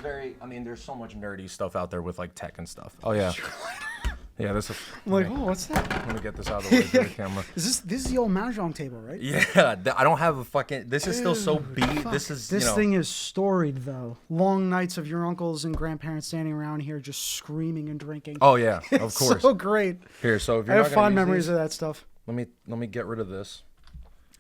very. I mean, there's so much nerdy stuff out there with like tech and stuff. Oh yeah. Yeah, this is. I'm like, oh, what's that? Let me get this out of the way for the camera. This is the old mahjong table, right? Yeah, I don't have a fucking. This is still so beat. This is. This thing is storied though. Long nights of your uncles and grandparents standing around here just screaming and drinking. Oh yeah, of course. So great. Here, so if you're I not have gonna fond use memories these, of that stuff. Let me get rid of this.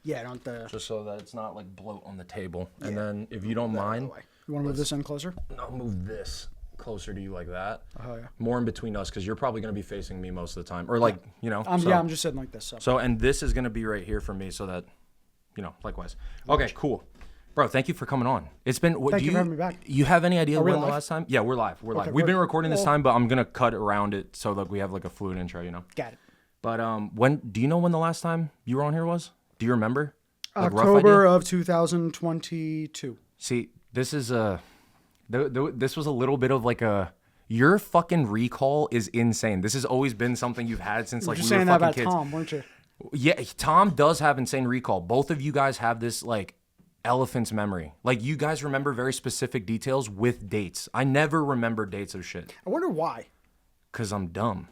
Yeah, don't. Just so that it's not like bloat on the table. Yeah. And then if you don't mind, you want to move this in closer? I'll move this closer to you like that. Oh yeah. More in between us because you're probably gonna be facing me most of the time, or like I'm just sitting like this. So and this is gonna be right here for me, so that likewise. Okay, cool. Bro, thank you for coming on. It's been. Thank you for having me back. You have any idea when live? the last time? Yeah, we're live. We're live. Okay, We've been recording this time, but I'm gonna cut around it so that we have like a fluid intro. Got it. But when do you know when the last time you were on here was? Do you remember? Like, October of 2022. See, this is this was a little bit of like a. Your fucking recall is insane. This has always been something you've had since like we were fucking saying that about kids. Tom, weren't you? Yeah, Tom does have insane recall. Both of you guys have this like elephant's memory. Like you guys remember very specific details with dates. I never remember dates of shit. I wonder why. Cause I'm dumb.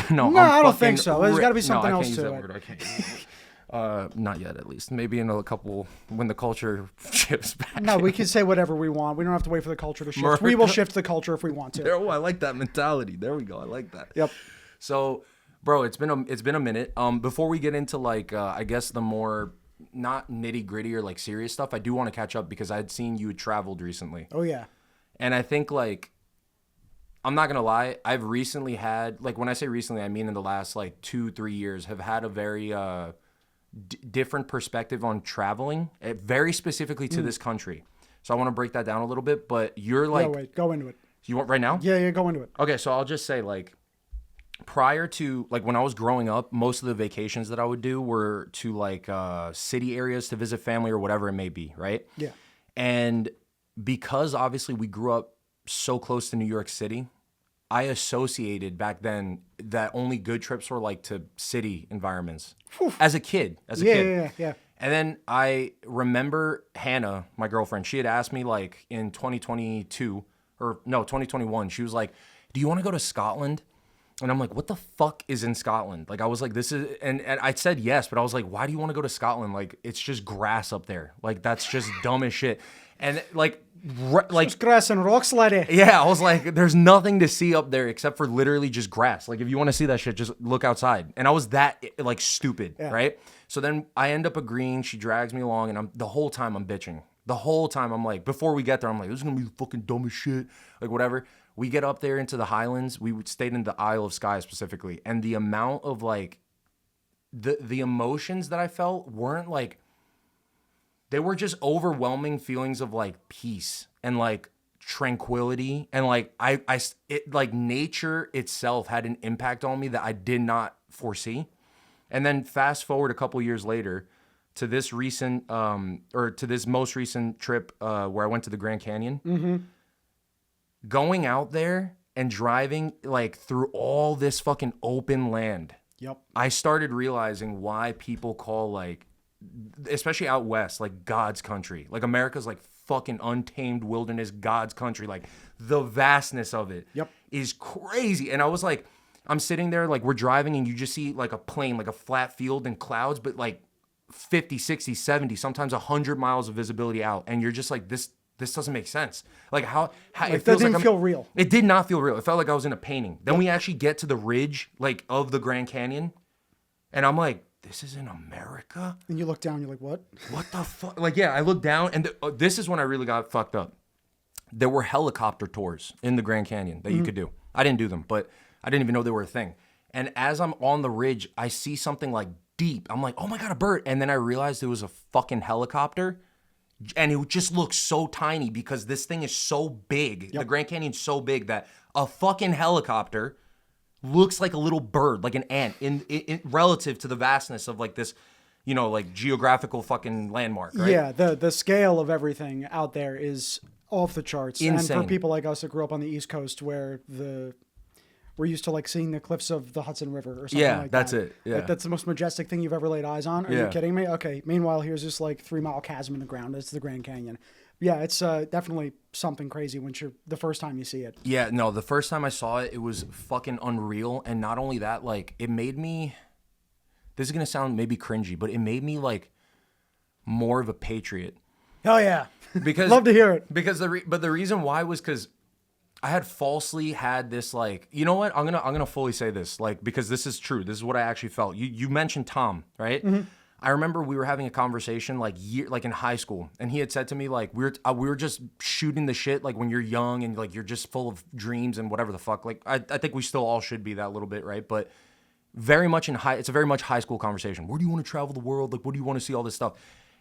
No, I don't think so. There's got to be something else to it. I can't use that word. Not yet, at least. Maybe in a couple when the culture shifts back. No, we can say whatever we want. We don't have to wait for the culture to shift. We will shift the culture if we want to. I like that mentality. There we go. I like that. Yep. So, bro, it's been a minute. Before we get into like I guess the more not nitty gritty or like serious stuff, I do want to catch up because I'd seen you had traveled recently. Oh yeah. And I think like I'm not gonna lie, I've recently had like when I say recently, I mean in the last like 2-3 years, have had a very different perspective on traveling, very specifically to this country. So I want to break that down a little bit. But you're like, wait, go into it. You want right now? Yeah, go into it. Okay, so I'll just say like prior to like when I was growing up, most of the vacations that I would do were to like city areas to visit family or whatever it may be, right? Yeah. And because obviously we grew up so close to New York City, I associated back then that only good trips were like to city environments. Whew. As a kid. Yeah. And then I remember Hannah, my girlfriend, she had asked me like in 2021, she was like, do you want to go to Scotland? And I'm like, what the fuck is in Scotland? Like, I was like, this is, and I said yes, but I was like, why do you want to go to Scotland? Like, it's just grass up there. Like, that's just dumb as shit. And like just grass and rocks, laddie. Yeah, I was like, there's nothing to see up there except for literally just grass. Like, if you want to see that shit, just look outside. And I was that like stupid, right? So then I end up agreeing. She drags me along, and the whole time I'm bitching. The whole time I'm like, before we get there, I'm like, this is gonna be fucking dumb as shit. Like, whatever. We get up there into the Highlands. We stayed in the Isle of Skye specifically, and the amount of like the emotions that I felt weren't like. They were just overwhelming feelings of like peace and like tranquility, and like like nature itself had an impact on me that I did not foresee. And then fast forward a couple years later to this recent to this most recent trip where I went to the Grand Canyon. Mm-hmm. Going out there and driving like through all this fucking open land. Yep. I started realizing why people call like, especially out west, like God's country. Like America's like fucking untamed wilderness, God's country. Like the vastness of it is crazy. And I was like, I'm sitting there, like we're driving and you just see like a plain, like a flat field and clouds, but like 50, 60, 70, sometimes 100 miles of visibility out. And you're just like, this doesn't make sense. Like how like, it feels that didn't like feel real. It did not feel real. It felt like I was in a painting. Then we actually get to the ridge like of the Grand Canyon. And I'm like, this is in America? And you look down, you're like, what? What the fuck? Like, yeah, I looked down, and this is when I really got fucked up. There were helicopter tours in the Grand Canyon that you could do. I didn't do them, but I didn't even know they were a thing. And as I'm on the ridge, I see something like deep. I'm like, oh my God, a bird. And then I realized it was a fucking helicopter. And it just looks so tiny because this thing is so big. The Grand Canyon's so big that a fucking helicopter looks like a little bird, like an ant, in relative to the vastness of like this, you know, like geographical fucking landmark, right? Yeah, the scale of everything out there is off the charts. Insane. And for people like us that grew up on the East Coast where we're used to like seeing the cliffs of the Hudson River or something like that. That's it. Yeah. Like, that's the most majestic thing you've ever laid eyes on. Are you kidding me? Okay. Meanwhile, here's this like 3-mile chasm in the ground. It's the Grand Canyon. Yeah, it's definitely something crazy when you're the first time you see it. Yeah, no, the first time I saw it, it was fucking unreal. And not only that, like, it made me, this is going to sound maybe cringy, but it made me, like, more of a patriot. Oh, yeah. Because Love to hear it. Because the reason why was because I had falsely had this, like, you know what? I'm gonna fully say this, like, because this is true. This is what I actually felt. You mentioned Tom, right? Mm-hmm. I remember we were having a conversation like in high school, and he had said to me like we were just shooting the shit like when you're young and like you're just full of dreams and whatever the fuck. Like I think we still all should be that little bit, right? But very much it's a very much high school conversation. Where do you want to travel the world? Like what do you want to see? All this stuff.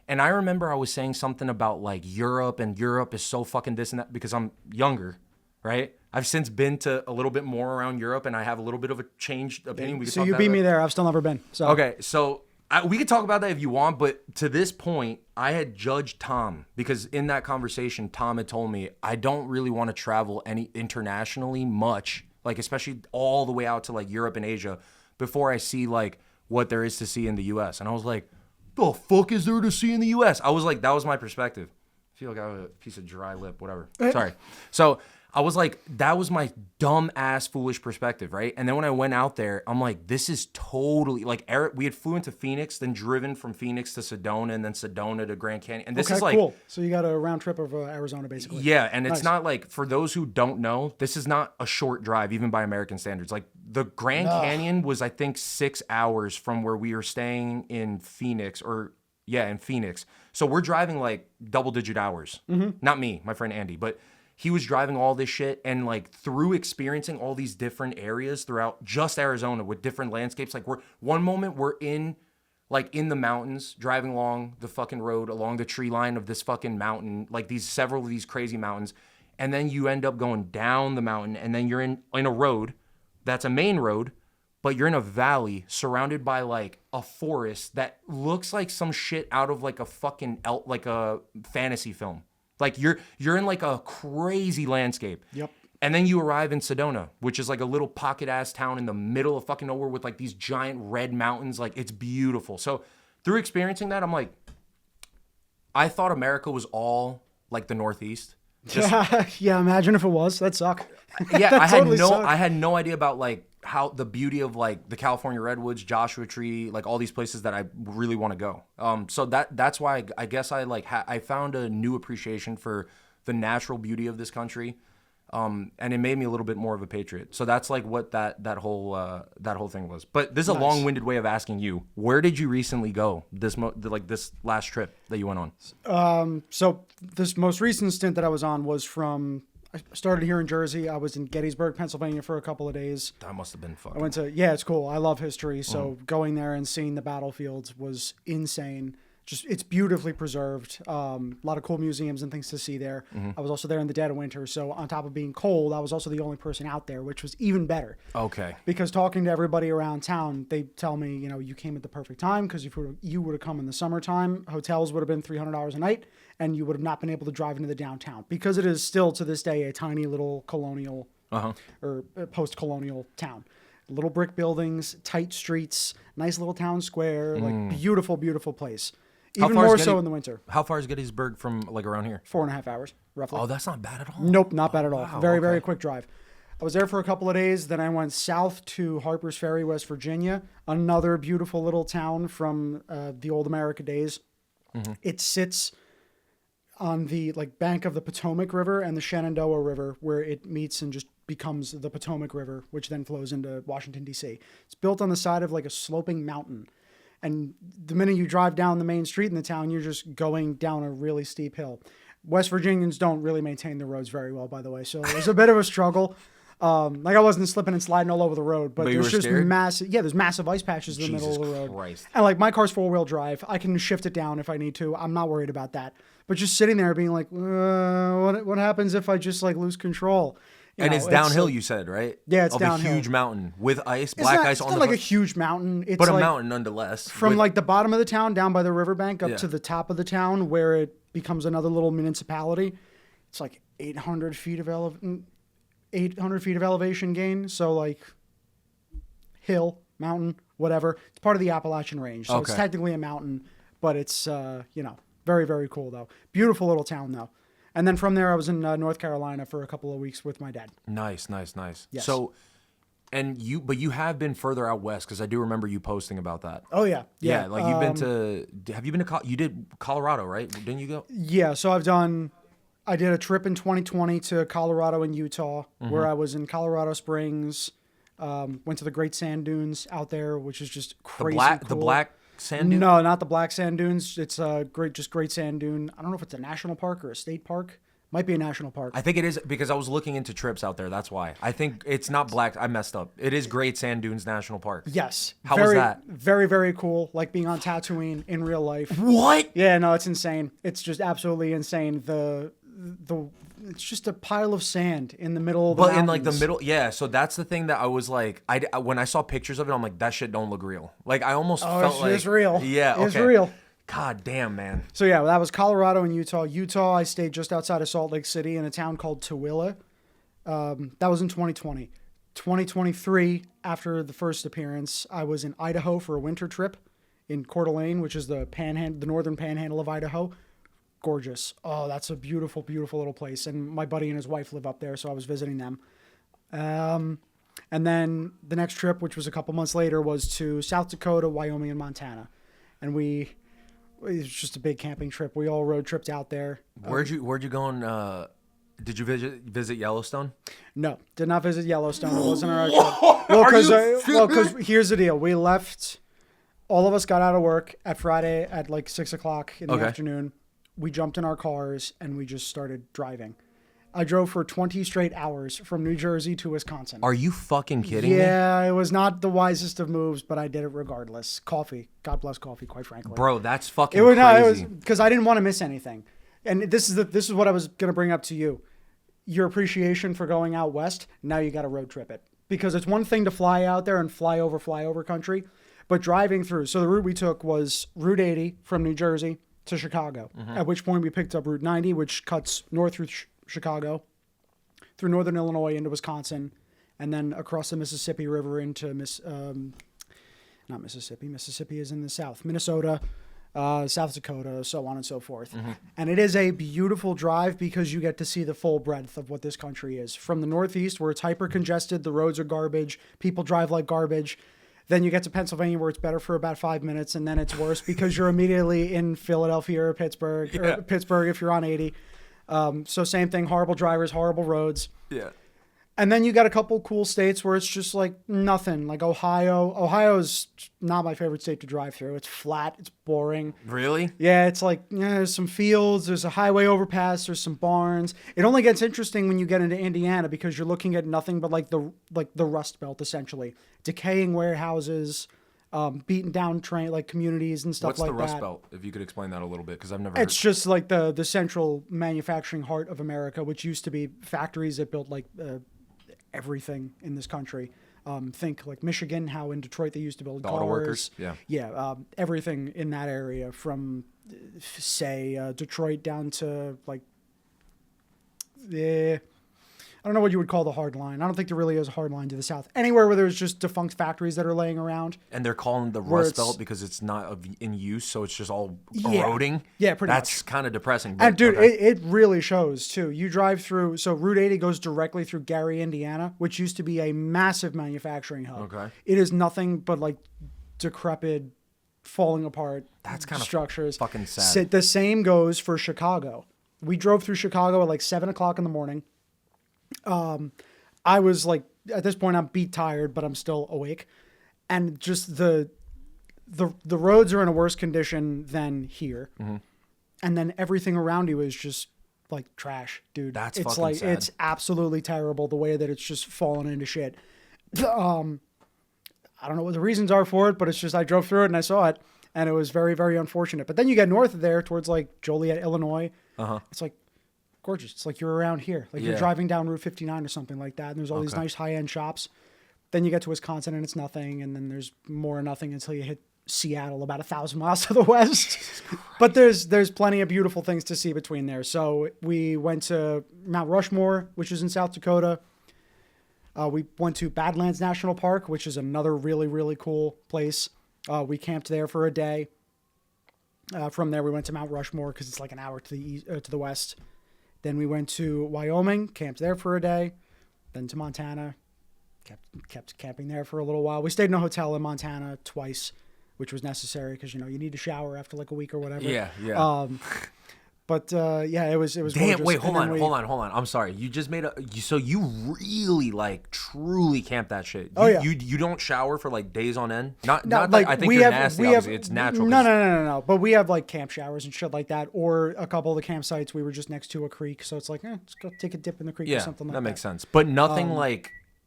And I remember I was saying something about like Europe, and Europe is so fucking this and that because I'm younger, right? I've since been to a little bit more around Europe, and I have a little bit of a changed opinion. So you beat me there. I've still never been. So okay, so. We could talk about that if you want, but to this point, I had judged Tom because in that conversation, Tom had told me I don't really want to travel internationally much, like especially all the way out to like Europe and Asia before I see like what there is to see in the U.S. And I was like, the fuck is there to see in the U.S.? I was like, that was my perspective. I feel like I have a piece of dry lip, whatever. Sorry. So I was like, that was my dumb ass foolish perspective, right? And then when I went out there, I'm like, this is totally like we had flew into Phoenix, then driven from Phoenix to Sedona, and then Sedona to Grand Canyon. And this is like cool. So you got a round trip of Arizona, basically. Yeah, and it's not like for those who don't know, this is not a short drive, even by American standards. Like the Grand Canyon was, I think, 6 hours from where we were staying in Phoenix, in Phoenix. So we're driving like double-digit hours. Mm-hmm. Not me, my friend Andy, but. He was driving all this shit, and like through experiencing all these different areas throughout just Arizona with different landscapes. Like one moment we're in the mountains, driving along the fucking road, along the tree line of this fucking mountain, like several of these crazy mountains. And then you end up going down the mountain, and then you're in a road that's a main road, but you're in a valley surrounded by like a forest that looks like some shit out of like a fucking like a fantasy film. Like you're in like a crazy landscape. Yep. And then you arrive in Sedona, which is like a little pocket ass town in the middle of fucking nowhere with like these giant red mountains. Like it's beautiful. So through experiencing that, I'm like, I thought America was all like the Northeast. Yeah, imagine if it was. That'd suck. Yeah, I had no idea about like how the beauty of like the California redwoods, Joshua Tree, like all these places that I really want to go. So that's why I guess I like I found a new appreciation for the natural beauty of this country, and it made me a little bit more of a patriot. So that's like what that whole thing was. But this is a long-winded way of asking you, where did you recently go? This last trip that you went on. So this most recent stint that I was on was from. I started here in Jersey. I was in Gettysburg, Pennsylvania for a couple of days. That must have been fun. I went to, it's cool. I love history. So going there and seeing the battlefields was insane. It's beautifully preserved. A lot of cool museums and things to see there. Mm-hmm. I was also there in the dead of winter. So on top of being cold, I was also the only person out there, which was even better. Okay. Because talking to everybody around town, they tell me, you came at the perfect time because if you would have come in the summertime, hotels would have been $300 a night, and you would have not been able to drive into the downtown because it is still to this day a tiny little colonial or post-colonial town. Little brick buildings, tight streets, nice little town square, like beautiful, beautiful place. Even more so in the winter. How far is Gettysburg from like around here? 4.5 hours, roughly. Oh, that's not bad at all. Nope, not bad at all. Wow, very quick drive. I was there for a couple of days. Then I went south to Harper's Ferry, West Virginia, another beautiful little town from the old America days. Mm-hmm. It sits on the bank of the Potomac River and the Shenandoah River, where it meets and just becomes the Potomac River, which then flows into Washington, D.C. It's built on the side of like a sloping mountain. And the minute you drive down the main street in the town, you're just going down a really steep hill. West Virginians don't really maintain the roads very well, by the way. So it was a bit of a struggle. I wasn't slipping and sliding all over the road, but there's just massive, there's massive ice patches in the middle of the road. Christ. And like my car's 4-wheel drive, I can shift it down if I need to. I'm not worried about that. But just sitting there being like, what happens if I just like lose control? It's downhill, you said, right? Yeah, it's downhill. A huge mountain with ice, black ice on the It's not like a huge mountain. It's but a like mountain nonetheless. From like the bottom of the town down by the riverbank up to the top of the town where it becomes another little municipality. It's like 800 feet of elevation gain. So like hill, mountain, whatever. It's part of the Appalachian Range. So it's technically a mountain, but it's, very, very cool though. Beautiful little town though. And then from there, I was in North Carolina for a couple of weeks with my dad. Nice. Yes. So, but you have been further out west because I do remember you posting about that. Oh, yeah. Yeah, like you've been to, have you been to, you did Colorado, right? Didn't you go? Yeah, so I did a trip in 2020 to Colorado and Utah, where I was in Colorado Springs, went to the Great Sand Dunes out there, which is just crazy cool. The black sand dune? No, not the black sand dunes. It's Great Sand Dune. I don't know if it's a national park or a state park. Might be a national park. I think it is because I was looking into trips out there. That's why. I think it's not black. I messed up. It is Great Sand Dunes National Park. Yes. How was that? Very, very cool. Like being on Tatooine in real life. What? Yeah, no, it's insane. It's just absolutely insane. It's just a pile of sand in the middle of the mountains. In like the middle, yeah. So that's the thing that I was like, when I saw pictures of it, I'm like, that shit don't look real. Like I almost felt like it's real. Yeah, okay. It's real. God damn, man. So yeah, that was Colorado and Utah. Utah, I stayed just outside of Salt Lake City in a town called Tooele. That was in 2020. 2023, after the first appearance, I was in Idaho for a winter trip in Coeur d'Alene, which is the northern panhandle of Idaho. Gorgeous. Oh, that's a beautiful, beautiful little place. And my buddy and his wife live up there, so I was visiting them. And then the next trip, which was a couple months later, was to South Dakota, Wyoming, and Montana. And it was just a big camping trip. We all road tripped out there. Where'd you go on, did you visit Yellowstone? No, did not visit Yellowstone. It wasn't our trip. Well, because here's the deal. We left, all of us got out of work at Friday at like 6 o'clock in the afternoon. We jumped in our cars and we just started driving. I drove for 20 straight hours from New Jersey to Wisconsin. Are you fucking kidding me? Yeah, it was not the wisest of moves, but I did it regardless. Coffee. God bless coffee, quite frankly. Bro, that's fucking crazy. No, it was because I didn't want to miss anything. And this is what I was going to bring up to you. Your appreciation for going out west, now you got to road trip it. Because it's one thing to fly out there and fly over country, but driving through. So the route we took was Route 80 from New Jersey to Chicago, at which point we picked up Route 90, which cuts north through Chicago, through northern Illinois into Wisconsin, and then across the Mississippi River into not Mississippi. Mississippi is in the south. Minnesota, South Dakota, so on and so forth. And it is a beautiful drive because you get to see the full breadth of what this country is. From the Northeast, where it's hyper congested, the roads are garbage, people drive like garbage. Then you get to Pennsylvania, where it's better for about 5 minutes, and then it's worse because you're immediately in Philadelphia or Pittsburgh, or Pittsburgh if you're on 80. So same thing, horrible drivers, horrible roads. Yeah. And then you got a couple cool states where it's just like nothing, like Ohio. Ohio's not my favorite state to drive through. It's flat, it's boring. Really? Yeah, it's like there's some fields, there's a highway overpass, there's some barns. It only gets interesting when you get into Indiana because you're looking at nothing but like the Rust Belt essentially, decaying warehouses, beaten down communities and stuff like that. What's the Rust Belt? If you could explain that a little bit, because I've never. It's just like the central manufacturing heart of America, which used to be factories that built like everything in this country. Think like Michigan, how in Detroit they used to build cars. Auto workers. Yeah. Everything in that area, from say Detroit down to like I don't know what you would call the hard line. I don't think there really is a hard line to the south. Anywhere where there's just defunct factories that are laying around. And they're calling the Rust Belt because it's not in use, so it's just all eroding. Yeah, pretty much. That's kind of depressing. And dude, it really shows too. You drive through, so Route 80 goes directly through Gary, Indiana, which used to be a massive manufacturing hub. Okay. It is nothing but like decrepit, falling apart That's kind structures. Of fucking sad. The same goes for Chicago. We drove through Chicago at like 7 o'clock in the morning. I was like, at this point I'm beat tired, but I'm still awake. And just the roads are in a worse condition than here. And then everything around you is just like trash, dude. That's it's fucking like, sad. It's absolutely terrible the way that it's just fallen into shit. I don't know what the reasons are for it, but it's just, I drove through it and I saw it and it was very, very unfortunate. But then you get north of there towards like Joliet, Illinois. It's like, gorgeous. It's like you're around here. Like you're driving down Route 59 or something like that. And there's all these nice high-end shops. Then you get to Wisconsin and it's nothing. And then there's more nothing until you hit Seattle about 1,000 miles to the west. But there's plenty of beautiful things to see between there. So we went to Mount Rushmore, which is in South Dakota. We went to Badlands National Park, which is another really, really cool place. We camped there for a day. From there, we went to Mount Rushmore because it's like an hour to the west. Then we went to Wyoming, camped there for a day. Then to Montana, kept camping there for a little while. We stayed in a hotel in Montana twice, which was necessary because, you need to shower after like a week or whatever. Yeah. But it was Damn, gorgeous. wait, hold on. I'm sorry. You just made so you really like truly camp that shit. You don't shower for like days on end? Not like, that I think you're nasty, obviously. It's natural. No. But we have like camp showers and shit like that. Or a couple of the campsites, we were just next to a creek. So it's like, let's go take a dip in the creek or something like that. That makes sense. But nothing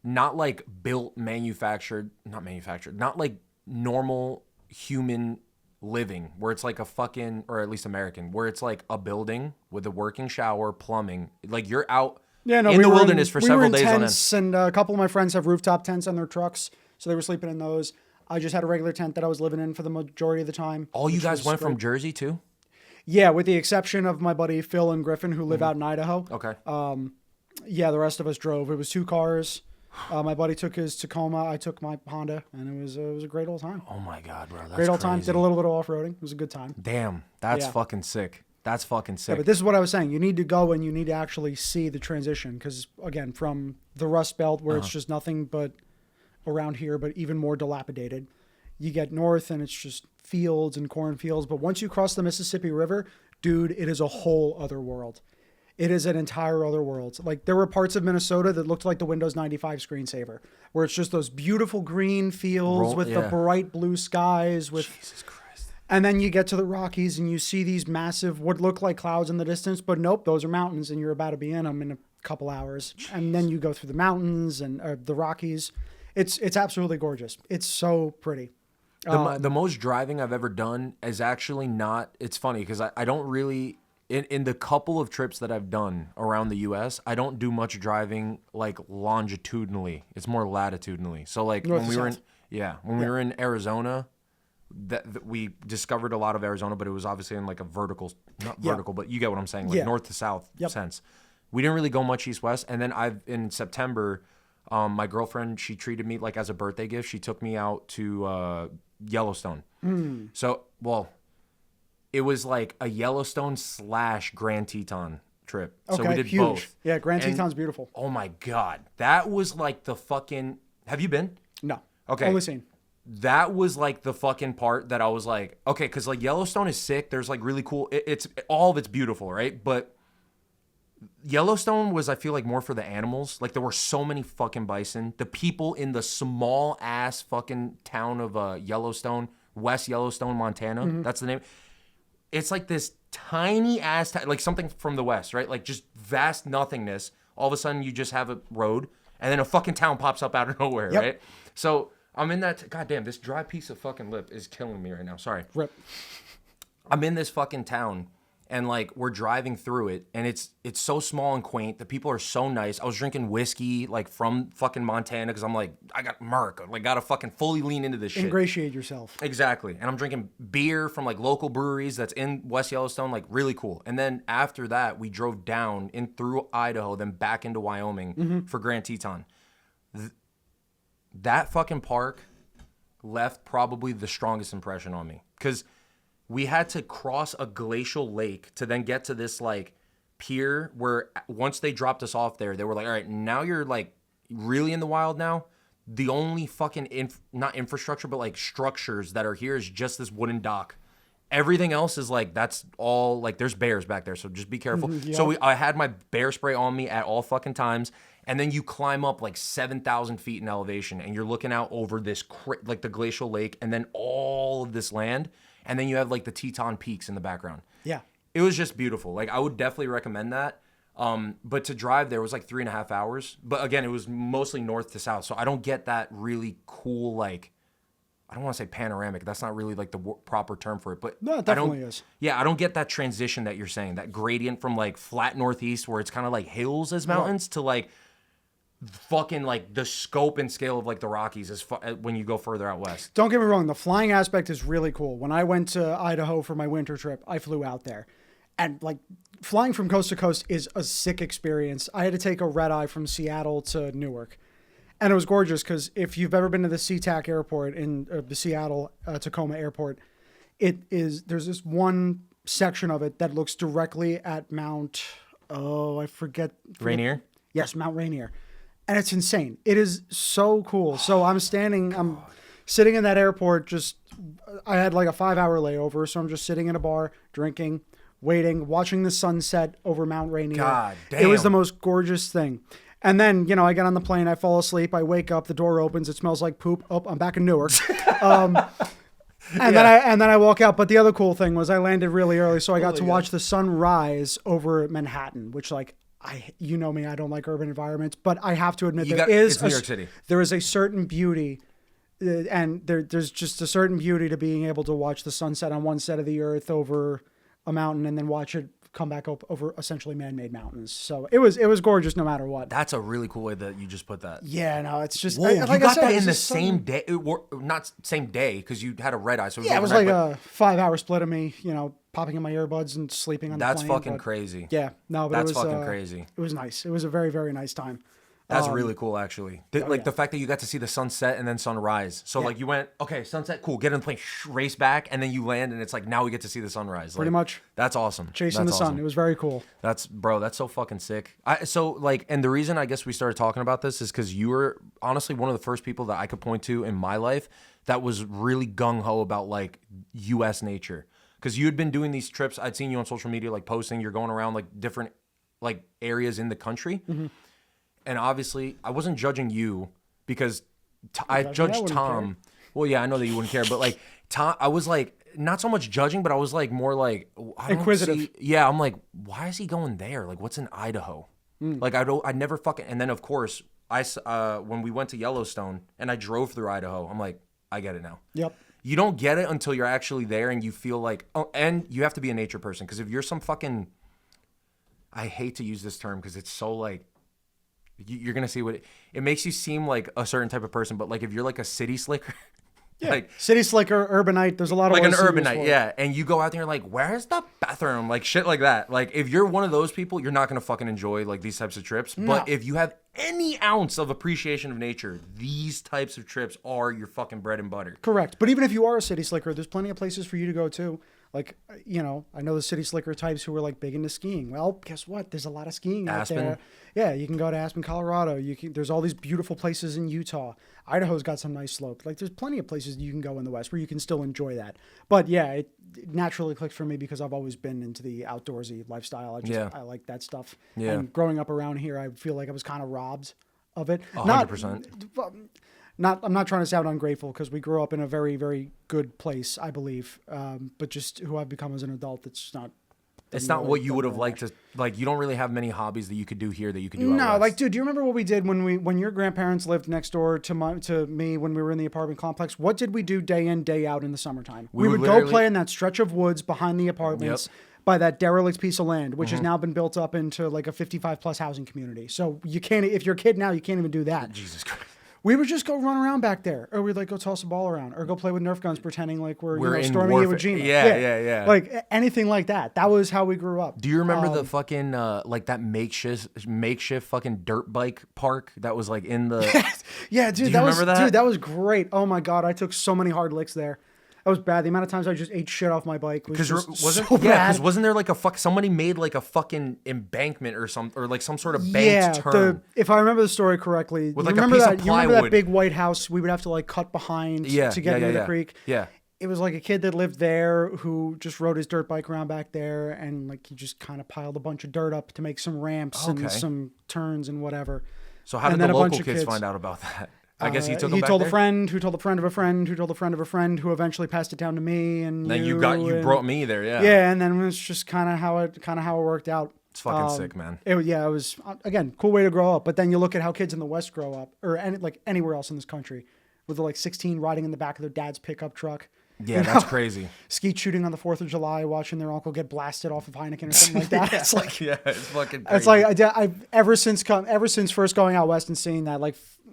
not like built, not like normal human living where it's like a fucking, or at least American, where it's like a building with a working shower, plumbing, like you're out in the wilderness for several days on end. And a couple of my friends have rooftop tents on their trucks, so they were sleeping in those. I just had a regular tent that I was living in for the majority of the time. All you guys went from Jersey too? Yeah, with the exception of my buddy Phil and Griffin, who live out in Idaho. Okay. The rest of us drove. It was 2 cars. My buddy took his Tacoma. I took my Honda, and it was a great old time. Oh my God, bro. That's great old time. crazy. Did a little bit of off-roading. It was a good time. Damn, that's fucking sick. That's fucking sick. Yeah, but this is what I was saying. You need to go and you need to actually see the transition because, again, from the Rust Belt where it's just nothing but around here, but even more dilapidated, you get north and it's just fields and cornfields. But once you cross the Mississippi River, dude, it is a whole other world. It is an entire other world. Like there were parts of Minnesota that looked like the Windows 95 screensaver, where it's just those beautiful green fields with the bright blue skies. Jesus Christ! And then you get to the Rockies and you see these massive, what look like clouds in the distance, but nope, those are mountains, and you're about to be in them in a couple hours. And then you go through the mountains and the Rockies. It's absolutely gorgeous. It's so pretty. The most driving I've ever done is actually not. It's funny because I don't really. In the couple of trips that I've done around the U.S., I don't do much driving like longitudinally. It's more latitudinally. So like when we were in Arizona, that we discovered a lot of Arizona, but it was obviously in like a vertical, not vertical, but you get what I'm saying, like north to south sense. We didn't really go much east-west. And then in September, my girlfriend, she treated me like as a birthday gift. She took me out to Yellowstone. So, it was like a Yellowstone / Grand Teton trip. So we did huge. Both. Yeah, Grand Teton's beautiful. Oh my God. That was like the fucking... Have you been? No. Okay. Only seen. That was like the fucking part that I was like, okay, because like Yellowstone is sick. There's like really cool... It's all of it's beautiful, right? But Yellowstone was, I feel like, more for the animals. Like there were so many fucking bison. The people in the small ass fucking town of Yellowstone, West Yellowstone, Montana. That's the name. It's like this tiny ass, like something from the West, right? Like just vast nothingness. All of a sudden you just have a road and then a fucking town pops up out of nowhere, right? So I'm in that, goddamn, this dry piece of fucking lip is killing me right now. Sorry. Rip. I'm in this fucking town and like we're driving through it and it's so small and quaint. The people are so nice. I was drinking whiskey like from fucking Montana because I'm like, I got America. Like gotta fucking fully lean into this shit. Ingratiate yourself. Exactly. And I'm drinking beer from like local breweries that's in West Yellowstone, like really cool. And then after that, we drove down in through Idaho, then back into Wyoming for Grand Teton. That fucking park left probably the strongest impression on me because we had to cross a glacial lake to then get to this like pier where once they dropped us off there, they were like, all right, now you're like really in the wild now. The only fucking, not infrastructure, but like structures that are here is just this wooden dock. Everything else is like, that's all like, there's bears back there. So just be careful. So I had my bear spray on me at all fucking times. And then you climb up like 7,000 feet in elevation and you're looking out over this, like the glacial lake and then all of this land. And then you have like the Teton Peaks in the background. Yeah. It was just beautiful. Like I would definitely recommend that. But to drive there was like 3.5 hours. But again, it was mostly north to south. So I don't get that really cool, like, I don't want to say panoramic. That's not really like the proper term for it. But no, it definitely is. Yeah, I don't get that transition that you're saying. That gradient from like flat northeast where it's kind of like hills as mountains to like fucking like the scope and scale of like the Rockies as when you go further out west. Don't get me wrong, the flying aspect is really cool. When I went to Idaho for my winter trip, I flew out there. And like flying from coast to coast is a sick experience. I had to take a red eye from Seattle to Newark. And it was gorgeous because if you've ever been to the SeaTac airport in the Seattle Tacoma airport, there's this one section of it that looks directly at Mount Oh, I forget. Rainier? Yes, Mount Rainier. And it's insane. It is so cool. So I'm sitting in that airport. I had like a 5-hour layover. So I'm just sitting in a bar, drinking, waiting, watching the sunset over Mount Rainier. God damn. It was the most gorgeous thing. And then, I get on the plane, I fall asleep, I wake up, the door opens, it smells like poop. Oh, I'm back in Newark. Then I walk out. But the other cool thing was I landed really early, so I got to watch the sun rise over Manhattan, which you know me, I don't like urban environments, but I have to admit it's New York City. There is a certain beauty, and there's just a certain beauty to being able to watch the sunset on one side of the earth over a mountain and then watch it come back up over essentially man-made mountains. So it was gorgeous no matter what. That's a really cool way that you just put that. Yeah, no, it's just... Whoa, you got that in the same day? Not same day, because you had a red eye. So it was like a 5-hour split of me, popping in my earbuds and sleeping on the plane. That's fucking crazy. Yeah, no, but that's it was fucking crazy. It was nice. It was a very, very nice time. That's really cool, actually. The fact that you got to see the sunset and then sunrise. So, you went, okay, sunset, cool, get in the plane, race back, and then you land, and it's like, now we get to see the sunrise. Pretty much. That's awesome. Chasing the sun. It was very cool. That's so fucking sick. And the reason I guess we started talking about this is because you were honestly one of the first people that I could point to in my life that was really gung-ho about, U.S. nature. Because you had been doing these trips. I'd seen you on social media, posting. You're going around, different, areas in the country. Mm-hmm. And obviously, I wasn't judging you because I judged Tom. Well, yeah, I know that you wouldn't care, but Tom, I was not so much judging, but I was more inquisitive. I'm like, why is he going there? What's in Idaho? I never fucking. And then of course, when we went to Yellowstone and I drove through Idaho, I'm like, I get it now. Yep. You don't get it until you're actually there and you feel and you have to be a nature person because if you're some fucking, I hate to use this term because it's so you're gonna see what it makes you seem like a certain type of person, but if you're a city slicker, city slicker, urbanite. There's a lot of an urbanite, yeah. And you go out there, you're like, where's the bathroom? Shit like that. If you're one of those people, you're not gonna fucking enjoy these types of trips. No. But if you have any ounce of appreciation of nature, these types of trips are your fucking bread and butter. Correct. But even if you are a city slicker, there's plenty of places for you to go too. I know the city slicker types who are big into skiing. Well, guess what? There's a lot of skiing out there. Yeah, you can go to Aspen, Colorado. There's all these beautiful places in Utah. Idaho's got some nice slopes. There's plenty of places you can go in the West where you can still enjoy that. But yeah, it naturally clicked for me because I've always been into the outdoorsy lifestyle. I like that stuff. Yeah. And growing up around here, I feel like I was kind of robbed of it. 100%. I'm not trying to sound ungrateful because we grew up in a very, very good place, I believe. But just who I've become as an adult, it's not. It's not what you would have liked to you don't really have many hobbies that you could do here that you could do out west. Dude, do you remember what we did when your grandparents lived next door to me when we were in the apartment complex? What did we do day in, day out in the summertime? We would go play in that stretch of woods behind the apartments. Yep. By that derelict piece of land, which has now been built up into a 55 plus housing community. So you can't, if you're a kid now, you can't even do that. Jesus Christ. We would just go run around back there, or we'd go toss a ball around, or go play with Nerf guns, pretending we're storming Iwo Jima. Yeah. Anything like that. That was how we grew up. Do you remember the fucking that makeshift fucking dirt bike park that was in the? Yeah, dude. Dude, that was great. Oh my god, I took so many hard licks there. That was bad. The amount of times I just ate shit off my bike was so bad. Wasn't there somebody made a fucking embankment or some sort of banked turn? If I remember the story correctly, with you remember that? You remember that big white house we would have to cut behind to get into the creek? Yeah. It was a kid that lived there who just rode his dirt bike around back there, and he just kind of piled a bunch of dirt up to make some ramps and some turns and whatever. So how did the local kids find out about that? I guess he took them back told there? A friend who told a friend of a friend who told a friend of a friend who eventually passed it down to me, and then you brought me there, yeah. Yeah, and then it was just kind of how it worked out. It's fucking sick, man. It was again cool way to grow up. But then you look at how kids in the West grow up, or anywhere else in this country, with the 16 riding in the back of their dad's pickup truck. Yeah, that's crazy. Skeet shooting on the 4th of July, watching their uncle get blasted off of Heineken or something like that. It's it's fucking crazy. It's I've ever since first going out west and seeing that,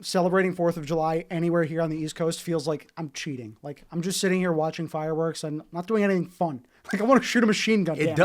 celebrating 4th of July anywhere here on the East Coast feels like I'm cheating. I'm just sitting here watching fireworks and not doing anything fun. I want to shoot a machine gun. It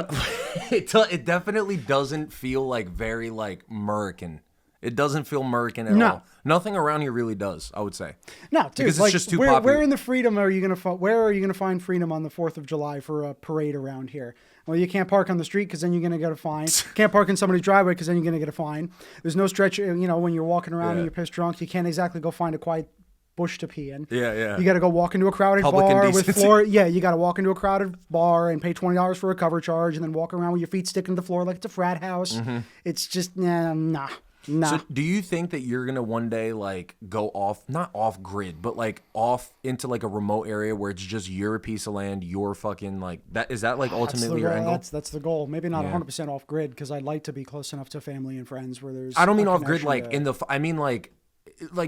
definitely doesn't feel very American. It doesn't feel American at No. all. Nothing around here really does, I would say. No, dude, Because it's like, just too where popular. in the freedom are you gonna where are you gonna find freedom on the 4th of July for a parade around here? Well, you can't park on the street because then you're gonna get a fine. Can't park in somebody's driveway because then you're gonna get a fine. There's no stretch. When you're walking around and you're pissed drunk, you can't exactly go find a quiet bush to pee in. Yeah. You got to go walk into a crowded Public bar with indecency. floor. Yeah, you got to walk into a crowded bar and pay $20 for a cover charge, and then walk around with your feet sticking to the floor like it's a frat house. It's just nah. So do you think that you're gonna one day like go off, not off grid, but like off into like a remote area where it's just your piece of land, your fucking like that? Is that like ultimately your end goal? That's the goal. Maybe not 100% off grid because I'd like to be close enough to family and friends where there's. I don't mean a off grid connection like to- in the. I mean like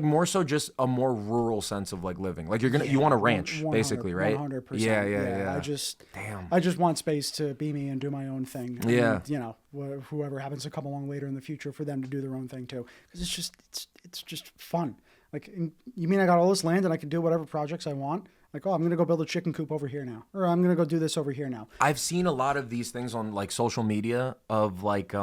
more so just a more rural sense of like living. Like you want a ranch 100%, basically, right? 100%. Yeah. I just want space to be me and do my own thing. And, Yeah. Whoever happens to come along later in the future for them to do their own thing too, because it's just fun. Like, you mean I got all this land and I can do whatever projects I want? Like, oh, I'm gonna go build a chicken coop over here now, or I'm gonna go do this over here now. I've seen a lot of these things on like social media of like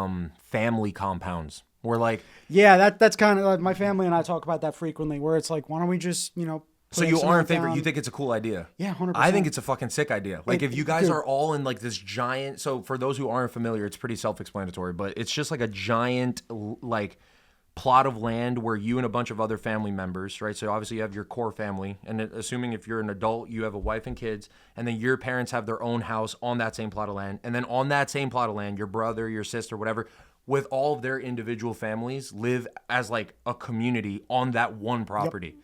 family compounds where like. Yeah, that's kind of like my family and I talk about that frequently, where it's like, why don't we just So put you X are in amount favor. down? You think it's a cool idea? Yeah, 100%. I think it's a fucking sick idea. Like if you guys dude. are all in like this giant. So for those who aren't familiar, it's pretty self-explanatory, but it's just like a giant like plot of land where you and a bunch of other family members, right? So obviously you have your core family, and assuming if you're an adult, you have a wife and kids, and then your parents have their own house on that same plot of land, and then on that same plot of land, your brother, your sister, whatever, with all of their individual families live as like a community on that one property.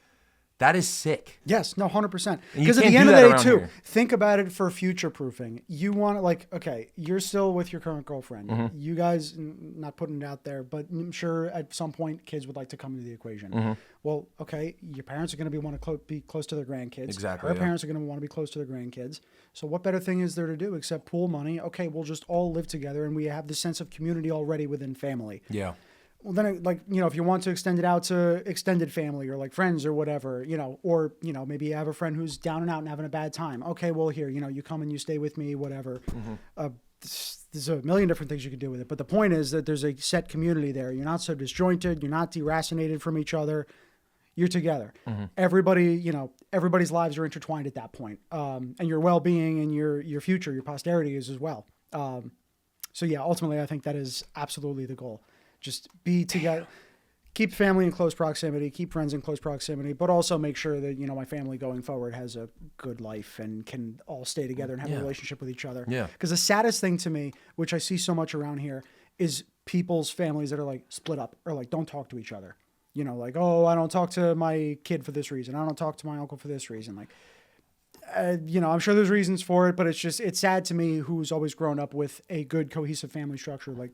That is sick. Yes, no, 100%. And you Because at can't the end do of the that day, around too, here. think about it for future proofing. You want to, like, okay, you're still with your current girlfriend. Mm-hmm. You guys, not putting it out there, but I'm sure at some point kids would like to come into the equation. Well, okay, your parents are going to want to be close to their grandkids. Exactly, Her yeah. parents are going to want to be close to their grandkids. So what better thing is there to do except pool money? Okay, we'll just all live together and we have this sense of community already within family. Yeah. Well, then, if you want to extend it out to extended family or like friends or whatever, or, maybe you have a friend who's down and out and having a bad time. Okay, well, here, you come and you stay with me, whatever. There's a million different things you could do with it. But the point is that there's a set community there. You're not so disjointed. You're not deracinated from each other. You're together. Everybody, everybody's lives are intertwined at that point. And your well-being and your future, your posterity is as well. So yeah, ultimately, I think that is absolutely the goal. Just be together, keep family in close proximity, keep friends in close proximity, but also make sure that, my family going forward has a good life and can all stay together and have a relationship with each other. Yeah. Because the saddest thing to me, which I see so much around here, is people's families that are like split up or like don't talk to each other. Like, oh, I don't talk to my kid for this reason. I don't talk to my uncle for this reason. Like, I'm sure there's reasons for it, but it's sad to me who's always grown up with a good cohesive family structure, like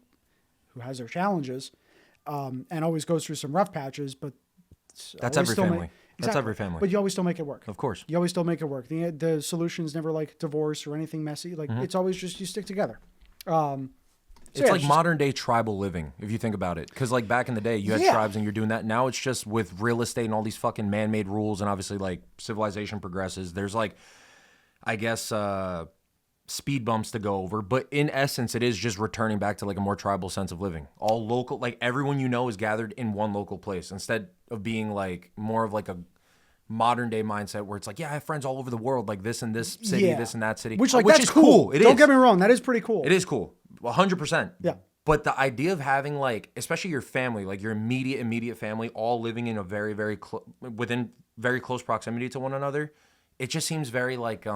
who has their challenges, and always goes through some rough patches, but That's every family. That's every family. But you always still make it work. Of course. You always still make it work. The solution's never like divorce or anything messy. Like it's always just you stick together. It's like modern day tribal living, if you think about it. Because like back in the day, you had tribes and you're doing that. Now it's just with real estate and all these fucking man-made rules, and obviously like civilization progresses. There's like, I guess, speed bumps to go over. But in essence, it is just returning back to like a more tribal sense of living. All local, like everyone is gathered in one local place instead of being like more of like a modern day mindset where it's like, yeah, I have friends all over the world, like this and this city, this and that city. Which that's is cool. It Don't is. get me wrong. That is pretty cool. It is cool. 100%. Yeah. But the idea of having like, especially your family, like your immediate family, all living in a very, very within very close proximity to one another, it just seems very like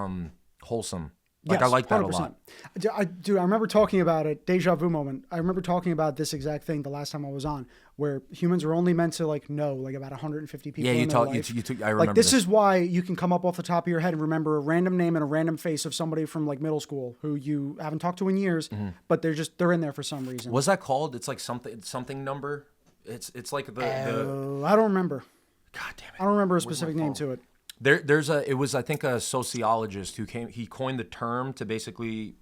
wholesome. Like, Yes, I like that 100%. a lot. Dude, I remember talking about it, deja vu moment. I remember talking about this exact thing the last time I was on, where humans are only meant to like know like about 150 people. Yeah, in you their talk. life. You I remember Like this is why you can come up off the top of your head and remember a random name and a random face of somebody from like middle school who you haven't talked to in years, but they're in there for some reason. What's that called? It's like something number. It's like the. I don't remember. God damn it! I don't remember a specific name to it. It was I think a sociologist who he coined the term to basically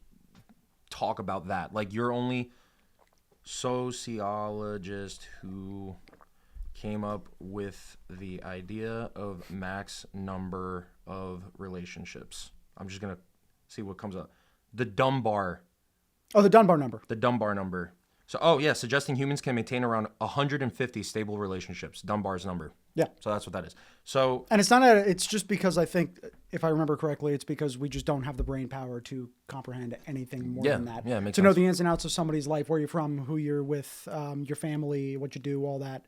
talk about that. Like you're only sociologist who came up with the idea of max number of relationships. I'm just gonna see what comes up. The Dunbar. Oh, the Dunbar number. The Dunbar number. So, oh yeah, suggesting humans can maintain around 150 stable relationships. Dunbar's number. Yeah. So that's what that is. So, and it's just because I think, if I remember correctly, it's because we just don't have the brain power to comprehend anything more than that. Yeah, makes to sense. know the ins and outs of somebody's life, where you're from, who you're with, your family, what you do, all that.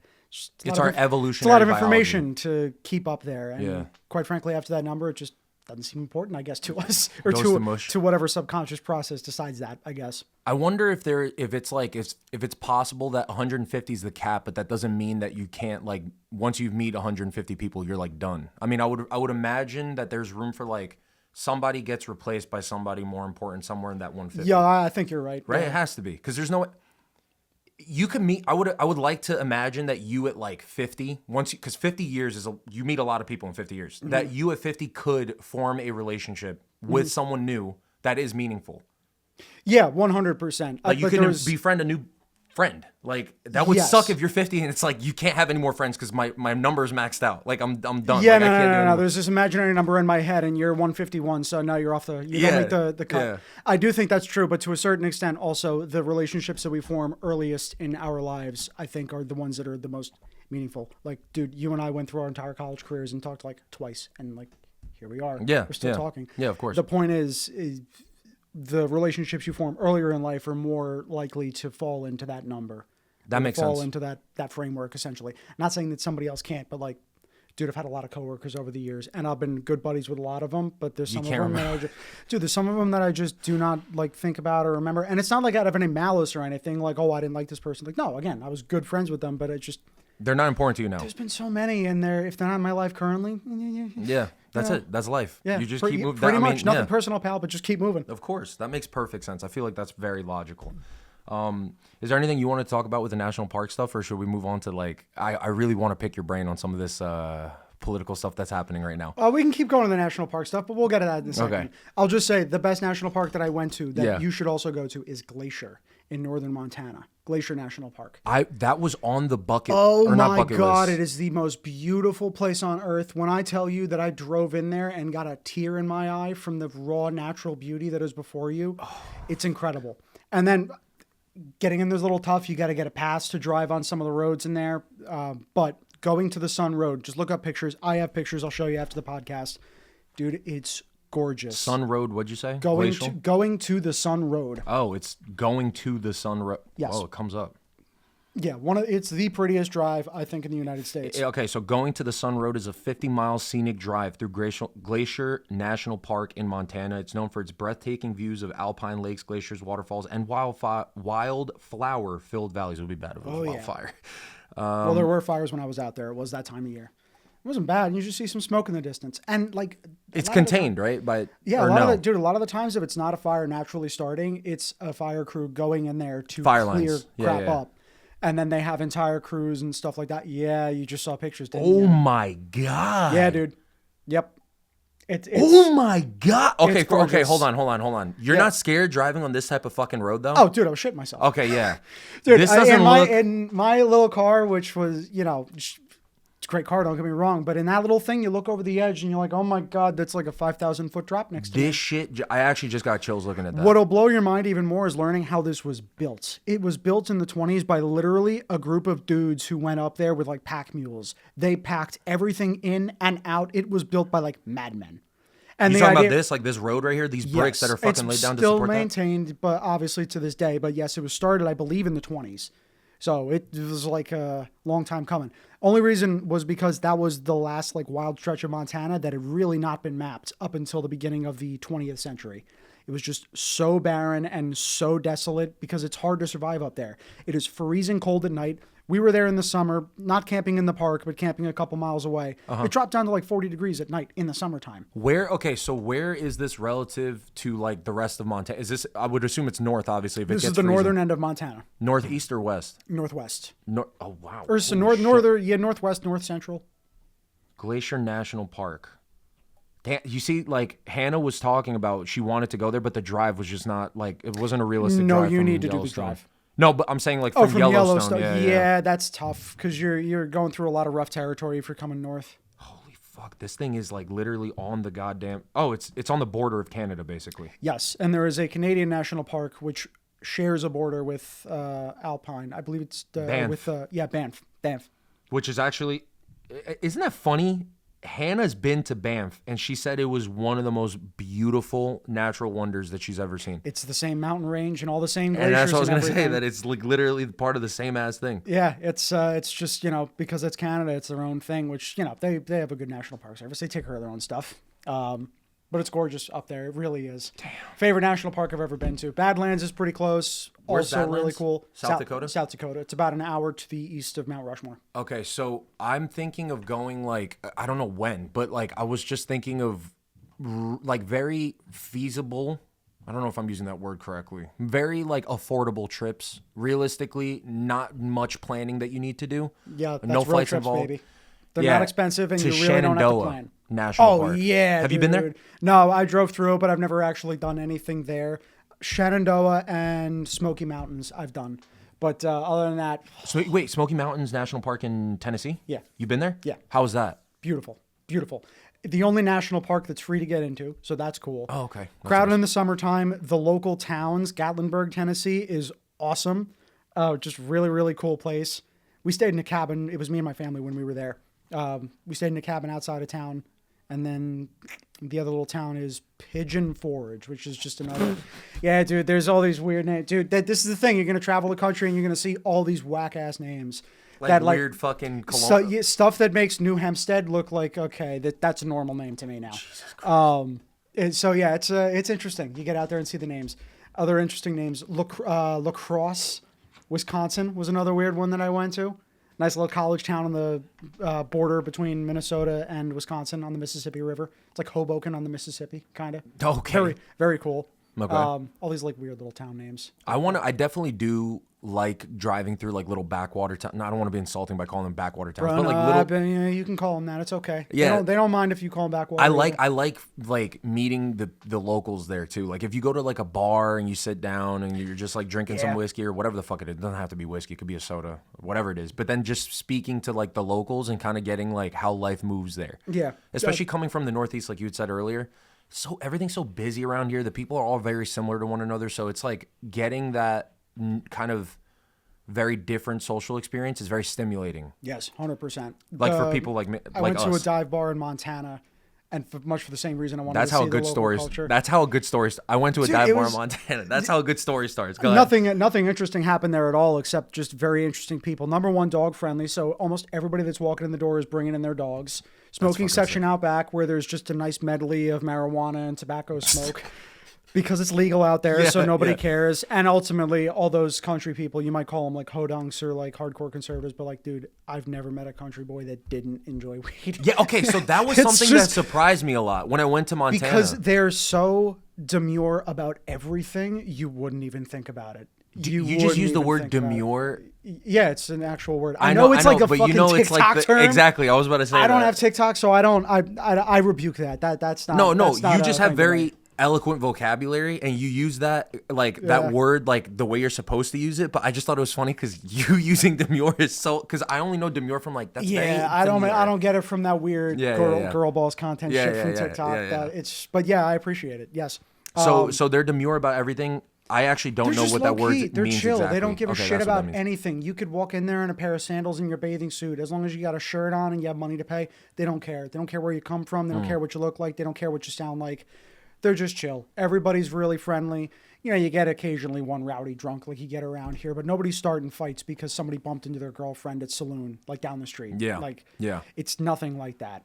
It's our evolutionary It's a lot of biology. information to keep up there. And Yeah. quite frankly, after that number, it just doesn't seem important, I guess, to us, or Goes to mush. to whatever subconscious process decides that, I guess. I wonder if it's possible that 150 is the cap, but that doesn't mean that you can't, like, once you meet 150 people, you're like done. I mean, I would imagine that there's room for, like, somebody gets replaced by somebody more important somewhere in that 150. Yeah, I think you're right. Right? Yeah. It has to be, because there's no. You could meet. I would like to imagine that you at like 50, because 50 years you meet a lot of people in 50 years. Mm-hmm. That you at 50 could form a relationship with someone new that is meaningful. Yeah, 100%. Like you can befriend a new friend. Like that would suck if you're 50 and it's like you can't have any more friends because my number's maxed out. Like I'm done. Yeah, like, no, I can't no. There's this imaginary number in my head, and you're 151, so now you're off you don't make the cut. Yeah. I do think that's true, but to a certain extent, also the relationships that we form earliest in our lives, I think, are the ones that are the most meaningful. Like, dude, you and I went through our entire college careers and talked like twice, and like here we are. Yeah, we're still talking. Yeah, of course. The point is the relationships you form earlier in life are more likely to fall into that number. That makes fall sense. into that framework, essentially. Not saying that somebody else can't, but like, dude, I've had a lot of coworkers over the years, and I've been good buddies with a lot of them. But there's some of them there's some of them that I just do not like think about or remember. And it's not like out of any malice or anything. Like, oh, I didn't like this person. Like, no, again, I was good friends with them, but it just they're not important to you now. There's been so many, and if they're not in my life currently, yeah, that's it. That's life. Yeah, you just keep moving. Pretty much, nothing personal, pal, but just keep moving. Of course, that makes perfect sense. I feel like that's very logical. Is there anything you want to talk about with the national park stuff, or should we move on to like? I really want to pick your brain on some of this political stuff that's happening right now. We can keep going to the national park stuff, but we'll get to that in a second. Okay. I'll just say the best national park that I went to that Yeah. you should also go to is Glacier in northern Montana. Glacier National Park. That was on the bucket. Oh or not my bucket God, list. it is the most beautiful place on earth. When I tell you that I drove in there and got a tear in my eye from the raw natural beauty that is before you, it's incredible. And then getting in there's a little tough. You got to get a pass to drive on some of the roads in there. But going to the Sun Road, just look up pictures. I have pictures I'll show you after the podcast. Dude, it's gorgeous. Sun Road, what'd you say? Going to the Sun Road. Oh, it's going to the Sun Road. Yes. Oh, it comes up. Yeah, it's the prettiest drive, I think, in the United States. Okay, so going to the Sun Road is a 50-mile scenic drive through Glacier National Park in Montana. It's known for its breathtaking views of alpine lakes, glaciers, waterfalls, and wildflower-filled valleys. It would be bad if it was wildfire. Well, there were fires when I was out there. It was that time of year. It wasn't bad. You just see some smoke in the distance. And like it's contained, right? A lot of the times if it's not a fire naturally starting, it's a fire crew going in there to clear crap up. And then they have entire crews and stuff like that. Yeah, you just saw pictures, didn't you? Oh my God. Yeah, dude. Yep. It's oh my God. Okay, gorgeous. Hold on. You're not scared driving on this type of fucking road though? Oh, dude, I was shitting myself. Okay, yeah. Dude, this doesn't look... in my little car, which was, it's a great car, don't get me wrong, but in that little thing, you look over the edge and you're like, oh my God, that's like a 5,000-foot drop next to me. This shit, I actually just got chills looking at that. What'll blow your mind even more is learning how this was built. It was built in the 1920s by literally a group of dudes who went up there with like pack mules. They packed everything in and out. It was built by like madmen. And you talking about this, like this road right here, these bricks that are fucking laid down to support that? It's still maintained, but obviously to this day. But yes, it was started, I believe, in the 1920s. So it was like a long time coming. Only reason was because that was the last like wild stretch of Montana that had really not been mapped up until the beginning of the 20th century. It was just so barren and so desolate because it's hard to survive up there. It is freezing cold at night. We were there in the summer, not camping in the park, but camping a couple miles away. It dropped down to like 40 degrees at night in the summertime. So where is this relative to like the rest of Montana? Is this, I would assume it's north, obviously. This is the northern end of Montana. Northeast or west? Northwest. Oh, wow. Or so northwest, north central. Glacier National Park. You see, like Hannah was talking about, she wanted to go there, but the drive was just not like, it wasn't a realistic drive. No, you need to do the drive. No, but I'm saying like from Yellowstone. Yeah, that's tough because you're going through a lot of rough territory if you're coming north. Holy fuck, this thing is like literally on the goddamn. Oh, it's on the border of Canada basically. Yes, and there is a Canadian national park which shares a border with Alpine. I believe it's Banff. with Banff. Which is actually, isn't that funny? Hannah's been to Banff, and she said it was one of the most beautiful natural wonders that she's ever seen. It's the same mountain range and all the same glaciers. And that's what I was going to say, everything. that it's like literally part of the same ass thing. Yeah, it's just, because it's Canada, it's their own thing, which, they have a good National Park Service. They take care of their own stuff. But it's gorgeous up there. It really is. Damn. Favorite national park I've ever been to. Badlands is pretty close. Where's also Badlands? really cool. South Dakota? South Dakota. It's about an hour to the east of Mount Rushmore. Okay, so I'm thinking of going I don't know when, but I was just thinking of very feasible. I don't know if I'm using that word correctly. Very affordable trips. Realistically, not much planning that you need to do. Yeah, that's no road flights trips, involved. baby. They're not expensive, and to you really don't have to Shenandoah plan. National Park. Yeah. Have you been there? No, I drove through it, but I've never actually done anything there. Shenandoah and Smoky Mountains I've done. But other than that... So, wait, Smoky Mountains National Park in Tennessee? Yeah. You've been there? Yeah. How was that? Beautiful. Beautiful. The only national park that's free to get into, so that's cool. Oh, okay. That's Crowded nice. in the summertime. The local towns, Gatlinburg, Tennessee, is awesome. Just really, really cool place. We stayed in a cabin. It was me and my family when we were there. We stayed in a cabin outside of town. And then the other little town is Pigeon Forge, which is just another. Yeah, dude, there's all these weird names. Dude, this is the thing. You're going to travel the country and you're going to see all these whack-ass names. Weird fucking stuff that makes New Hampstead look like, okay, that's a normal name to me now. Jesus Christ. It's interesting. You get out there and see the names. Other interesting names. La Crosse, Wisconsin was another weird one that I went to. Nice little college town on the border between Minnesota and Wisconsin on the Mississippi River. It's like Hoboken on the Mississippi, kind of. Okay. Very, very cool. Okay. All these weird little town names. I definitely do like driving through little backwater towns. No, I don't want to be insulting by calling them backwater towns, Bro, but little. You can call them that. It's okay. Yeah. They don't mind if you call them backwater. I like meeting the locals there too. If you go to a bar and you sit down and you're just drinking some whiskey or whatever the fuck it is. It doesn't have to be whiskey. It could be a soda, whatever it is. But then just speaking to the locals and kind of getting how life moves there. Yeah. Especially coming from the Northeast, like you had said earlier. So everything's so busy around here. The people are all very similar to one another. So it's getting that kind of very different social experience is very stimulating. Yes, 100%. For people like me, I went to a dive bar in Montana, and much for the same reason I wanted to see the local culture. That's how a good story. I went to a dive bar in Montana. That's how a good story starts. Go ahead. Nothing interesting happened there at all, except just very interesting people. Number one, dog friendly. So almost everybody that's walking in the door is bringing in their dogs. Smoking section out back where there's just a nice medley of marijuana and tobacco smoke. Because it's legal out there, so nobody cares. And ultimately, all those country people, you might call them hodunks or hardcore conservatives, but dude, I've never met a country boy that didn't enjoy weed. Yeah, okay, so that was something that surprised me a lot when I went to Montana. Because they're so demure about everything, you wouldn't even think about it. You just use the word demure. Yeah, it's an actual word. I know it's a fucking TikTok term. Exactly, I was about to say I don't have TikTok, so I rebuke that. That's not. No, that's not you just have very eloquent vocabulary and you use that that word the way you're supposed to use it, but I just thought it was funny because you using demure is so, because I only know demure from that's I don't get it from that weird girl balls content shit from TikTok. But I appreciate it. Yes. So they're demure about everything. I actually don't know what that word means. They're chill. Exactly. They don't give a shit about anything. You could walk in there in a pair of sandals in your bathing suit. As long as you got a shirt on and you have money to pay, they don't care. They don't care where you come from. They don't care what you look like. They don't care what you sound like. They're just chill. Everybody's really friendly. You get occasionally one rowdy drunk like you get around here, but nobody's starting fights because somebody bumped into their girlfriend at saloon, down the street. Yeah. It's nothing like that.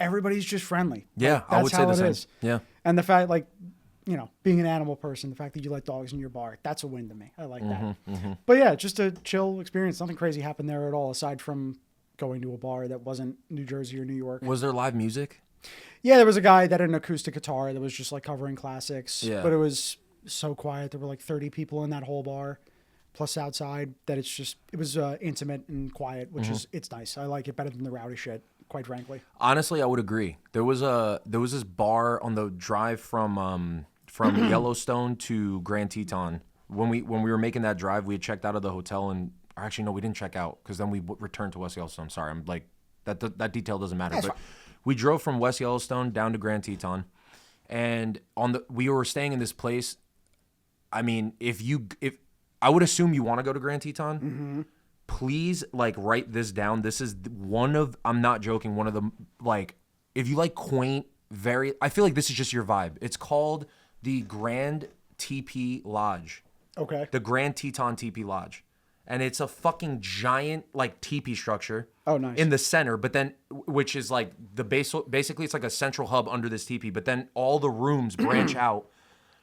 Everybody's just friendly. Yeah, I would say the same. Yeah. And the fact, being an animal person, the fact that you let dogs in your bar, that's a win to me. I like that. Mm-hmm. But yeah, just a chill experience. Nothing crazy happened there at all, aside from going to a bar that wasn't New Jersey or New York. Was there live music? Yeah, there was a guy that had an acoustic guitar that was just covering classics. Yeah. But it was so quiet. There were 30 people in that whole bar, plus outside, that it was intimate and quiet, which it's nice. I like it better than the rowdy shit, quite frankly. Honestly, I would agree. There was this bar on the drive from Yellowstone to Grand Teton. When we were making that drive, we had checked out of the hotel and actually no, we didn't check out because then we returned to West Yellowstone. Sorry, I'm that detail doesn't matter. That's but fine. We drove from West Yellowstone down to Grand Teton, and we were staying in this place. I mean, if I would assume you want to go to Grand Teton, please like write this down. This is I'm not joking, one of the like, if you like quaint, I feel like this is just your vibe. It's called the Grand TP Lodge. Okay. The Grand Teton TP Lodge. And it's a fucking giant like teepee structure. Oh, nice. In the center, but then which is like the base. Basically, it's like a central hub under this teepee. But then all the rooms branch out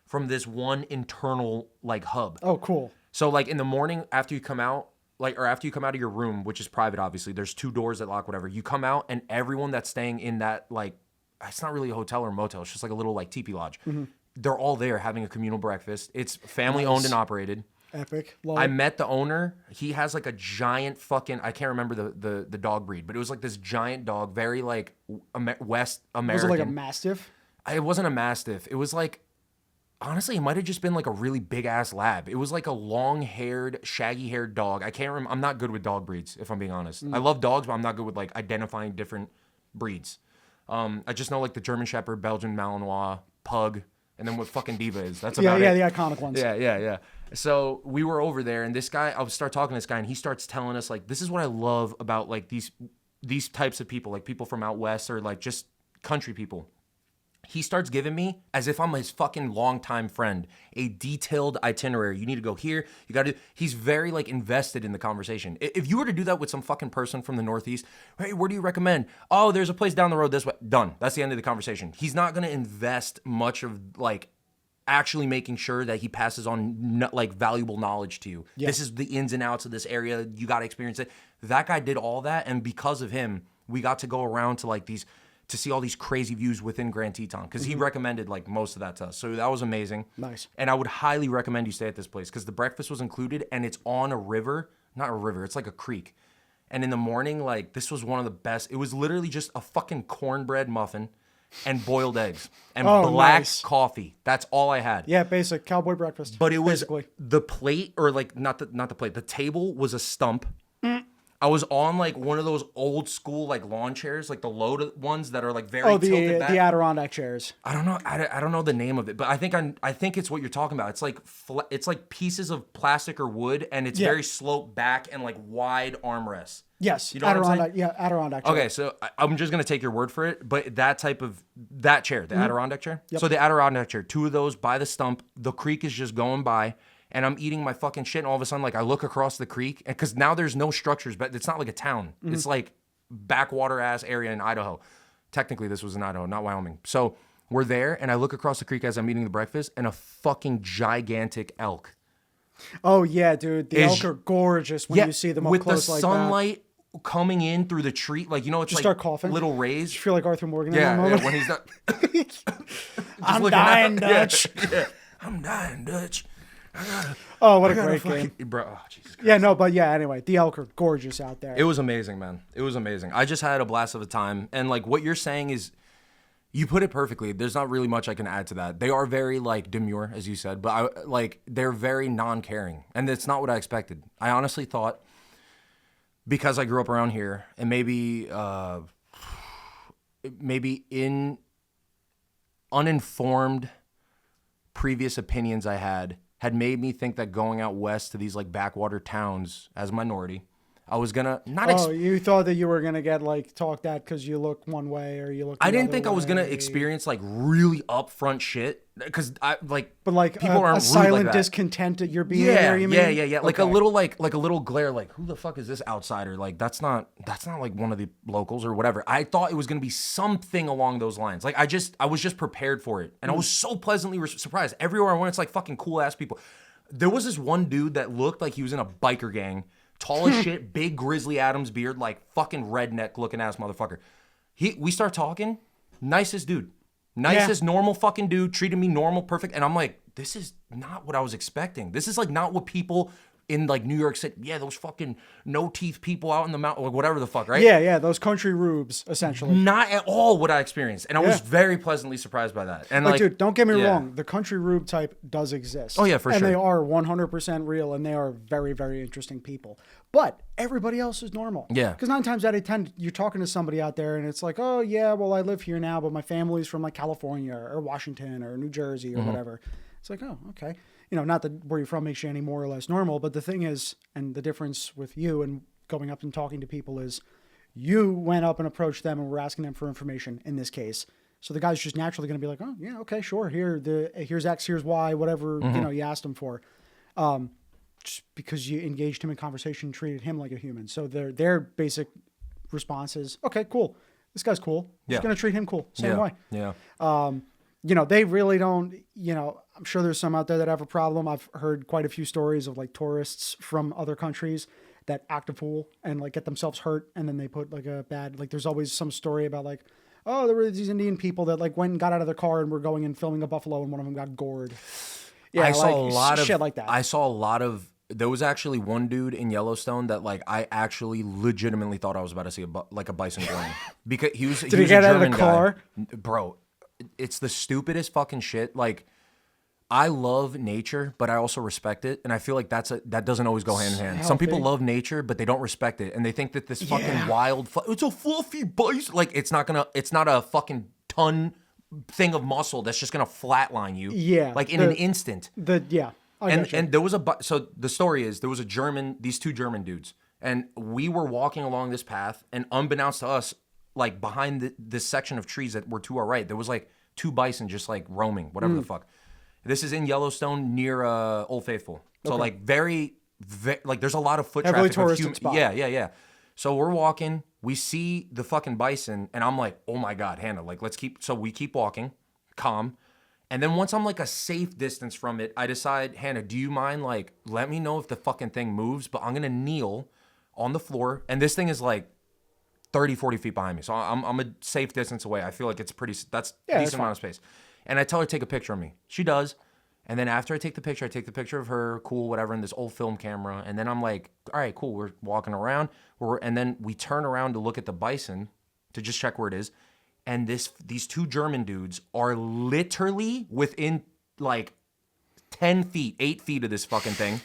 from this one internal like hub. Oh, cool. So like in the morning after you come out, like or after you come out of your room, which is private, obviously, there's 2 doors that lock. Whatever. You come out, and everyone that's staying in that like, it's not really a hotel or motel. It's just like a little like teepee lodge. They're all there having a communal breakfast. It's family owned and operated. Epic. Love I it. met the owner. He has like a giant fucking, I can't remember the dog breed, but it was like this giant dog, very like West American. Was it like a Mastiff? It wasn't a Mastiff. It was like, honestly, it might have just been like a really big ass lab. It was like a long haired, shaggy haired dog. I can't remember. I'm not good with dog breeds, if I'm being honest. I love dogs, but I'm not good with like identifying different breeds. I just know like the German Shepherd, Belgian Malinois, Pug, and then what fucking Diva is. That's about it. The iconic ones. Yeah. So we were over there, and this guy, I would start talking to this guy, and he starts telling us like, this is what I love about like these types of people, like people from out west or like just country people. He starts giving me, as if I'm his fucking longtime friend, a detailed itinerary. You need to go here. You got to. He's very like invested in the conversation. If you were to do that with some fucking person from the Northeast, hey, where do you recommend? Oh, there's a place down the road this way. Done. That's the end of the conversation. He's not gonna invest much of like actually making sure that he passes on like valuable knowledge to you. Yeah. This is the ins and outs of this area. You got to experience it. That guy did all that, and because of him, we got to go around to like to see all these crazy views within Grand Teton, because he recommended like most of that to us. So that was amazing. Nice. And I would highly recommend you stay at this place because the breakfast was included, and it's on a river, not a river, it's like a creek. And in the morning, like this was one of the best. It was literally just a fucking cornbread muffin and boiled eggs and black coffee. That's all I had. Yeah, basic cowboy breakfast. But it was basically the plate, or like not the plate. The table was a stump. I was on like one of those old school like lawn chairs, like the low ones that are like very tilted back. The Adirondack chairs. I don't know. I don't know the name of it, but I think it's what you're talking about. It's like it's like pieces of plastic or wood, and it's very sloped back and like wide armrests. Yes, you know what I'm saying? Yeah, Adirondack chair. Okay, so I'm just gonna take your word for it, but that chair, the Adirondack chair. Yep. So the Adirondack chair, 2 of those by the stump. The creek is just going by. And I'm eating my fucking shit, and all of a sudden, like, I look across the creek, because now there's no structures, but it's not like a town. It's like backwater-ass area in Idaho. Technically, this was in Idaho, not Wyoming. So we're there, and I look across the creek as I'm eating the breakfast, and a fucking gigantic elk. Oh, yeah, dude. The elk are gorgeous when you see them up close like that. With the sunlight coming in through the tree, like, you know, it's just like start coughing. Little rays. You feel like Arthur Morgan in that moment. Yeah, when he's not... I'm dying, Dutch. Yeah. I'm dying, Dutch. Oh, what a great game. Bro, oh, Jesus Christ. Yeah, no, but yeah, anyway, the elk are gorgeous out there. It was amazing, man. It was amazing. I just had a blast of a time. And like what you're saying is, you put it perfectly. There's not really much I can add to that. They are very like demure, as you said, but they're very non-caring. And it's not what I expected. I honestly thought, because I grew up around here, and maybe in uninformed previous opinions I had made me think that going out west to these like backwater towns as a minority, I was gonna not. You thought that you were gonna get like talked at because you look one way or you look. I didn't think I was gonna experience like really upfront shit because I like. But like people aren't a silent like discontent at your behavior. You mean? Yeah. Like a little like a little glare. Like, who the fuck is this outsider? Like that's not like one of the locals or whatever. I thought it was gonna be something along those lines. Like I was just prepared for it, and I was so pleasantly surprised. Everywhere I went, it's like fucking cool ass people. There was this one dude that looked like he was in a biker gang. Tall as shit, big Grizzly Adams beard, like fucking redneck looking ass motherfucker. We start talking, nicest dude. Nicest, normal fucking dude, treated me normal, perfect. And I'm like, this is not what I was expecting. This is like not what people in like New York City, those fucking no teeth people out in the mountain, or whatever the fuck, right? Yeah, those country rubes, essentially. Not at all what I experienced. And I was very pleasantly surprised by that. And like, dude, don't get me wrong. The country rube type does exist. Oh yeah, for sure. And they are 100% real, and they are very, very interesting people. But everybody else is normal. Yeah. Because 9 times out of 10, you're talking to somebody out there, and it's like, oh yeah, well I live here now, but my family's from like California or Washington or New Jersey or whatever. It's like, oh, okay. not that where you're from makes you any more or less normal, but the thing is, and the difference with you and going up and talking to people is you went up and approached them and were asking them for information in this case. So the guy's just naturally going to be like, oh yeah, okay, sure. Here's X, here's Y, whatever, you asked him for. Just because you engaged him in conversation, treated him like a human. So their basic response is, okay, cool. This guy's cool. Just going to treat him cool. Same way. Yeah. They really don't, I'm sure there's some out there that have a problem. I've heard quite a few stories of like tourists from other countries that act a fool and like get themselves hurt. And then they put like a bad, like there's always some story about like, oh, there were these Indian people that like went and got out of their car and were going and filming a buffalo and one of them got gored. Yeah, I saw a lot of shit like that. I saw a lot of. There was actually one dude in Yellowstone that like I actually legitimately thought I was about to see a bison going because he was. Did he get out of the car, bro? It's the stupidest fucking shit. Like, I love nature, but I also respect it, and I feel like that doesn't always go hand in hand. Some people love nature, but they don't respect it, and they think that this fucking wild, it's a fluffy bison. Like, it's not a fucking ton thing of muscle that's just gonna flatline you. Yeah, like in an instant. And there was so the story is there was these two German dudes, and we were walking along this path, and unbeknownst to us, like behind this section of trees that were to our right, there was like two bison just like roaming, whatever the fuck. This is in Yellowstone near Old Faithful, so like very like there's a lot of foot heavily traffic. Touristed spot. Yeah. So we're walking, we see the fucking bison, and I'm like, oh my god, Hannah, like so we keep walking, calm. And then once I'm like a safe distance from it, I decide, Hannah, do you mind, like, let me know if the fucking thing moves, but I'm going to kneel on the floor. And this thing is like 30, 40 feet behind me. So I'm a safe distance away. I feel like that's a decent amount of space. And I tell her to take a picture of me. She does. And then after I take the picture of her, cool, whatever, in this old film camera. And then I'm like, all right, cool. We're walking around. And then we turn around to look at the bison to just check where it is. And these two German dudes are literally within like 10 feet, 8 feet of this fucking thing.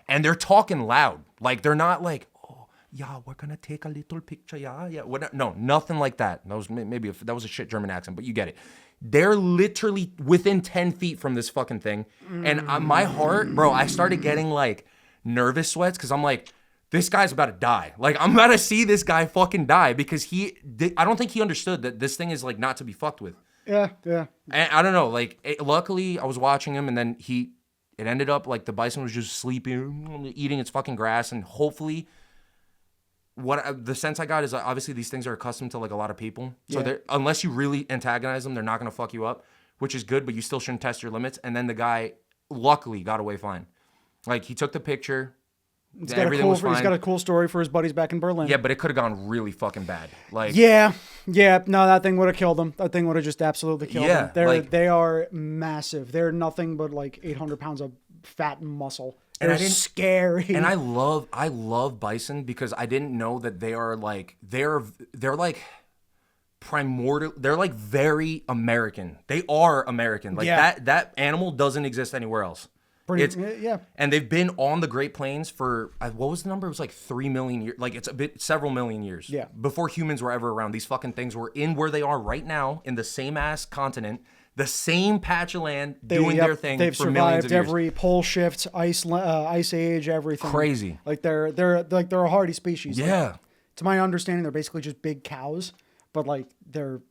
And they're talking loud. Like, they're not like, oh, yeah, we're going to take a little picture. Yeah. No, nothing like that. That was that was a shit German accent, but you get it. They're literally within 10 feet from this fucking thing. And my heart, bro, I started getting like nervous sweats because I'm like, this guy's about to die. Like, I'm about to see this guy fucking die because I don't think he understood that this thing is like not to be fucked with. Yeah. And I don't know. Like, luckily I was watching him, and then it ended up like the bison was just sleeping, eating its fucking grass, and hopefully, the sense I got is obviously these things are accustomed to like a lot of people. So unless you really antagonize them, they're not gonna fuck you up, which is good. But you still shouldn't test your limits. And then the guy luckily got away fine. Like, he took the picture. He's got a cool story for his buddies back in Berlin. Yeah, but it could have gone really fucking bad. Like, yeah. No, that thing would have killed him. That thing would have just absolutely killed him. They are massive. They're nothing but like 800 pounds of fat and muscle. They're scary. And I love bison because I didn't know that they are like they're like primordial. They're like very American. They are American. Like that animal doesn't exist anywhere else. And they've been on the Great Plains for, what was the number? It was like 3 million years. Like, it's several million years. Yeah. Before humans were ever around. These fucking things were in where they are right now, in the same ass continent, the same patch of land, doing their thing for millions of years. They've survived every pole shift, ice age, everything. Crazy. Like, they're a hardy species. Yeah. Like, to my understanding, they're basically just big cows, but like they're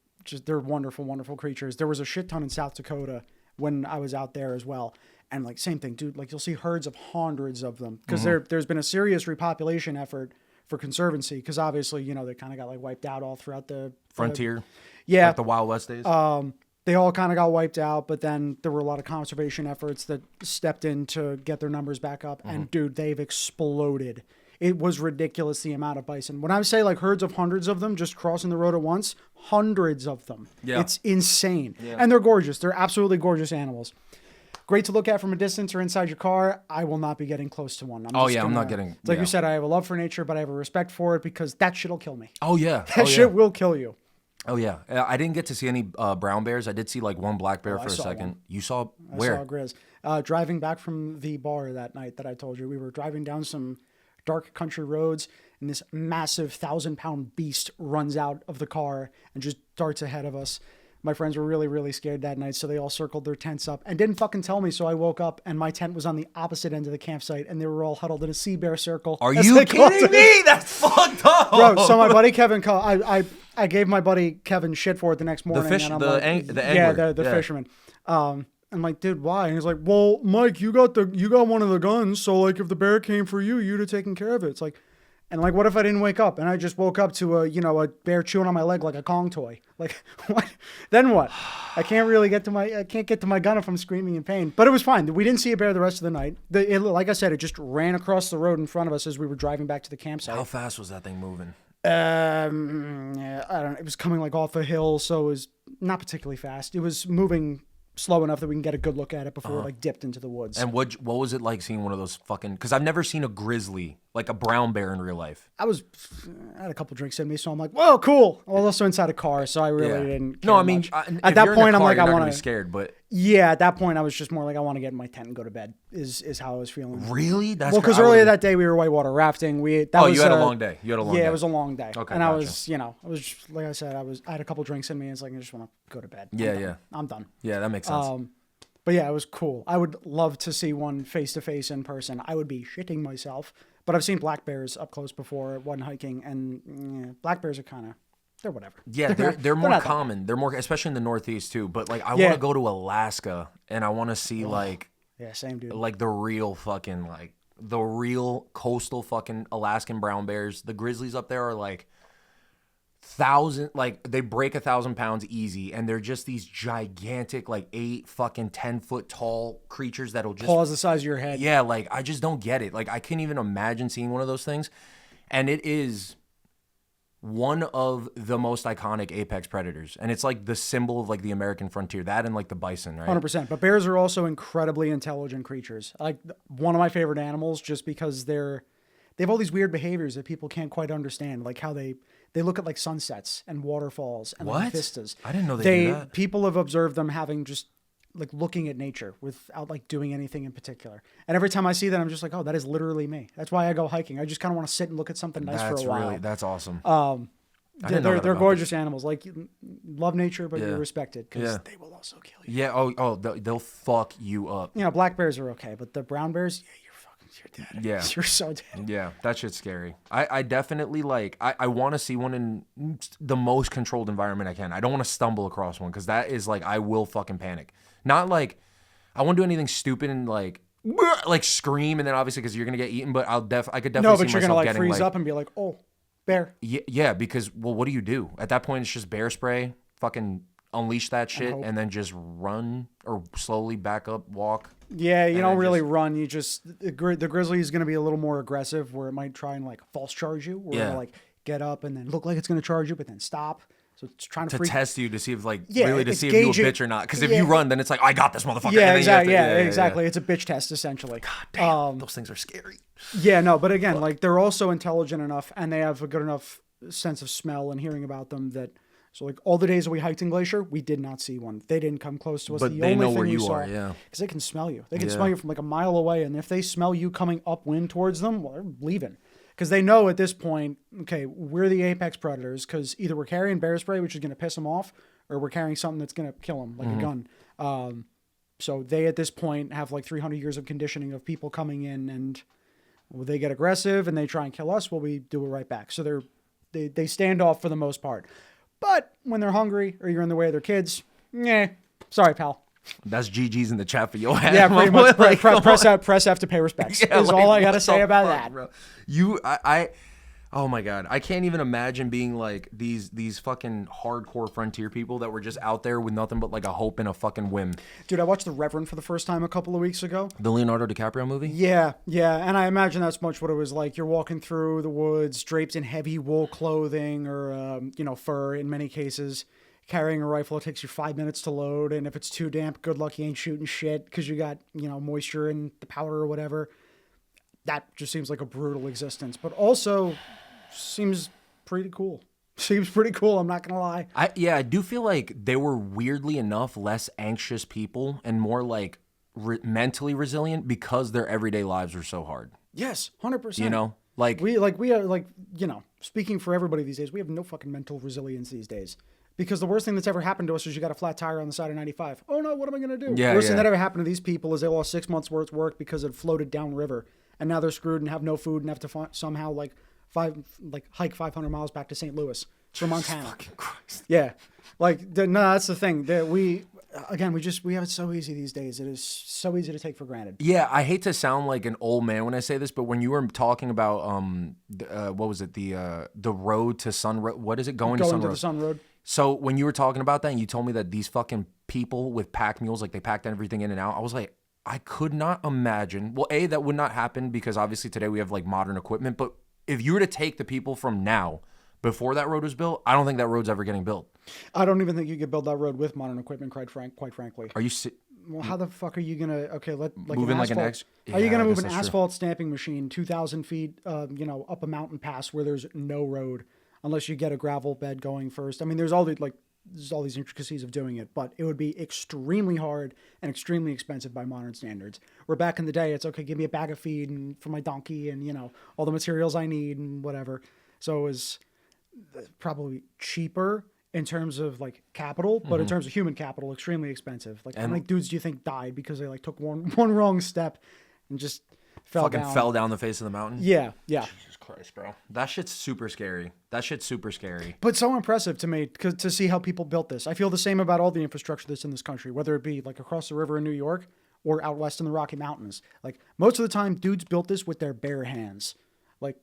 wonderful, wonderful creatures. There was a shit ton in South Dakota when I was out there as well. And like, same thing, dude, like you'll see herds of hundreds of them because there's been a serious repopulation effort for conservancy because obviously, they kind of got like wiped out all throughout the frontier. Like the Wild West days. They all kind of got wiped out, but then there were a lot of conservation efforts that stepped in to get their numbers back up. And dude, they've exploded. It was ridiculous, the amount of bison. When I say like herds of hundreds of them just crossing the road at once, hundreds of them. Yeah. It's insane. Yeah. And they're gorgeous. They're absolutely gorgeous animals. Great to look at from a distance or inside your car. I will not be getting close to one. I'm not getting. Like you said, I have a love for nature, but I have a respect for it because that shit'll kill me. Oh yeah, that shit will kill you. Oh yeah, I didn't get to see any brown bears. I did see like one black bear for a second. One. You saw where? I saw a grizz. Driving back from the bar that night that I told you, we were driving down some dark country roads, and this massive 1,000-pound beast runs out of the car and just darts ahead of us. My friends were really, really scared that night, so they all circled their tents up and didn't fucking tell me. So I woke up and my tent was on the opposite end of the campsite, and they were all huddled in a sea bear circle. Are you kidding me? That's fucked up, bro. So my buddy Kevin, I gave my buddy Kevin shit for it the next morning. The angler. The fisherman. I'm like, dude, why? And he's like, well, Mike, you got one of the guns, so like if the bear came for you, you'd have taken care of it. It's like. And like, what if I didn't wake up and I just woke up to a bear chewing on my leg like a Kong toy? Like, what? Then what? I can't get to my gun if I'm screaming in pain. But it was fine. We didn't see a bear the rest of the night. Like I said, it just ran across the road in front of us as we were driving back to the campsite. How fast was that thing moving? Yeah, I don't know. It was coming like off a hill, so it was not particularly fast. It was moving slow enough that we can get a good look at it before it like dipped into the woods. And what was it like seeing one of those fucking? Because I've never seen a grizzly, like a brown bear in real life. I had a couple drinks in me, so I'm like, whoa, cool. I was also inside a car, so I really didn't care much. At that point, I'm like, I want to be scared, but yeah, at that point, I was just more like, I want to get in my tent and go to bed. Is how I was feeling. Really? That's well, because earlier that day we were whitewater rafting. You had a long day. You had a long day. Yeah, it was a long day. Okay, and I was just, like I said, I had a couple drinks in me. It's like I just want to go to bed. I'm done. Yeah, that makes sense. But yeah, it was cool. I would love to see one face to face in person. I would be shitting myself. But I've seen black bears up close before one hiking, and black bears are they're whatever. Yeah, they're more common. They're more, especially in the Northeast too. But like, I want to go to Alaska and I want to see same dude. Like the real coastal fucking Alaskan brown bears. The grizzlies up there are like they break 1,000 pounds easy, and they're just these gigantic, like 10-foot tall creatures that'll just paws the size of your head. Yeah, like I just don't get it. Like I couldn't even imagine seeing one of those things, and it is one of the most iconic apex predators, and it's like the symbol of like the American frontier. That and like the bison, right? 100%. But bears are also incredibly intelligent creatures. Like one of my favorite animals, just because they have all these weird behaviors that people can't quite understand, like how they look at like sunsets and waterfalls and like vistas. I didn't know they do that. People have observed them having just like looking at nature without like doing anything in particular. And every time I see that, I'm just like, oh, that is literally me. That's why I go hiking. I just kind of want to sit and look at something nice for a while. That's awesome. They're gorgeous animals. Like, love nature, but you respect it because they will also kill you. Yeah. They'll fuck you up. Black bears are okay, but the brown bears, you're dead. Yeah. You're so dead. Yeah, that shit's scary. I definitely I want to see one in the most controlled environment I can. I don't want to stumble across one because that is like, I will fucking panic. Not like, I won't do anything stupid and like scream, and then obviously because you're going to get eaten, but I could definitely see myself getting No, but you're going to freeze up and be like, oh, bear. Yeah, because, well, what do you do? At that point, it's just bear spray, fucking unleash that shit, and then just run or slowly back up, walk. Yeah, you don't really run. You just the grizzly is going to be a little more aggressive, where it might try and like false charge you, where it'll like get up and then look like it's going to charge you, but then stop. So it's trying to test you to see if really to see if you're a bitch or not. Because if you run, then it's like, I got this motherfucker. Yeah, exactly. Exactly. It's a bitch test essentially. God damn, those things are scary. Yeah, no, but again, like they're also intelligent enough, and they have a good enough sense of smell and hearing about them that. So like all the days that we hiked in Glacier, we did not see one. They didn't come close to us. But they know where you are, yeah. Because they can smell you. They can smell you from like a mile away, and if they smell you coming upwind towards them, well, they're leaving. Because they know at this point, okay, we're the apex predators, because either we're carrying bear spray, which is going to piss them off, or we're carrying something that's going to kill them, like a gun. So they, at this point, have like 300 years of conditioning of people coming in, and they get aggressive, and they try and kill us, well, we do it right back. So they stand off for the most part. But when they're hungry, or you're in the way of their kids, sorry, pal. That's GG's in the chat for your ass. Yeah, pretty much. Press F to pay respects. Is all I gotta say about that. Bro. Oh my god, I can't even imagine being like these fucking hardcore frontier people that were just out there with nothing but like a hope and a fucking whim. Dude, I watched The Reverend for the first time a couple of weeks ago. The Leonardo DiCaprio movie? Yeah, and I imagine that's much what it was like. You're walking through the woods, draped in heavy wool clothing or fur in many cases. Carrying a rifle, it takes you 5 minutes to load, and if it's too damp, good luck, you ain't shooting shit because you got, moisture in the powder or whatever. That just seems like a brutal existence, but also seems pretty cool. Seems pretty cool, I'm not going to lie. I do feel like they were weirdly enough less anxious people and more like mentally resilient because their everyday lives were so hard. Yes, 100%. Like we are speaking for everybody these days, we have no fucking mental resilience these days. Because the worst thing that's ever happened to us is you got a flat tire on the side of 95. Oh no, what am I going to do? Yeah, Worst thing that ever happened to these people is they lost 6 months worth of work because it floated downriver. And now they're screwed and have no food and have to somehow hike 500 miles back to St. Louis from Montana. Fucking Christ. Yeah. That's the thing. We have it so easy these days. It is so easy to take for granted. Yeah, I hate to sound like an old man when I say this, but when you were talking about what was it, the road to Sun Road? What is it, going to Sun Road? The Sun Road. So when you were talking about that and you told me that these fucking people with pack mules, like they packed everything in and out, I was like, I could not imagine. Well, A, that would not happen because obviously today we have like modern equipment. But if you were to take the people from now, before that road was built, I don't think that road's ever getting built. I don't even think you could build that road with modern equipment, quite frankly. Are you... Well, how the fuck are you going to... moving like an X... Are you going to move an asphalt stamping machine 2,000 feet, up a mountain pass where there's no road unless you get a gravel bed going first? I mean, there's all these intricacies of doing it, but it would be extremely hard and extremely expensive by modern standards. Where back in the day, it's okay, give me a bag of feed and for my donkey and, all the materials I need and whatever. So it was probably cheaper in terms of like capital, but in terms of human capital, extremely expensive. Like, how many dudes do you think died because they took one wrong step and just fell down the face of the mountain? Yeah. Jesus Christ, bro. That shit's super scary. But so impressive to me to see how people built this. I feel the same about all the infrastructure that's in this country, whether it be like across the river in New York or out west in the Rocky Mountains. Like most of the time, dudes built this with their bare hands. Like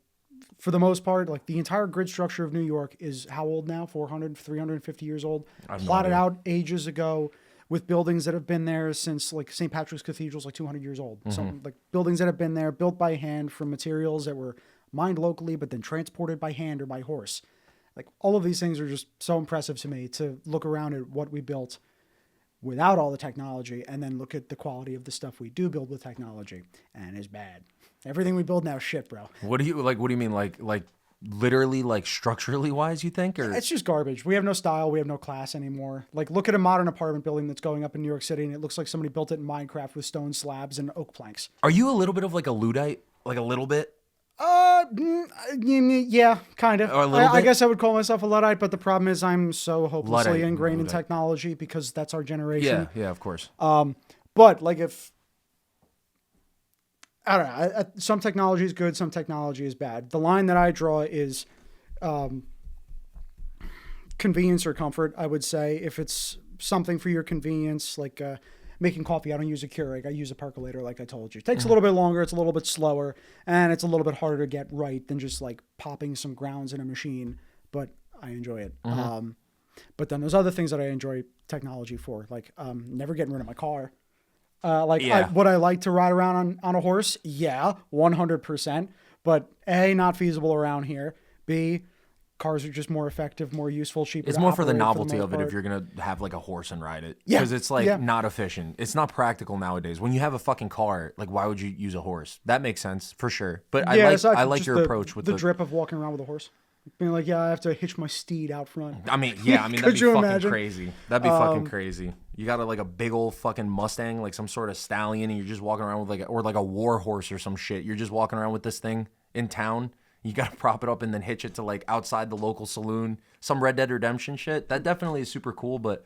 for the most part, like the entire grid structure of New York is how old now? 400, 350 years old. Plotted out ages ago with buildings that have been there since like St. Patrick's Cathedral is like 200 years old. So like buildings that have been there, built by hand from materials that were mined locally, but then transported by hand or by horse. Like all of these things are just so impressive to me to look around at what we built without all the technology and then look at the quality of the stuff we do build with technology, and it's bad. Everything we build now is shit, bro. What do you mean? Like literally, like structurally wise, you think? Or it's just garbage. We have no style. We have no class anymore. Like look at a modern apartment building that's going up in New York City and it looks like somebody built it in Minecraft with stone slabs and oak planks. Are you a little bit of like a Luddite? Like a little bit? Yeah, kind of. I guess I would call myself a Luddite, but the problem is I'm so hopelessly ingrained in technology because that's our generation. Yeah, of course. But like if I don't know, some technology is good, some technology is bad. The line that I draw is convenience or comfort. I would say if it's something for your convenience, like making coffee, I don't use a Keurig. I use a percolator, like I told you. It takes a little bit longer. It's a little bit slower, and it's a little bit harder to get right than just like popping some grounds in a machine. But I enjoy it. But then there's other things that I enjoy technology for, like never getting rid of my car. Would I like to ride around on a horse? Yeah, 100%. But A, not feasible around here. B, cars are just more effective, more useful, cheaper. It's more for the novelty of it if you're going to have like a horse and ride it. Because it's like not efficient. It's not practical nowadays. When you have a fucking car, like why would you use a horse? That makes sense for sure. But I like your approach with the drip of walking around with a horse. Being like, I have to hitch my steed out front. I mean, that'd be fucking crazy. That'd be fucking crazy. You got like a big old fucking Mustang, like some sort of stallion, and you're just walking around with like a war horse or some shit. You're just walking around with this thing in town. You got to prop it up and then hitch it to like outside the local saloon. Some Red Dead Redemption shit. That definitely is super cool, but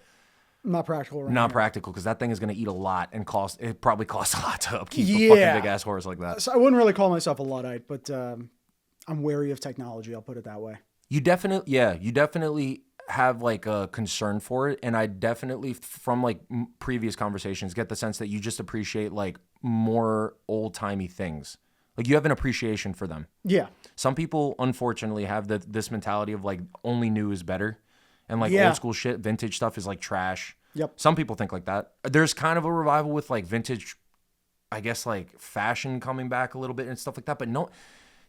not practical. Not practical because that thing is going to eat a lot and it probably costs a lot to upkeep a fucking big ass horse like that. So I wouldn't really call myself a Luddite, but I'm wary of technology. I'll put it that way. You definitely have like a concern for it, and I definitely from like previous conversations get the sense that you just appreciate like more old-timey things. Like you have an appreciation for them. Yeah. Some people unfortunately have this mentality of like only new is better, and like old school shit, vintage stuff is like trash. Yep. Some people think like that. There's kind of a revival with like vintage, I guess like fashion coming back a little bit and stuff like that, but no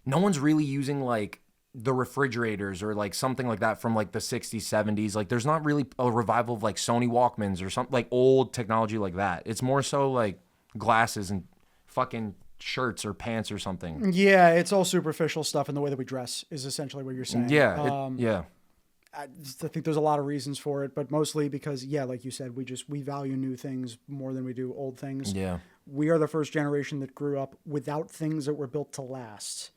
one's really using like the refrigerators or like something like that from like the 60s, 70s. Like there's not really a revival of like Sony Walkmans or something like old technology like that. It's more so like glasses and fucking shirts or pants or something. Yeah, it's all superficial stuff, and the way that we dress is essentially what you're saying. Yeah. I think there's a lot of reasons for it, but mostly because, like you said, we value new things more than we do old things. Yeah. We are the first generation that grew up without things that were built to last.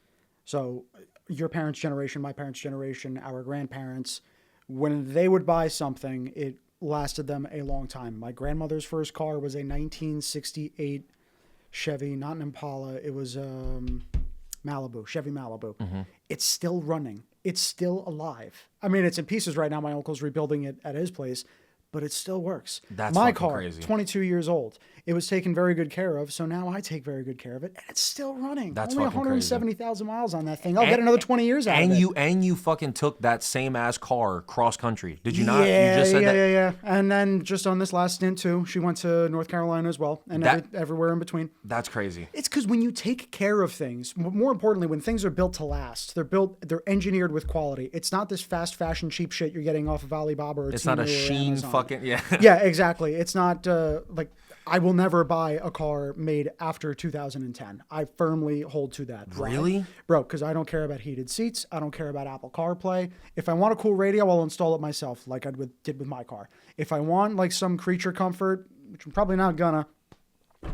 So your parents' generation, my parents' generation, our grandparents, when they would buy something, it lasted them a long time. My grandmother's first car was a 1968 Chevy, not an Impala. It was Malibu, Chevy Malibu. It's still running. It's still alive. I mean, it's in pieces right now. My uncle's rebuilding it at his place, but it still works. That's my fucking car, crazy. 22 years old. It was taken very good care of, so now I take very good care of it, and it's still running. That's only fucking 170,000 miles on that thing. I'll get another 20 years out of it. And you fucking took that same ass car cross country. Did you not? Yeah, You just said that. yeah. And then just on this last stint too, she went to North Carolina as well, and everywhere in between. That's crazy. It's because when you take care of things, more importantly, when things are built to last, they're engineered with quality. It's not this fast fashion cheap shit you're getting off of Alibaba or It's Temu not a or Sheen Amazon. fucking yeah. Yeah, exactly. It's not like I will never buy a car made after 2010. I firmly hold to that. Why? Really? Bro, because I don't care about heated seats. I don't care about Apple CarPlay. If I want a cool radio, I'll install it myself like I did with my car. If I want like some creature comfort, which I'm probably not gonna,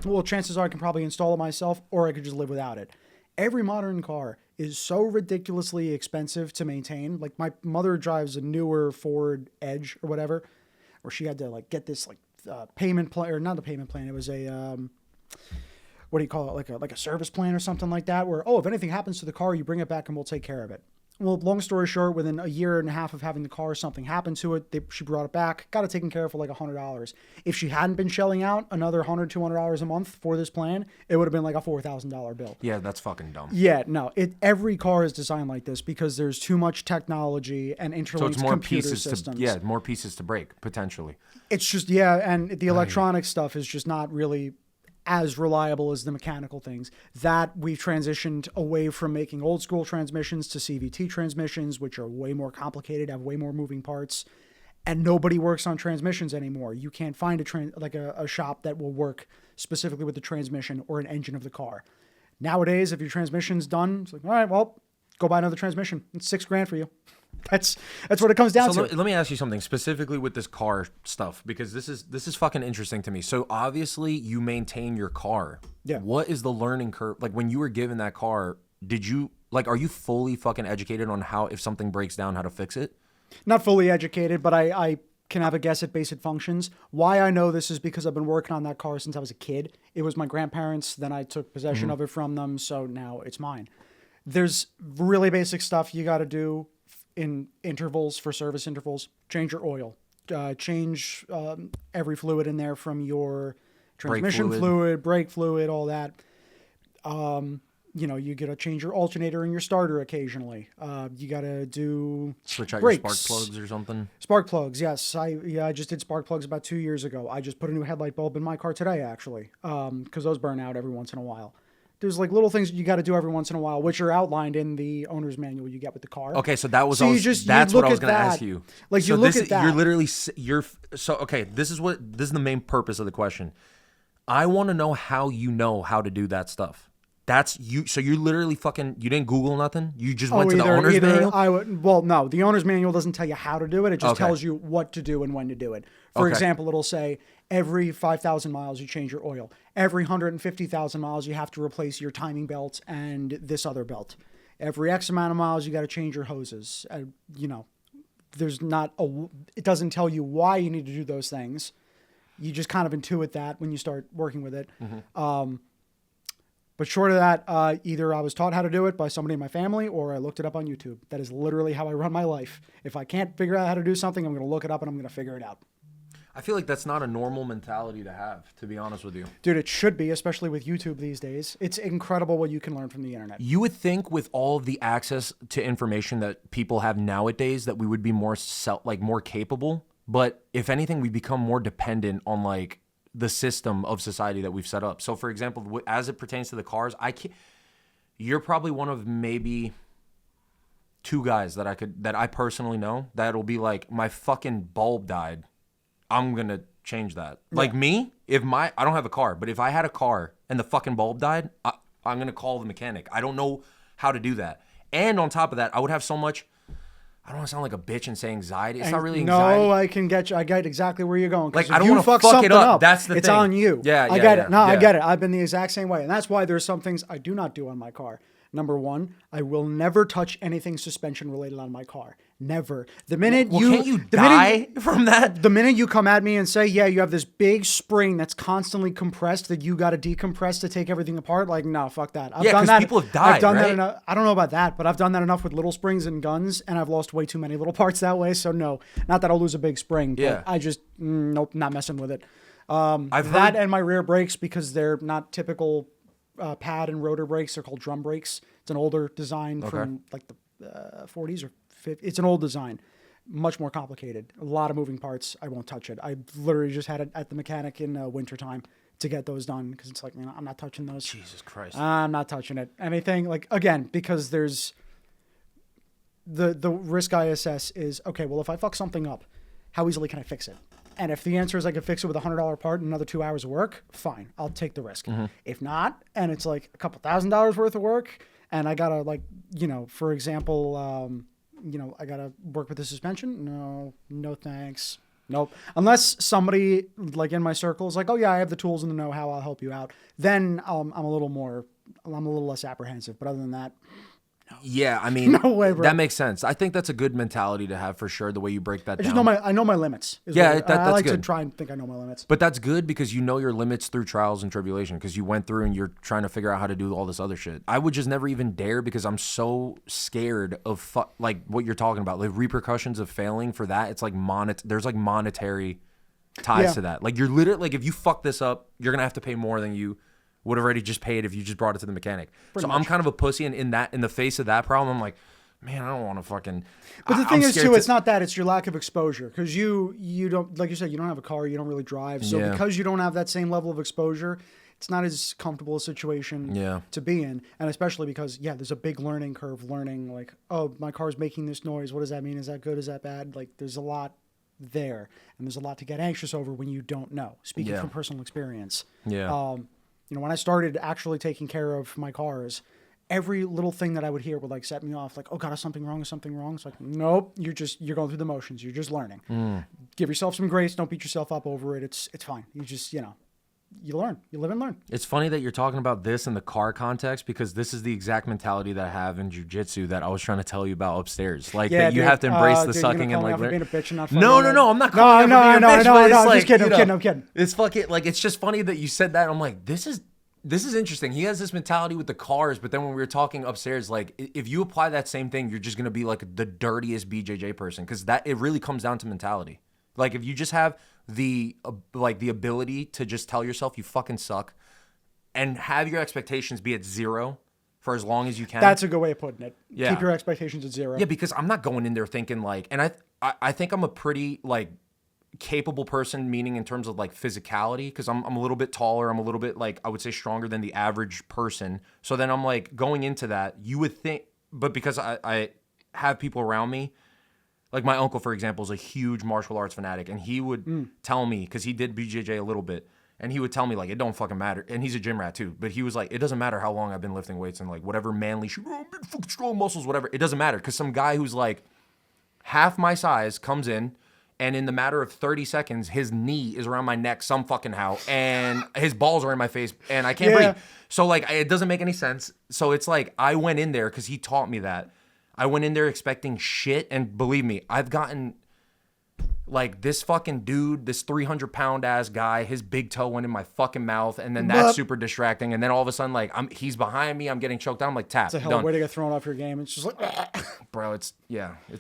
well, chances are I can probably install it myself or I could just live without it. Every modern car is so ridiculously expensive to maintain. Like my mother drives a newer Ford Edge or whatever, where she had to like get this like payment plan, or not a payment plan. It was a what do you call it? Like a service plan or something like that. Where if anything happens to the car, you bring it back and we'll take care of it. Well, long story short, within a year and a half of having the car, something happened to it. She brought it back, got it taken care of for like $100. If she hadn't been shelling out another $100, $200 a month for this plan, it would have been like a $4,000 bill. Yeah, that's fucking dumb. Yeah, no. Every car is designed like this because there's too much technology and interlinked computer systems. More pieces to break potentially. It's just and the electronic stuff is just not really as reliable as the mechanical things. That we've transitioned away from making old school transmissions to CVT transmissions, which are way more complicated, have way more moving parts, and nobody works on transmissions anymore. You can't find a shop that will work specifically with the transmission or an engine of the car. Nowadays, if your transmission's done, it's like, all right, well, go buy another transmission. It's $6,000 for you. That's what it comes down to. Let me ask you something specifically with this car stuff, because this is fucking interesting to me. So obviously you maintain your car. Yeah. What is the learning curve? Like when you were given that car, are you fully fucking educated on how, if something breaks down, how to fix it? Not fully educated, but I can have a guess at basic functions. Why I know this is because I've been working on that car since I was a kid. It was my grandparents', then I took possession of it from them, so now it's mine. There's really basic stuff you got to do in intervals, for service intervals. Change your oil. Change every fluid in there, from your transmission fluid, brake fluid, all that. You got to change your alternator and your starter occasionally. You got to switch out brakes. Your spark plugs or something. Spark plugs, yes. I just did spark plugs about 2 years ago. I just put a new headlight bulb in my car today, actually, because those burn out every once in a while. There's like little things you got to do every once in a while, which are outlined in the owner's manual you get with the car. Okay, so that's what I was going to ask you. Like you look at that. You're literally okay. This is the main purpose of the question. I want to know how to do that stuff. That's you. So you're literally fucking. You didn't Google nothing. You just went to the owner's manual. No, the owner's manual doesn't tell you how to do it. It just tells you what to do and when to do it. For example, it'll say every 5,000 miles you change your oil. Every 150,000 miles you have to replace your timing belt and this other belt. Every X amount of miles you got to change your hoses. There's not it doesn't tell you why you need to do those things. You just kind of intuit that when you start working with it. Mm-hmm. But short of that, either I was taught how to do it by somebody in my family or I looked it up on YouTube. That is literally how I run my life. If I can't figure out how to do something, I'm going to look it up and I'm going to figure it out. I feel like that's not a normal mentality to have, to be honest with you. Dude, it should be, especially with YouTube these days. It's incredible what you can learn from the internet. You would think with all of the access to information that people have nowadays that we would be more capable. But if anything, we become more dependent on like the system of society that we've set up. So for example, as it pertains to the cars, you're probably one of maybe 2 guys that I personally know that'll be like, my fucking bulb died. I'm going to change that. Yeah. Like me, I don't have a car, but if I had a car and the fucking bulb died, I'm going to call the mechanic. I don't know how to do that. And on top of that, I would have so much, I don't want to sound like a bitch and say anxiety. It's not really anxiety. No, I can get you. I get exactly where you're going. Like, I don't want to fuck it up. That's the thing. It's on you. Yeah, I get it. No, I get it. I've been the exact same way. And that's why there's some things I do not do on my car. Number one, I will never touch anything suspension related on my car. Never. The minute Can't you die from that? The minute you come at me and say, yeah, you have this big spring that's constantly compressed that you got to decompress to take everything apart. Like, no, fuck that. I've done that. People have died, I've done right? that enough. I don't know about that, but I've done that enough with little springs and guns, and I've lost way too many little parts that way. So no, not that I'll lose a big spring, but I just, nope, not messing with it. I've That heard... and my rear brakes, because they're not typical pad and rotor brakes. They're called drum brakes. It's an older design from like the 40s or 50s. It's an old design. Much more complicated. A lot of moving parts. I won't touch it. I literally just had it at the mechanic in wintertime to get those done, because it's like, man, I'm not touching those. Jesus Christ. I'm not touching it. Anything, like, again, because there's the risk I assess is, okay, well, if I fuck something up, how easily can I fix it? And if the answer is I could fix it with a $100 part and another 2 hours of work, fine, I'll take the risk. If not, and it's like a couple $1,000s worth of work, and I gotta, like, for example, I gotta work with the suspension. No thanks. Nope. Unless somebody like in my circle is like, oh yeah, I have the tools and the know-how, I'll help you out. Then I'm a little less apprehensive. But other than that, yeah, I mean, no way, bro. That makes sense. I think that's a good mentality to have for sure. The way you break that down. I know my limits. Yeah, that's I like good. to try and think I know my limits. But that's good, because you know your limits through trials and tribulation, because you went through and you're trying to figure out how to do all this other shit. I would just never even dare, because I'm so scared of like what you're talking about, like repercussions of failing for that. It's like there's like monetary ties to that. Like, you're literally, like, if you fuck this up, you're gonna have to pay more than you would have already just paid if you just brought it to the mechanic. Pretty much. I'm kind of a pussy, and in the face of that problem, I'm like, man, I don't want to fucking. But the thing is, too, it's not that; it's your lack of exposure, because you don't, like you said, you don't have a car, you don't really drive, so because you don't have that same level of exposure, it's not as comfortable a situation to be in, and especially because there's a big learning curve. Learning, like, oh, my car's making this noise. What does that mean? Is that good? Is that bad? Like, there's a lot there, and there's a lot to get anxious over when you don't know. Speaking from personal experience, when I started actually taking care of my cars, every little thing that I would hear would like set me off. Like, oh God, is something wrong? Is something wrong? It's like, nope, you're going through the motions. You're just learning. Give yourself some grace. Don't beat yourself up over it. It's fine. You just, you learn. You live and learn. It's funny that you're talking about this in the car context, because this is the exact mentality that I have in jiu-jitsu that I was trying to tell you about upstairs. Like, that you have to embrace the sucking and like. Being a bitch and not no, I'm not calling you a bitch. I'm just kidding. I'm kidding. It's fucking, like, it's just funny that you said that. I'm like, this is interesting. He has this mentality with the cars, but then when we were talking upstairs, like, if you apply that same thing, you're just gonna be like the dirtiest BJJ person, because it really comes down to mentality. Like, if you just have the ability to just tell yourself you fucking suck, and have your expectations be at zero for as long as you can. That's a good way of putting it. Yeah. Keep your expectations at zero. Yeah, because I'm not going in there thinking like, and I think I'm a pretty like capable person, meaning in terms of like physicality, because I'm a little bit taller, I'm a little bit like, I would say, stronger than the average person. So then I'm like, going into that, you would think, but because I have people around me, like my uncle, for example, is a huge martial arts fanatic, and he would tell me, because he did BJJ a little bit, and he would tell me, like, it don't fucking matter. And he's a gym rat too, but he was like, it doesn't matter how long I've been lifting weights and like whatever manly shit, big fucking strong muscles, whatever. It doesn't matter, because some guy who's like half my size comes in, and in the matter of 30 seconds, his knee is around my neck some fucking how, and his balls are in my face, and I can't breathe. So like, it doesn't make any sense. So it's like, I went in there because he taught me that. I went in there expecting shit, and believe me, I've gotten like this fucking dude, this 300-pound ass guy, his big toe went in my fucking mouth, and then that's super distracting. And then all of a sudden, like, he's behind me, I'm getting choked out. I'm like, tap. It's a hell of a way to get thrown off your game. It's just like, bro, it's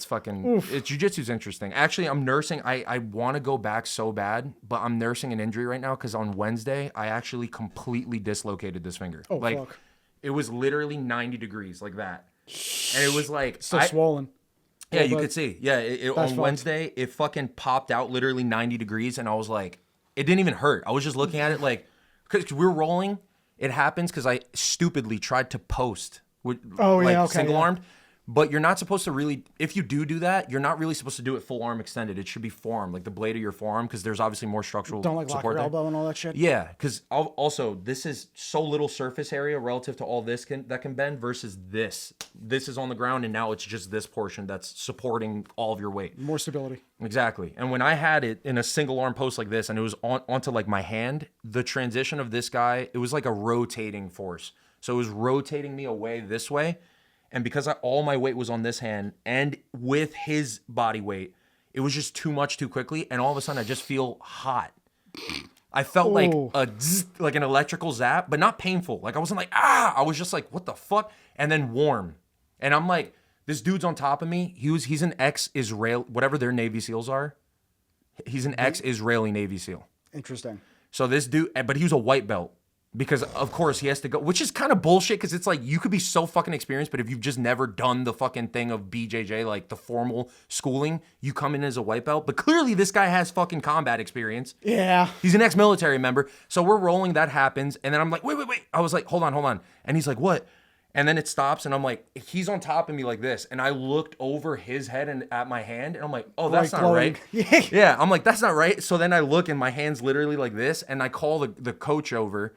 fucking, jiu-jitsu's interesting. Actually, I'm nursing. I want to go back so bad, but I'm nursing an injury right now because on Wednesday, I actually completely dislocated this finger. Oh, fuck. It was literally 90 degrees like that. And it was like, still swollen. Yeah, you could see. Yeah, on Wednesday, it fucking popped out literally 90 degrees, and I was like, it didn't even hurt. I was just looking at it like, because we were rolling. It happens because I stupidly tried to post with single armed. But you're not supposed to really, if you do that, you're not really supposed to do it full arm extended. It should be forearm, like the blade of your forearm, because there's obviously more structural support. Don't lock your elbow and all that shit. Yeah, because also this is so little surface area relative to all this that can bend versus this. This is on the ground, and now it's just this portion that's supporting all of your weight. More stability. Exactly. And when I had it in a single arm post like this, and it was onto like my hand, the transition of this guy, it was like a rotating force. So it was rotating me away this way. And because all my weight was on this hand and with his body weight, it was just too much too quickly. And all of a sudden, I just feel hot. I felt like like an electrical zap, but not painful. Like I wasn't like, I was just like, what the fuck? And then warm. And I'm like, this dude's on top of me. He's an ex-Israel, whatever their Navy SEALs are. He's an ex-Israeli Navy SEAL. Interesting. So this dude, but he was a white belt. Because, of course, he has to go, which is kind of bullshit because it's like you could be so fucking experienced, but if you've just never done the fucking thing of BJJ, like the formal schooling, you come in as a white belt. But clearly this guy has fucking combat experience. Yeah. He's an ex-military member. So we're rolling, that happens. And then I'm like, wait. I was like, hold on. And he's like, what? And then it stops and I'm like, he's on top of me like this. And I looked over his head and at my hand and I'm like, oh, that's not right. Yeah, I'm like, that's not right. So then I look and my hand's literally like this. And I call the coach over.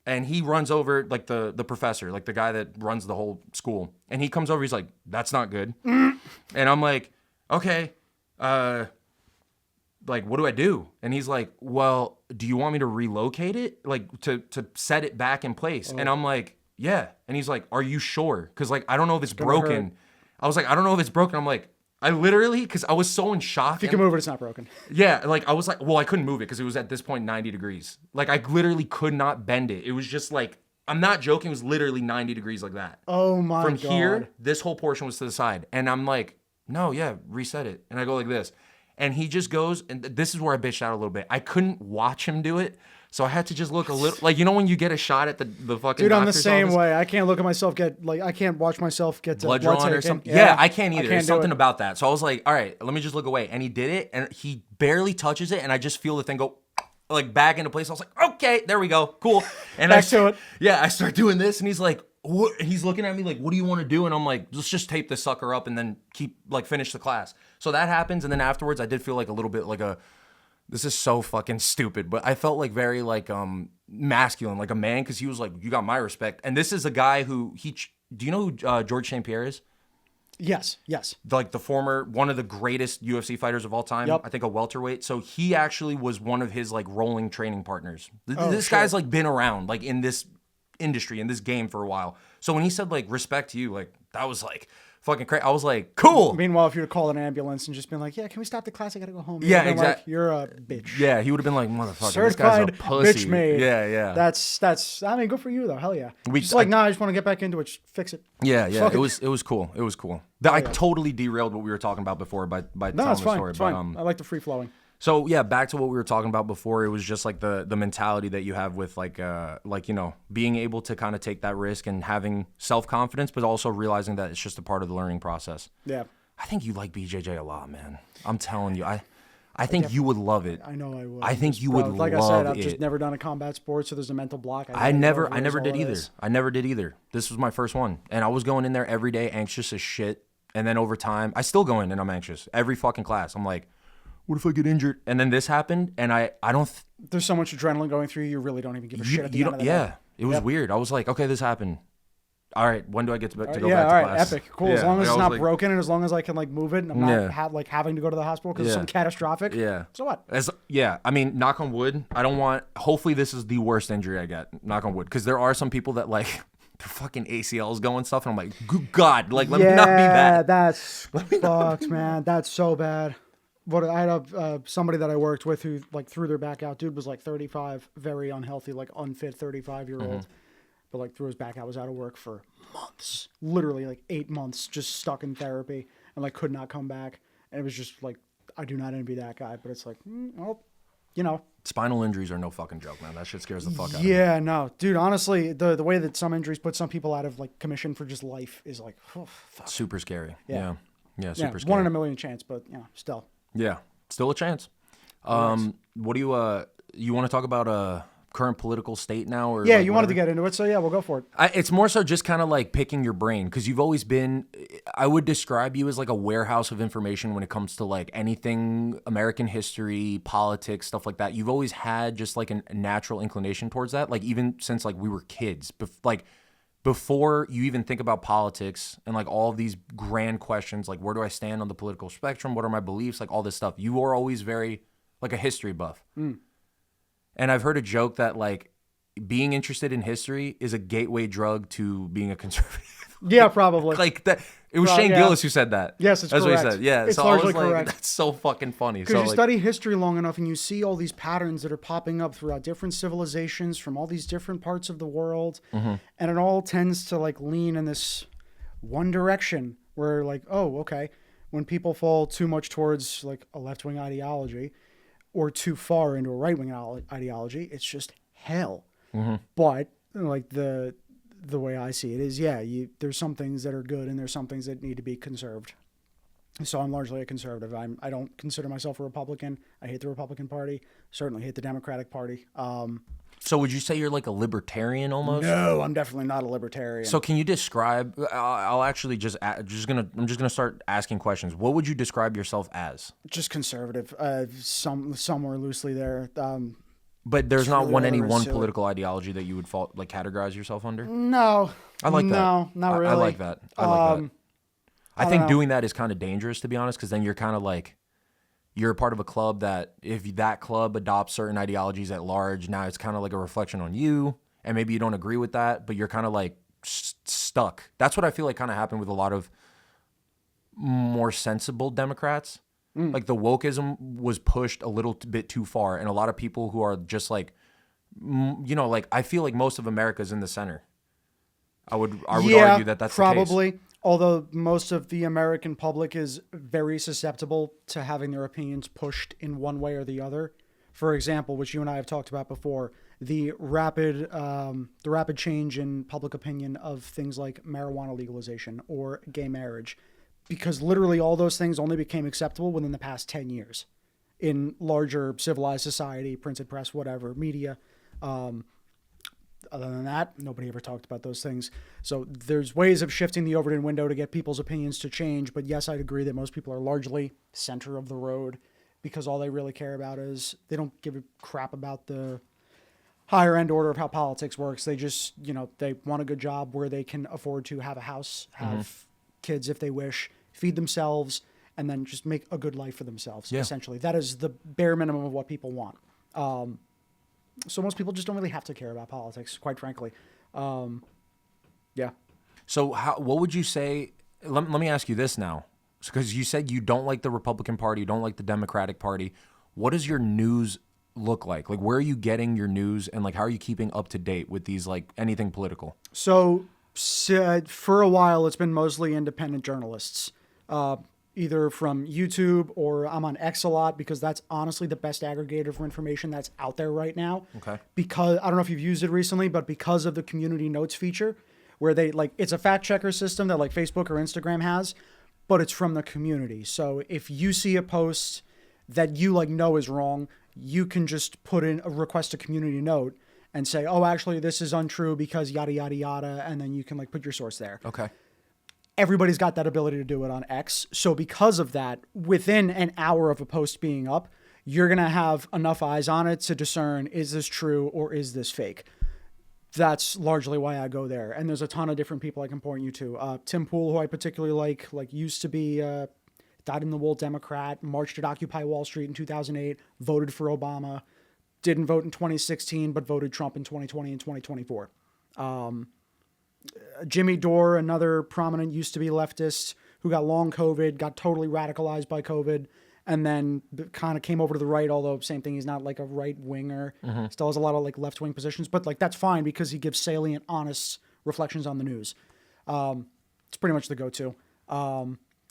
And he runs over, like the professor, like the guy that runs the whole school. And he comes over, he's like, that's not good. And I'm like, okay, like, what do I do? And he's like, well, do you want me to relocate it? Like, to set it back in place? And I'm like, yeah. And he's like, are you sure? Because, like, I don't know if it's broken. I was like, I don't know if it's broken. I'm like, I literally, because I was so in shock. If you can move it, it's not broken. Yeah, like I was like, well, I couldn't move it because it was at this point 90 degrees. Like I literally could not bend it. It was just like, I'm not joking, it was literally 90 degrees like that. Oh my God. From here, this whole portion was to the side. And I'm like, no, yeah, reset it. And I go like this. And he just goes, and this is where I bitched out a little bit. I couldn't watch him do it. So I had to just look a little, like, you know when you get a shot at the fucking Dude, I'm the doctor's same office? way. I can't look at myself I can't watch myself get blood drawn or something. Yeah, I can't either. There's something about that. So I was like, all right, let me just look away. And he did it, and he barely touches it, and I just feel the thing go like back into place. I was like, okay, there we go, cool. And back to it. Yeah, I start doing this, and he's like, what? He's looking at me like, what do you want to do? And I'm like, let's just tape this sucker up and then finish the class. So that happens, and then afterwards, I did feel like a little bit like this is so fucking stupid, but I felt like very like masculine, like a man, because he was like, you got my respect. And this is a guy who do you know who George St. Pierre is? Yes. Like the one of the greatest UFC fighters of all time. Yep. I think a welterweight. So he actually was one of his like rolling training partners. This guy's like been around like in this industry, in this game for a while. So when he said like respect to you, like that was like fucking crazy. I was like, cool. Meanwhile, if you were to call an ambulance and just been like, yeah, can we stop the class? I gotta go home. Yeah, exactly. Like, you're a bitch. Yeah, he would have been like, motherfucker, certified this guy's a pussy. bitch made. Yeah. That's. I mean, good for you though. Hell yeah. I just want to get back into it. Fix it. Yeah. It was cool. I totally derailed what we were talking about before by telling the story. It's fine. I like the free flowing. So yeah, back to what we were talking about before. It was just like the mentality that you have with like you know, being able to kind of take that risk and having self-confidence, but also realizing that it's just a part of the learning process. Yeah. I think you like BJJ a lot, man. I'm telling you, I think you would love it. I know I would. I think you would love it. Like I said, I've just never done a combat sport, so there's a mental block. I never did either. I never did either. This was my first one, and I was going in there every day anxious as shit. And then over time, I still go in and I'm anxious every fucking class. I'm like, what if I get injured? And then this happened, and I don't. There's so much adrenaline going through you really don't even give a shit at the end of the day. It was weird. I was like, okay, this happened. All right, when do I get to go back to Yeah, class? epic, cool. As long as it's not broken, and as long as I can like move it, and I'm not having to go to the hospital because it's some catastrophic. Yeah. So what? I mean, knock on wood. I don't want. Hopefully, this is the worst injury I get. Knock on wood, because there are some people that like their fucking ACLs going stuff, and I'm like, good God, like let me not be that. That's fucked, man. That's so bad. I had somebody that I worked with who like threw their back out. Dude was like 35, very unhealthy, like unfit 35-year-old. But like threw his back out, was out of work for months, literally like 8 months, just stuck in therapy and like could not come back. And it was just like, I do not envy that guy, but it's like, well, you know. Spinal injuries are no fucking joke, man. That shit scares the fuck out of me. Yeah, no, dude. Honestly, the way that some injuries put some people out of like commission for just life is like, oh, fuck. Super scary. Yeah, super scary. 1 in a million chance, but you know, still. Yeah, still a chance. What do you want to talk about current political state now? Or yeah, like you wanted to get into it, so yeah, we'll go for it. It's more so just kind of like picking your brain, because you've always been, I would describe you as like a warehouse of information when it comes to like anything American history, politics, stuff like that. You've always had just like a natural inclination towards that, like even since like we were kids, before you even think about politics and like all of these grand questions, like where do I stand on the political spectrum? What are my beliefs? Like all this stuff. You are always very like a history buff. And I've heard a joke that like being interested in history is a gateway drug to being a conservative. Yeah, probably. Like that. It was Shane Gillis who said that. Yes, it's That's correct. what he said. Yeah, it's so largely I was like, correct. that's so fucking funny. Because you study history long enough and you see all these patterns that are popping up throughout different civilizations from all these different parts of the world. And it all tends to like lean in this one direction where like, oh, okay. When people fall too much towards like a left-wing ideology or too far into a right-wing ideology, it's just hell. But like the way I see it is, there's some things that are good and there's some things that need to be conserved. So I'm largely a conservative. I don't consider myself a Republican. I hate the Republican Party. Certainly hate the Democratic Party. So would you say you're like a libertarian almost? No, I'm definitely not a libertarian. So can you describe? I'll actually I'm just gonna start asking questions. What would you describe yourself as? Just conservative. Somewhere loosely there. But there's not really any one political ideology that you would categorize yourself under? No. I like that. No, not really. I like that. I like that. I think doing that is kind of dangerous, to be honest, because then you're kind of like, you're a part of a club that if that club adopts certain ideologies at large, now it's kind of like a reflection on you, and maybe you don't agree with that, but you're kind of like stuck. That's what I feel like kind of happened with a lot of more sensible Democrats. Like the wokeism was pushed a little bit too far, and a lot of people who are just like, like I feel like most of America's in the center. I would argue that that's probably. The case. Although most of the American public is very susceptible to having their opinions pushed in one way or the other. For example, which you and I have talked about before, the rapid change in public opinion of things like marijuana legalization or gay marriage. Because literally all those things only became acceptable within the past 10 years in larger civilized society, printed press, whatever, media. Other than that, nobody ever talked about those things. So there's ways of shifting the Overton window to get people's opinions to change. But yes, I'd agree that most people are largely center of the road because all they really care about is they don't give a crap about the higher end order of how politics works. They just, they want a good job where they can afford to have a house, have kids if they wish, feed themselves, and then just make a good life for themselves, essentially. That is the bare minimum of what people want. So most people just don't really have to care about politics, quite frankly. Yeah. So what would you say, let me ask you this now, because you said you don't like the Republican Party, you don't like the Democratic Party. What does your news look like? Like, where are you getting your news, and like how are you keeping up to date with these, like anything political? So for a while, it's been mostly independent journalists, either from YouTube or I'm on X a lot because that's honestly the best aggregator for information that's out there right now. Okay. Because I don't know if you've used it recently, but because of the community notes feature where they it's a fact checker system that like Facebook or Instagram has, but it's from the community. So if you see a post that you know is wrong, you can just put in a request a community note and say, oh, actually, this is untrue because yada, yada, yada. And then you can put your source there. Okay. Everybody's got that ability to do it on X. So because of that, within an hour of a post being up, you're going to have enough eyes on it to discern, is this true or is this fake? That's largely why I go there. And there's a ton of different people I can point you to. Tim Pool, who I particularly like used to be dyed-in-the-wool Democrat, marched at Occupy Wall Street in 2008, voted for Obama, didn't vote in 2016, but voted Trump in 2020 and 2024. Jimmy Dore, another prominent used-to-be leftist who got long COVID, got totally radicalized by COVID, and then kind of came over to the right, although same thing, he's not like a right-winger. Still has a lot of left-wing positions, but that's fine because he gives salient, honest reflections on the news. It's pretty much the go-to.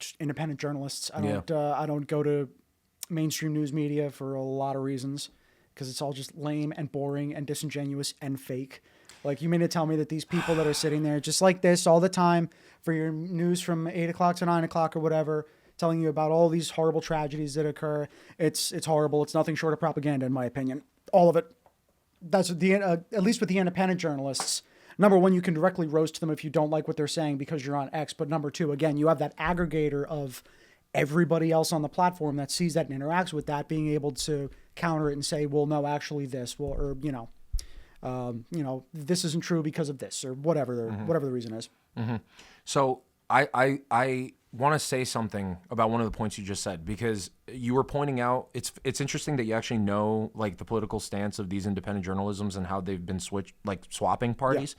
Just independent journalists. I don't go to mainstream news media for a lot of reasons because it's all just lame and boring and disingenuous and fake. You mean to tell me that these people that are sitting there just like this all the time for your news from 8 o'clock to 9 o'clock or whatever, telling you about all these horrible tragedies that occur, it's horrible. It's nothing short of propaganda, in my opinion. All of it. That's at least with the independent journalists. Number one, you can directly roast them if you don't like what they're saying because you're on X. But number two, again, you have that aggregator of everybody else on the platform that sees that and interacts with that, being able to counter it and say, well, no, actually this, this isn't true because of this or whatever, whatever the reason is. So I want to say something about one of the points you just said, because you were pointing out it's interesting that you actually know like the political stance of these independent journalisms and how they've been swapping parties.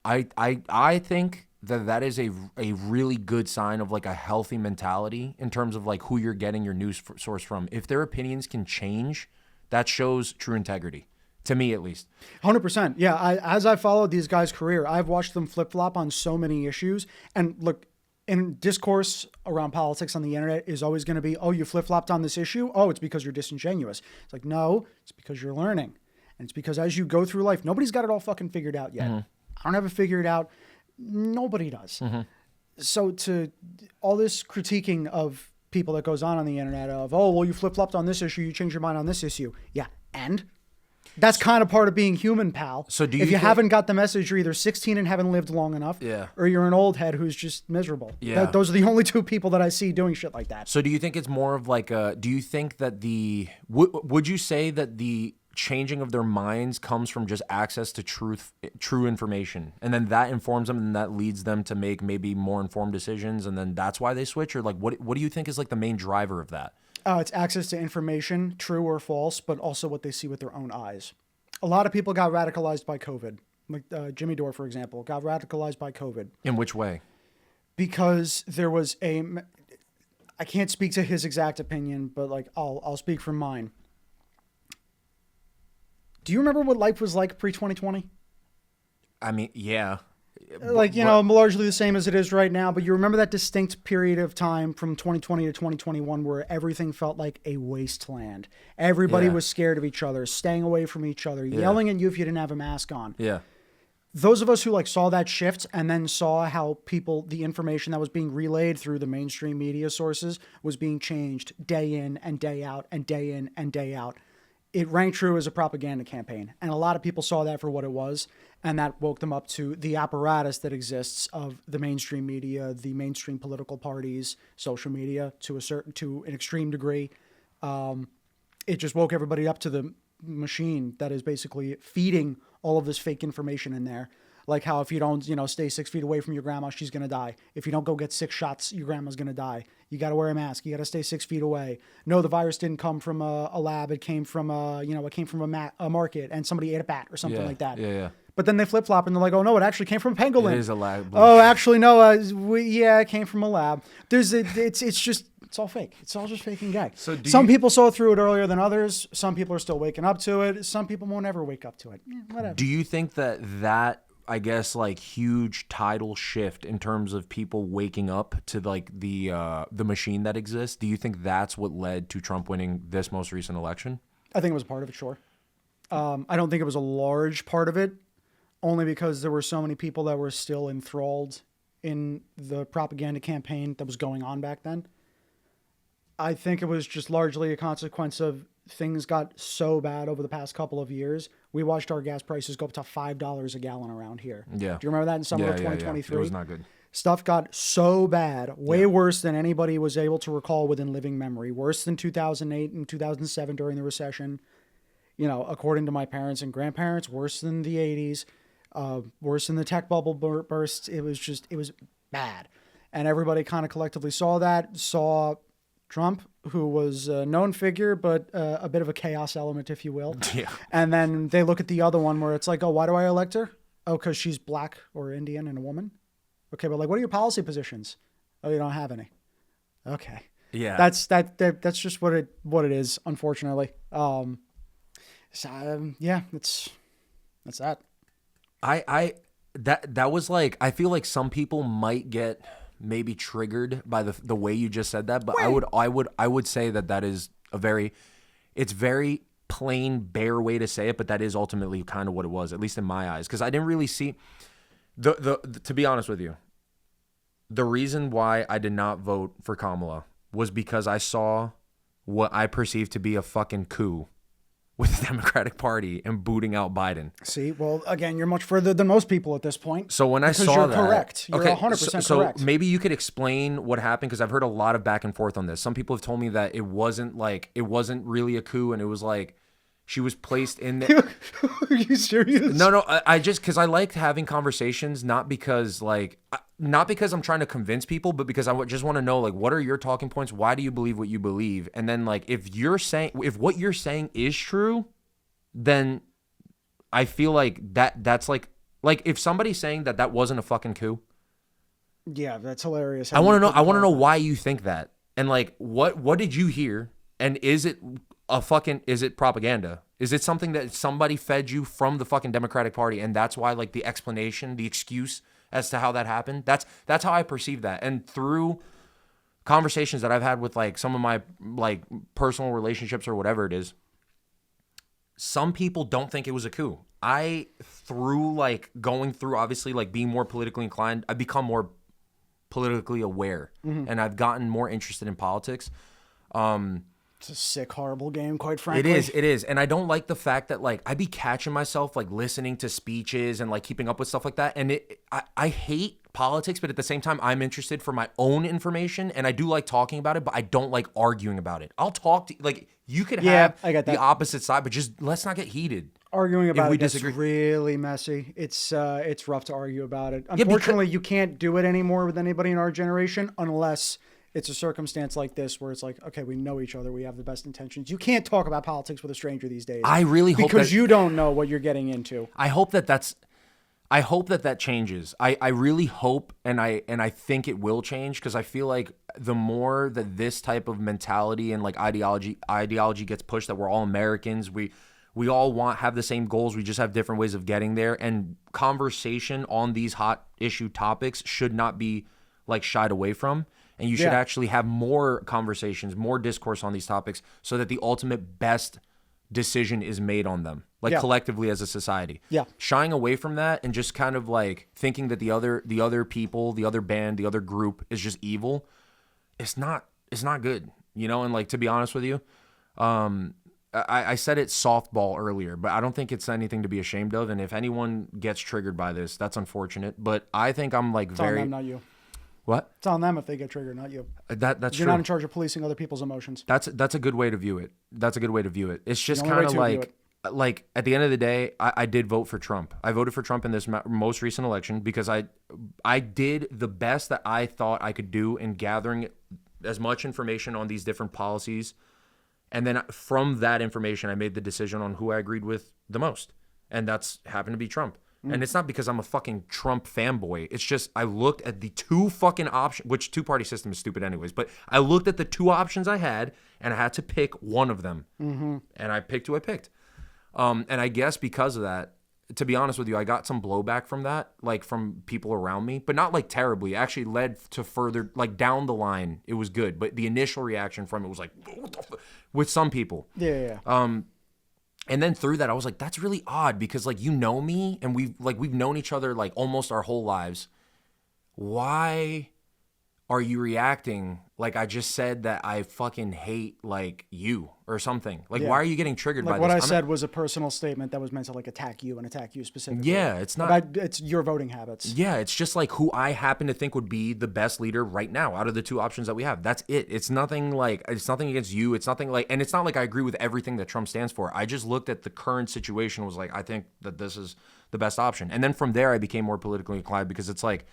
Yeah. I think that is a really good sign of like a healthy mentality in terms of like who you're getting your news source from. If their opinions can change, that shows true integrity. To me, at least. 100%. Yeah. As I followed these guys' career, I've watched them flip-flop on so many issues. And look, in discourse around politics on the internet is always going to be, oh, you flip-flopped on this issue? Oh, it's because you're disingenuous. It's like, no, it's because you're learning. And it's because as you go through life, nobody's got it all fucking figured out yet. Mm-hmm. I don't have it figured out. Nobody does. Mm-hmm. So to all this critiquing of people that goes on the internet of, oh, well, you flip-flopped on this issue, you changed your mind on this issue. Yeah, and? That's kind of part of being human, pal. So if you haven't got the message, you're either 16 and haven't lived long enough, or you're an old head who's just miserable. Yeah. Those are the only two people that I see doing shit like that. So do you think it's more of like do you think that would you say that the changing of their minds comes from just access to true information, and then that informs them and that leads them to make maybe more informed decisions, and then that's why they switch? Or like what do you think is like the main driver of that? It's access to information, true or false, but also what they see with their own eyes. A lot of people got radicalized by COVID. Like Jimmy Dore, for example, got radicalized by COVID. In which way? Because there was I can't speak to his exact opinion, but like I'll speak from mine. Do you remember what life was like pre-2020? I mean, yeah. Like, largely the same as it is right now, but you remember that distinct period of time from 2020 to 2021 where everything felt like a wasteland. Everybody was scared of each other, staying away from each other, yelling at you if you didn't have a mask on. Yeah. Those of us who like saw that shift and then saw how the information that was being relayed through the mainstream media sources was being changed day in and day out and day in and day out. It rang true as a propaganda campaign. And a lot of people saw that for what it was. And that woke them up to the apparatus that exists of the mainstream media, the mainstream political parties, social media to an extreme degree. It just woke everybody up to the machine that is basically feeding all of this fake information in there. Like how if you don't, stay 6 feet away from your grandma, she's going to die. If you don't go get 6 shots, your grandma's going to die. You got to wear a mask. You got to stay 6 feet away. No, the virus didn't come from a lab. It came from a market and somebody ate a bat or something like that. Yeah. But then they flip-flop and they're like, oh, no, it actually came from a pangolin. It is a lab. Oh, actually, no. It came from a lab. It's all fake. It's all just fake and gag. So some people saw through it earlier than others. Some people are still waking up to it. Some people won't ever wake up to it. Whatever. Do you think that I guess like huge tidal shift in terms of people waking up to like the machine that exists, do you think that's what led to Trump winning this most recent election? I think it was a part of it, sure. I don't think it was a large part of it, only because there were so many people that were still enthralled in the propaganda campaign that was going on back then. I think it was just largely a consequence of things got so bad over the past couple of years. We watched our gas prices go up to $5 a gallon around here. Yeah. Do you remember that in summer of 2023? Yeah. It was not good. Stuff got so bad, way worse than anybody was able to recall within living memory. Worse than 2008 and 2007 during the recession. According to my parents and grandparents, worse than the 80s, worse than the tech bubble burst. It was bad. And everybody kind of collectively saw Trump, who was a known figure, but a bit of a chaos element, if you will. Yeah. And then they look at the other one where it's like, oh, why do I elect her? Oh, because she's black or Indian and a woman? Okay, but like, what are your policy positions? Oh, you don't have any. Okay. Yeah. That's just what it is, unfortunately. That's that. That was like, I feel like some people might get maybe triggered by the way you just said that, but I would say that is it's very plain bare way to say it, but that is ultimately kind of what it was, at least in my eyes, because I didn't really see to be honest with you, the reason why I did not vote for Kamala was because I saw what I perceived to be a fucking coup with the Democratic Party and booting out Biden. See, well, again, you're much further than most people at this point. So when I saw you're that... correct. You're 100% correct. So maybe you could explain what happened, because I've heard a lot of back and forth on this. Some people have told me that it wasn't really a coup, and it was like She was placed in the... Are you serious? No, I just, because I liked having conversations, not because I'm trying to convince people, but because I just want to know, like, what are your talking points? Why do you believe what you believe? And then, like, if what you're saying is true, then I feel like that's like if somebody's saying that wasn't a fucking coup. Yeah, that's hilarious. I want to know why you think that. And like, what did you hear? And is it propaganda? Is it something that somebody fed you from the fucking Democratic Party? And that's why, like, the explanation, the excuse as to how that happened, that's how I perceive that. And through conversations that I've had with, like, some of my, like, personal relationships or whatever it is, some people don't think it was a coup. Through, like, going through, obviously, like, being more politically inclined, I've become more politically aware, and I've gotten more interested in politics. It's a sick, horrible game, quite frankly. It is. And I don't like the fact that, like, I be catching myself, like, listening to speeches and, like, keeping up with stuff like that. And I hate politics, but at the same time, I'm interested for my own information, and I do like talking about it, but I don't like arguing about it. I'll talk to, like, you could have the opposite side, but just let's not get heated. Arguing about it gets really messy. It's rough to argue about it. Unfortunately, you can't do it anymore with anybody in our generation unless it's a circumstance like this where it's like, okay, we know each other, we have the best intentions. You can't talk about politics with a stranger these days. I really hope because you don't know what you're getting into. I hope that changes. I really hope, and I think it will change, because I feel like the more that this type of mentality and, like, ideology gets pushed, that we're all Americans, we all have the same goals, we just have different ways of getting there, and conversation on these hot issue topics should not be, like, shied away from. And you should actually have more conversations, more discourse on these topics, so that the ultimate best decision is made on them, like, collectively as a society. Yeah. Shying away from that and just kind of, like, thinking that the other people, the other band, the other group is just evil, it's not good, you know? And, like, to be honest with you, I said it softball earlier, but I don't think it's anything to be ashamed of. And if anyone gets triggered by this, that's unfortunate. But I think I'm, like, it's on them, not you. What? It's on them if they get triggered, not you. That's You're true. not in charge of policing other people's emotions. That's a good way to view it. It's just kind of like at the end of the day, I did vote for Trump. I voted for Trump in this most recent election because I did the best that I thought I could do in gathering as much information on these different policies. And then from that information, I made the decision on who I agreed with the most. And that's happened to be Trump. And it's not because I'm a fucking Trump fanboy. It's just I looked at the two fucking options, which two-party system is stupid anyways, but I looked at the two options I had, and I had to pick one of them. And I picked who I picked. And I guess because of that, to be honest with you, I got some blowback from that, like, from people around me, but not, like, terribly. It actually led to further, like, down the line, it was good. But the initial reaction from it was like, what the fuck? With some people. Yeah. And then through that, I was like, that's really odd, because, like, you know me, and we've known each other, like, almost our whole lives. Why are you reacting like I just said that I fucking hate, like, you or something? Like, why are you getting triggered by this? What I said was a personal statement that was meant to, like, attack you specifically. Yeah, it's not. It's your voting habits. Yeah, it's just, like, who I happen to think would be the best leader right now out of the two options that we have. That's it. It's nothing against you. It's nothing like, and it's not like I agree with everything that Trump stands for. I just looked at the current situation, was like, I think that this is the best option. And then from there, I became more politically inclined, because it's like,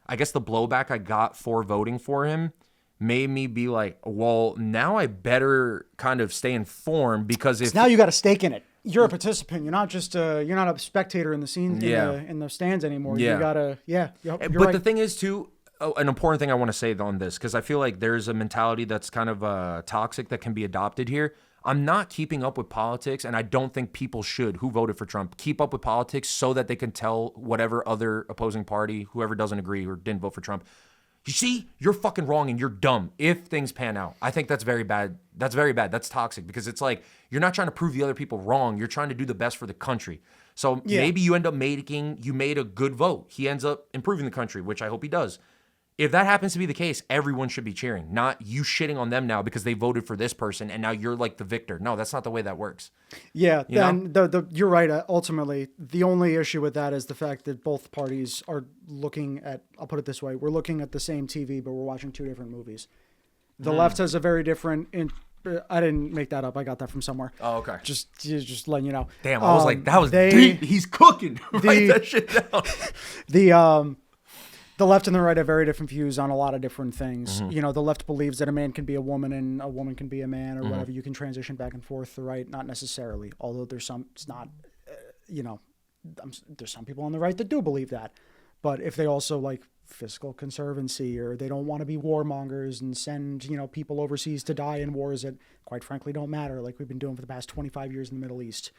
I guess the blowback I got for voting for him made me be like, well, now I better kind of stay informed, because if now you got a stake in it. You're a participant. You're not just you're not a spectator in the scene in the stands anymore. You gotta But right. The thing is too, an important thing I want to say on this, because I feel like there's a mentality that's kind of toxic that can be adopted here. I'm not keeping up with politics, and I don't think people should, who voted for Trump, keep up with politics so that they can tell whatever other opposing party, whoever doesn't agree or didn't vote for Trump, you see, you're fucking wrong and you're dumb if things pan out. I think that's very bad. That's very bad. That's toxic, because it's like, you're not trying to prove the other people wrong. You're trying to do the best for the country. So maybe you end up you made a good vote. He ends up improving the country, which I hope he does. If that happens to be the case, everyone should be cheering, not you shitting on them now because they voted for this person and now you're, like, the victor. No, that's not the way that works. Yeah, then you're right. Ultimately, the only issue with that is the fact that both parties are looking at, I'll put it this way, we're looking at the same TV, but we're watching two different movies. The left has a very different I didn't make that up. I got that from somewhere. Oh, okay. Just letting you know. Damn, I was like, that was deep. He's cooking. Write that shit down. The left and the right have very different views on a lot of different things. Mm-hmm. You know, the left believes that a man can be a woman and a woman can be a man or whatever. You can transition back and forth. The right, not necessarily. Although there's some, it's not, you know, there's some people on the right that do believe that. But if they also like fiscal conservancy or they don't want to be warmongers and send, you know, people overseas to die in wars that quite frankly don't matter, like we've been doing for the past 25 years in the Middle East.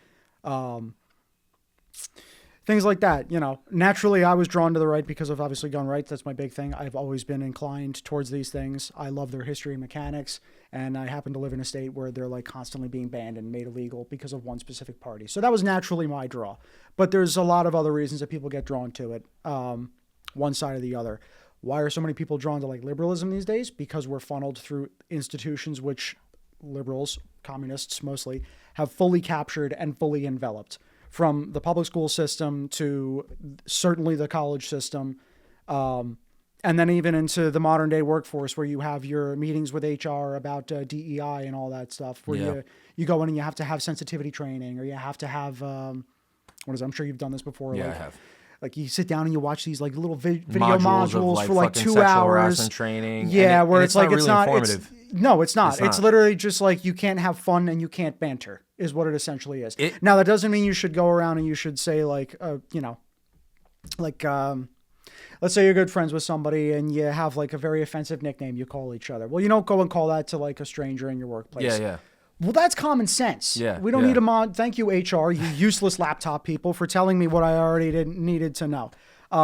Things like that, you know. Naturally, I was drawn to the right because of obviously gun rights. That's my big thing. I've always been inclined towards these things. I love their history and mechanics, and I happen to live in a state where they're like constantly being banned and made illegal because of one specific party. So that was naturally my draw. But there's a lot of other reasons that people get drawn to it, one side or the other. Why are so many people drawn to like liberalism these days? Because we're funneled through institutions which liberals, communists mostly, have fully captured and fully enveloped. From the public school system to certainly the college system, and then even into the modern day workforce where you have your meetings with HR about DEI and all that stuff, where you go in and you have to have sensitivity training or you have to have, what is it? I'm sure you've done this before. Yeah, like, I have. Like you sit down and you watch these like little video modules modules of, for like 2 sexual hours. harassment training. Yeah, where it's like really it's not. Informative. No, it's not. It's not. It's literally just like you can't have fun and you can't banter is what it essentially is. Now that doesn't mean you should go around and you should say like, you know, like let's say you're good friends with somebody and you have like a very offensive nickname you call each other. Well, you don't go and call that to like a stranger in your workplace. Yeah, yeah. Well, that's common sense. Yeah, we don't need a mod. Thank you, HR, you useless laptop people, for telling me what I already needed to know. It's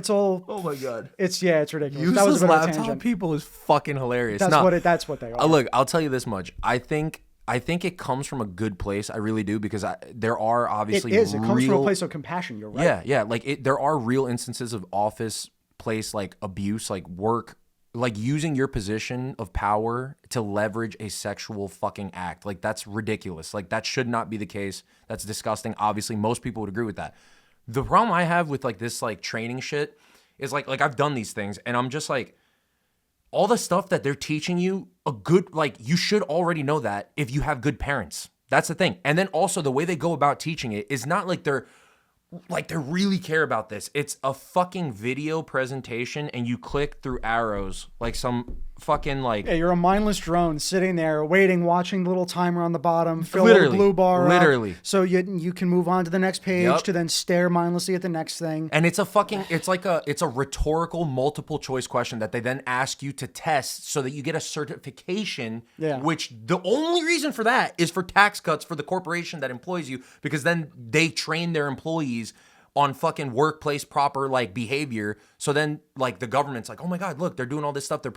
all. Oh my god. It's ridiculous. Useless that was a bit of a laptop tangent. people is fucking hilarious. That's what they are. Look, I'll tell you this much. I think it comes from a good place. I really do, because there are obviously it comes from a place of compassion. You're right. Yeah. Like there are real instances of office place like abuse, like work. Like using your position of power to leverage a sexual fucking act. Like that's ridiculous. Like that should not be the case. That's disgusting. Obviously, most people would agree with that. The problem I have with like this like training shit is like I've done these things and I'm just like, all the stuff that they're teaching you, you should already know that if you have good parents. That's the thing. And then also the way they go about teaching it is not like they really care about this. It's a fucking video presentation and you click through arrows like some fucking like... Yeah, you're a mindless drone sitting there waiting, watching the little timer on the bottom, fill the blue bar up, so you can move on to the next page to then stare mindlessly at the next thing. And it's a rhetorical multiple choice question that they then ask you to test so that you get a certification, which the only reason for that is for tax cuts for the corporation that employs you, because then they train their employees on fucking workplace proper like behavior. So then like the government's like, oh my God, look, they're doing all this stuff. They're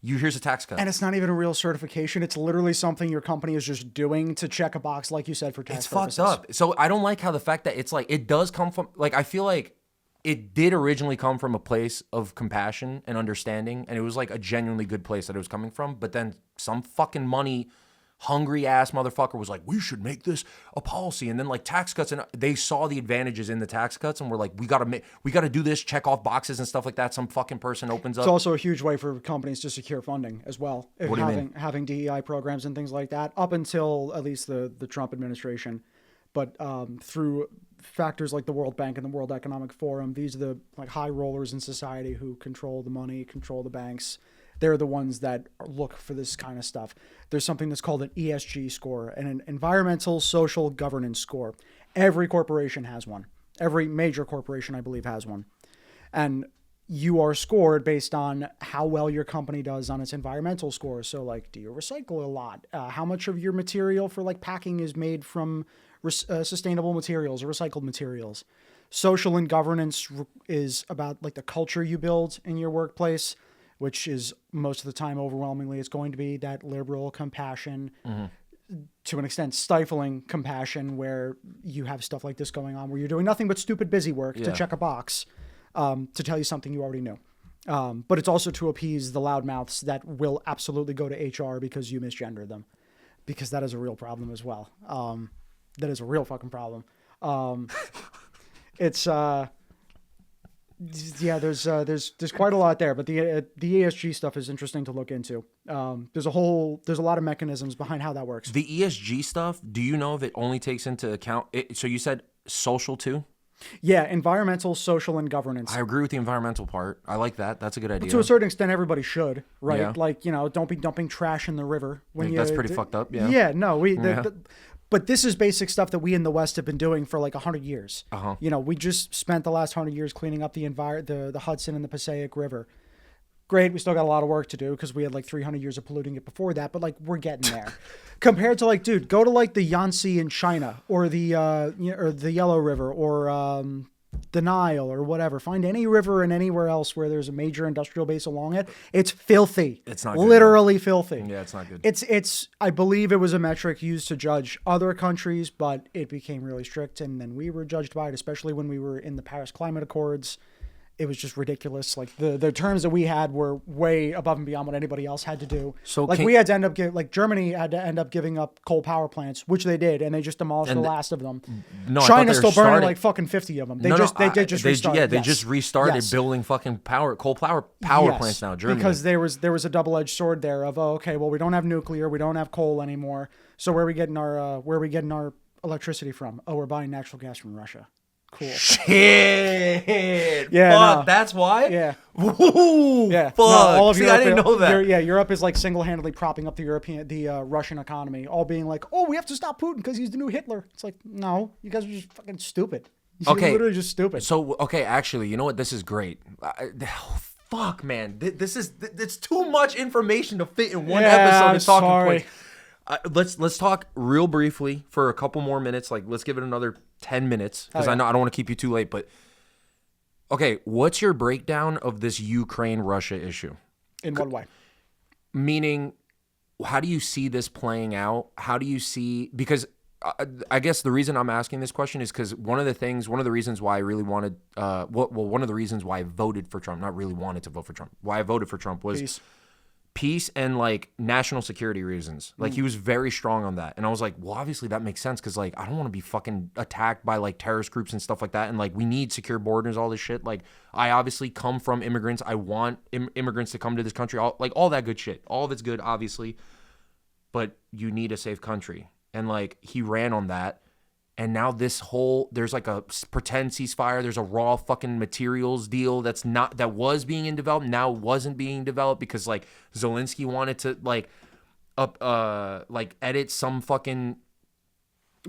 here's a tax cut. And it's not even a real certification. It's literally something your company is just doing to check a box, like you said, for tax purposes. It's fucked up. So I don't like how the fact that it's like, it does come from, like, I feel like it did originally come from a place of compassion and understanding. And it was like a genuinely good place that it was coming from. But then some fucking money hungry ass motherfucker was like, we should make this a policy. And then like tax cuts, and they saw the advantages in the tax cuts and were like, we gotta do this, check off boxes and stuff like that. Some fucking person opens up. It's also a huge way for companies to secure funding as well. What do you mean? Having DEI programs and things like that up until at least the Trump administration. But through factors like the World Bank and the World Economic Forum, these are the like high rollers in society who control the money, control the banks. They're the ones that look for this kind of stuff. There's something that's called an ESG score, an environmental social governance score. Every corporation has one. Every major corporation, I believe, has one. And you are scored based on how well your company does on its environmental score. So like, do you recycle a lot? How much of your material for like packing is made from sustainable materials or recycled materials? Social and governance is about like the culture you build in your workplace, which is most of the time overwhelmingly it's going to be that liberal compassion, to an extent stifling compassion, where you have stuff like this going on where you're doing nothing but stupid busy work to check a box, to tell you something you already knew. But it's also to appease the loudmouths that will absolutely go to HR because you misgendered them, because that is a real problem as well. That is a real fucking problem. It's Yeah, there's quite a lot there, but the ESG stuff is interesting to look into. There's a lot of mechanisms behind how that works. The ESG stuff, do you know if it only takes into account, so you said social too? Yeah, environmental, social, and governance. I agree with the environmental part. I like that. That's a good idea. To a certain extent, everybody should, right? Yeah. Like, don't be dumping trash in the river. That's pretty fucked up, yeah. Yeah, no, but this is basic stuff that we in the West have been doing for like 100 years. Uh-huh. We just spent the last 100 years cleaning up the Hudson and the Passaic River. Great, we still got a lot of work to do because we had like 300 years of polluting it before that, but like we're getting there. Compared to like, dude, go to like the Yangtze in China or the or the Yellow River or the Nile or whatever. Find any river and anywhere else where there's a major industrial base along it. It's filthy. It's not good, literally filthy. Yeah, it's not good. It's I believe it was a metric used to judge other countries, but it became really strict, and then we were judged by it, especially when we were in the Paris Climate Accords. It was just ridiculous. Like the terms that we had were way above and beyond what anybody else had to do. So like we had to end up Germany had to end up giving up coal power plants, which they did, and they just demolished the last of them. No, China's still burning like fucking 50 of them. They did just restart. Yeah, they just restarted building fucking coal power plants now. Germany, because there was a double-edged sword there of okay, well we don't have nuclear, we don't have coal anymore, so where are we getting our electricity from? Oh, we're buying natural gas from Russia. Cool. Shit. Yeah, fuck, no. That's why? Yeah. Ooh, yeah. Fuck. No, all of See, Europe, I didn't know that. Europe is like single-handedly propping up the Russian economy, all being like, oh, we have to stop Putin because he's the new Hitler. It's like, no, you guys are just fucking stupid. You're literally just stupid. So, okay, actually, you know what? This is great. Fuck, man. It's too much information to fit in one episode of Talking Points. Let's talk real briefly for a couple more minutes. Like, let's give it another 10 minutes because I know I don't want to keep you too late. But okay, what's your breakdown of this Ukraine-Russia issue? In what way? Meaning, how do you see this playing out? How do you see? Because I guess the reason I'm asking this question is because one of the reasons why I really wanted, one of the reasons why I voted for Trump, not really wanted to vote for Trump, why I voted for Trump was peace and like national security reasons. Like he was very strong on that. And I was like, well, obviously that makes sense because like I don't want to be fucking attacked by like terrorist groups and stuff like that. And like we need secure borders, all this shit. Like I obviously come from immigrants. I want immigrants to come to this country. All that good shit. All of it's good, obviously. But you need a safe country. And like he ran on that. And now there's like a pretend ceasefire. There's a raw fucking materials deal that was being in development, now wasn't being developed because like Zelensky wanted to like edit some fucking.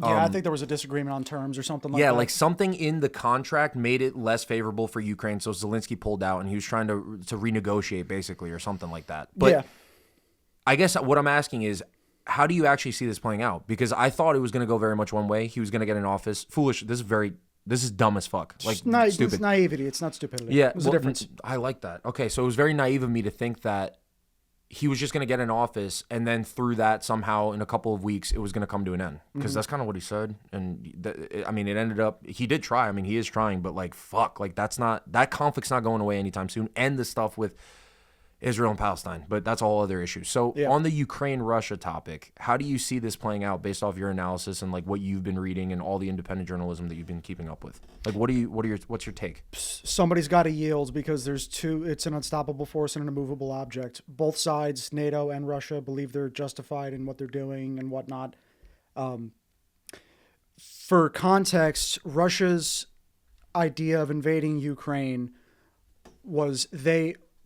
I think there was a disagreement on terms or something like that. Yeah, like something in the contract made it less favorable for Ukraine, so Zelensky pulled out and he was trying to renegotiate basically or something like that. But I guess what I'm asking is, how do you actually see this playing out? Because I thought it was going to go very much one way. He was going to get in office. Foolish. This is dumb as fuck. Like stupid. It's naivety. It's not stupidity. Yeah, there's a difference. I like that. Okay, so it was very naive of me to think that he was just going to get in office, and then through that somehow in a couple of weeks it was going to come to an end. Because that's kind of what he said. And it ended up. He did try. I mean, he is trying, but like fuck, like that conflict's not going away anytime soon. And the stuff with Israel and Palestine, but that's all other issues. So on the Ukraine-Russia topic, how do you see this playing out based off your analysis and like what you've been reading and all the independent journalism that you've been keeping up with? Like, what's your take? Somebody's got to yield because it's an unstoppable force and an immovable object. Both sides, NATO and Russia, believe they're justified in what they're doing and whatnot. For context, Russia's idea of invading Ukraine was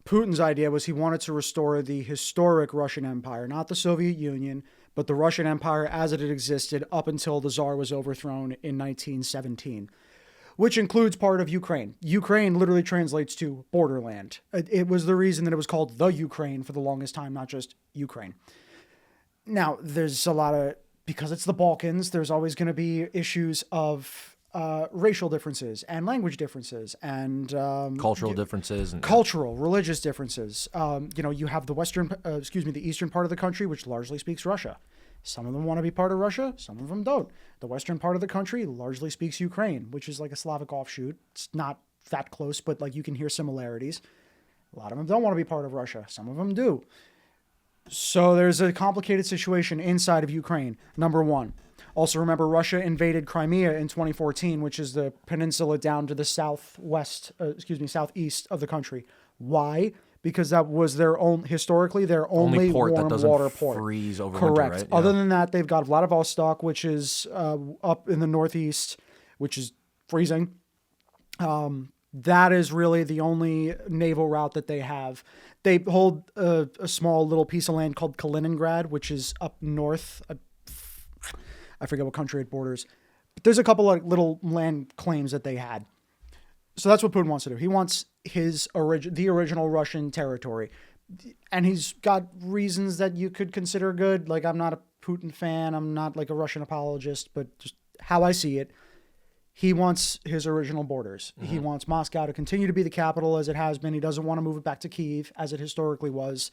Putin's idea was he wanted to restore the historic Russian Empire, not the Soviet Union, but the Russian Empire as it had existed up until the Tsar was overthrown in 1917, which includes part of Ukraine. Ukraine literally translates to borderland. It was the reason that it was called the Ukraine for the longest time, not just Ukraine. Now, there's a lot of, because it's the Balkans, there's always going to be issues of racial differences and language differences and cultural differences and religious differences. You have the eastern part of the country, which largely speaks Russia. Some of them want to be part of Russia. Some of them don't. The western part of the country largely speaks Ukraine, which is like a Slavic offshoot. It's not that close, but like you can hear similarities. A lot of them don't want to be part of Russia. Some of them do. So there's a complicated situation inside of Ukraine. Number one. Also, remember, Russia invaded Crimea in 2014, which is the peninsula down to the southeast of the country. Why? Because that was historically their only port that warm doesn't water port. freeze over Correct. winter, right? Other than that, they've got Vladivostok, which is up in the northeast, which is freezing. That is really the only naval route that they have. They hold a small little piece of land called Kaliningrad, which is up north. I forget what country it borders. But there's a couple of little land claims that they had. So that's what Putin wants to do. He wants the original Russian territory. And he's got reasons that you could consider good. Like, I'm not a Putin fan. I'm not like a Russian apologist, but just how I see it, he wants his original borders. Mm-hmm. He wants Moscow to continue to be the capital as it has been. He doesn't want to move it back to Kyiv as it historically was.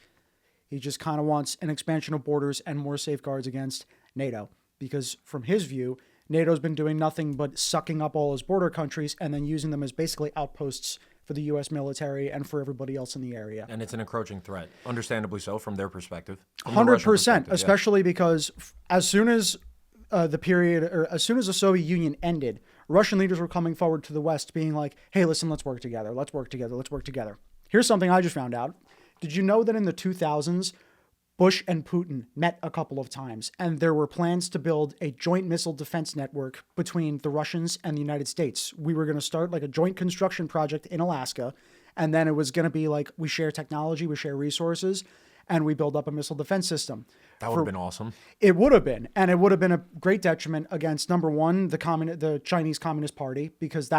He just kind of wants an expansion of borders and more safeguards against NATO. Because from his view, NATO's been doing nothing but sucking up all his border countries and then using them as basically outposts for the U.S. military and for everybody else in the area. And it's an encroaching threat, understandably so, from their perspective. 100%, especially because as soon as as soon as the Soviet Union ended, Russian leaders were coming forward to the West being like, hey, listen, let's work together. Let's work together. Let's work together. Here's something I just found out. Did you know that in the 2000s, Bush and Putin met a couple of times, and there were plans to build a joint missile defense network between the Russians and the United States. We were going to start like a joint construction project in Alaska, and then it was going to be like we share technology, we share resources, and we build up a missile defense system. That would have been awesome. It would have been, and it would have been a great detriment against, number one, the Chinese Communist Party, because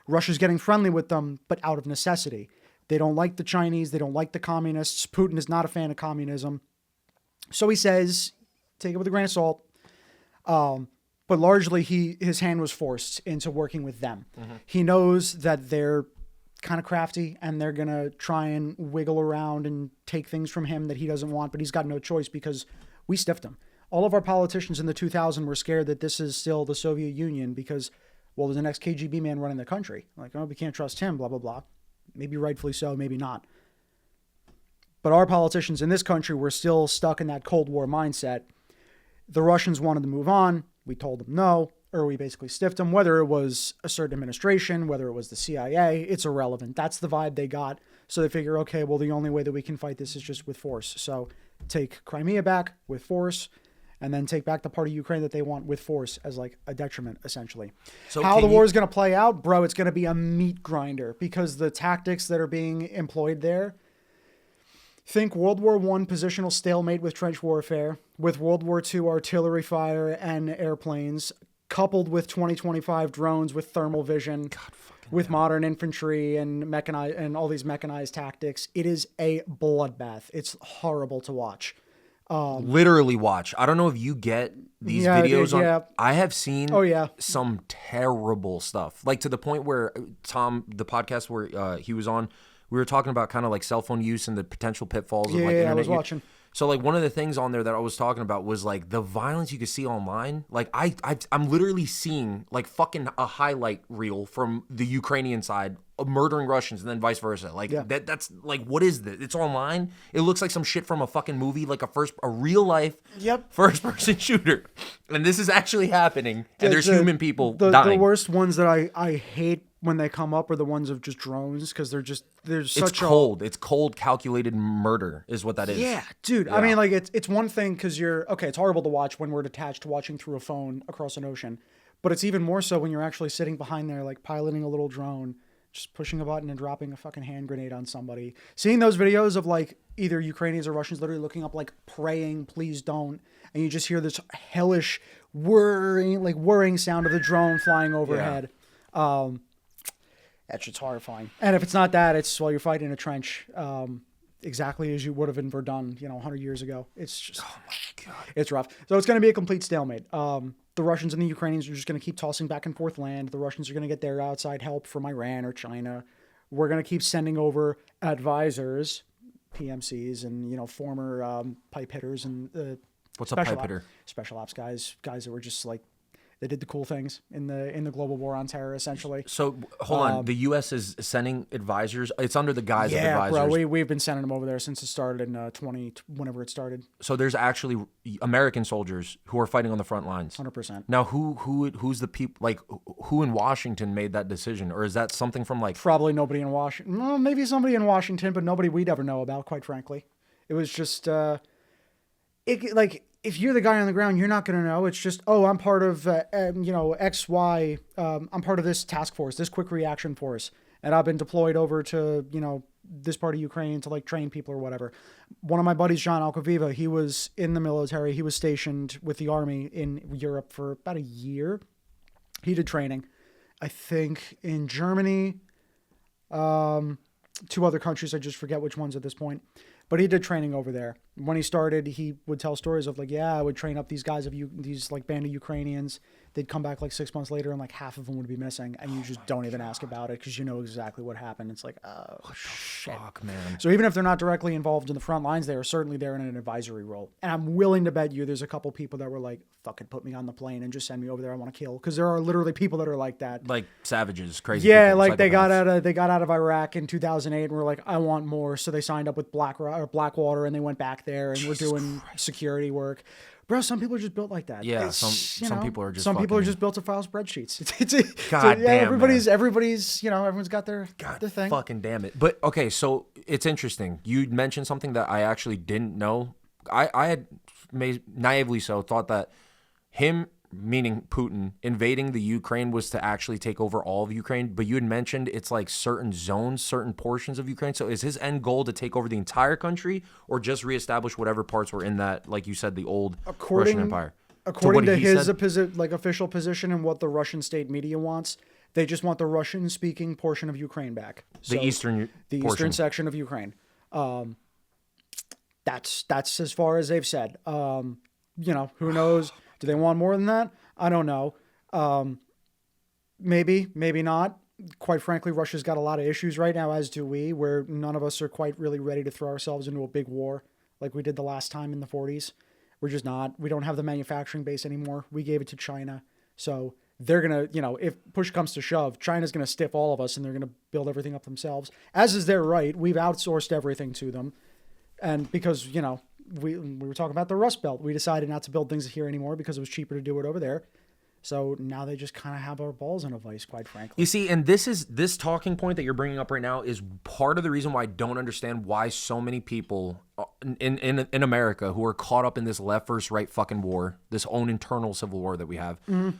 Russia's getting friendly with them, but out of necessity. They don't like the Chinese. They don't like the communists. Putin is not a fan of communism. So he says, take it with a grain of salt. But largely, his hand was forced into working with them. Mm-hmm. He knows that they're kind of crafty and they're going to try and wiggle around and take things from him that he doesn't want, but he's got no choice because we stiffed him. All of our politicians in the 2000s were scared that this is still the Soviet Union because, well, there's the next KGB man running the country. Like, oh, we can't trust him, blah, blah, blah. Maybe rightfully so, maybe not. But our politicians in this country were still stuck in that Cold War mindset. The Russians wanted to move on. We told them no, or we basically stiffed them. Whether it was a certain administration, whether it was the CIA, it's irrelevant. That's the vibe they got. So they figure, okay, well, the only way that we can fight this is just with force. So take Crimea back with force, and then take back the part of Ukraine that they want with force as like a detriment, essentially. So how the war is going to play out, bro, it's going to be a meat grinder because the tactics that are being employed there, think World War I positional stalemate with trench warfare, with World War II artillery fire and airplanes, coupled with 2025 drones with thermal vision, with modern infantry and mechanized and all these mechanized tactics. It is a bloodbath. It's horrible to watch. Literally watch. I don't know if you get these videos on. I have seen some terrible stuff, like to the point where Tom, the podcast where he was on, we were talking about kind of like cell phone use and the potential pitfalls of like internet I was use. watching. So like one of the things on there that I was talking about was like the violence you could see online. Like I'm literally seeing like fucking a highlight reel from the Ukrainian side of murdering Russians and then vice versa. Like that's like, what is this? It's online. It looks like some shit from a fucking movie, like a real life first person shooter. And this is actually happening. And there's human people dying. The worst ones that I hate when they come up are the ones of just drones because it's cold calculated murder is what that is. Yeah, dude. Yeah. I mean, like it's one thing because it's horrible to watch when we're detached to watching through a phone across an ocean, but it's even more so when you're actually sitting behind there like piloting a little drone, just pushing a button and dropping a fucking hand grenade on somebody. Seeing those videos of like either Ukrainians or Russians literally looking up like praying, please don't, and you just hear this hellish whirring sound of the drone flying overhead. Yeah. That shit's horrifying. And if it's not that, it's while you're fighting in a trench, exactly as you would have in Verdun, 100 years ago. It's just, oh my God, it's rough. So it's going to be a complete stalemate. The Russians and the Ukrainians are just going to keep tossing back and forth land. The Russians are going to get their outside help from Iran or China. We're going to keep sending over advisors, PMCs, and former pipe hitters and what's a pipe hitter? Special ops guys that were just like They did the cool things in the global war on terror, essentially. So hold on, the U.S. is sending advisors. It's under the guise of Yeah, advisors. bro, we've been sending them over there since it started in whenever it started. So there's actually American soldiers who are fighting on the front lines. 100%. Now, who's the people? Like, who in Washington made that decision, or is that something from like? Probably nobody in Washington. Well, maybe somebody in Washington, but nobody we'd ever know about. Quite frankly, it was just like. If you're the guy on the ground, you're not going to know. It's just, oh, I'm part of, XY. I'm part of this task force, this quick reaction force. And I've been deployed over to, this part of Ukraine to like train people or whatever. One of my buddies, John Alcaviva, he was in the military. He was stationed with the army in Europe for about a year. He did training, I think, in Germany, 2 other countries. I just forget which ones at this point. But he did training over there. When he started, he would tell stories of like, yeah, I would train up these guys these like band of Ukrainians. They'd come back like 6 months later and like half of them would be missing. And you just don't even ask about it because you know exactly what happened. It's like, oh, shit. Fuck, man. So even if they're not directly involved in the front lines, they are certainly there in an advisory role. And I'm willing to bet you there's a couple people that were like, fucking put me on the plane and just send me over there. I want to kill. Because there are literally people that are like that. Like savages, crazy. Yeah, people, like they got out of Iraq in 2008 and were like, I want more. So they signed up with Blackwater and they went back there and were doing security work. Bro, some people are just built like that. Yeah, some people are just people are just built to file spreadsheets. God damn, everybody's everyone's got their thing. Fucking damn it. But okay, so it's interesting. You mentioned something that I actually didn't know. I had naively so thought that him, meaning Putin, invading the Ukraine was to actually take over all of Ukraine. But you had mentioned it's like certain zones, certain portions of Ukraine. So is his end goal to take over the entire country or just reestablish whatever parts were in that, like you said, the old Russian Empire? According to his official position and what the Russian state media wants, they just want the Russian-speaking portion of Ukraine back. So the eastern section of Ukraine. That's as far as they've said. Who knows? Do they want more than that? I don't know. Maybe not. Quite frankly, Russia's got a lot of issues right now, as do we, where none of us are quite really ready to throw ourselves into a big war like we did the last time in the 40s. We're just not. We don't have the manufacturing base anymore. We gave it to China. So they're going to, if push comes to shove, China's going to stiff all of us and they're going to build everything up themselves. As is their right. We've outsourced everything to them. And because, we were talking about the Rust Belt. We decided not to build things here anymore because it was cheaper to do it over there. So now they just kind of have our balls in a vice, quite frankly. You see, and this talking point that you're bringing up right now is part of the reason why I don't understand why so many people in America who are caught up in this left versus right fucking war, this own internal civil war that we have. Mm-hmm.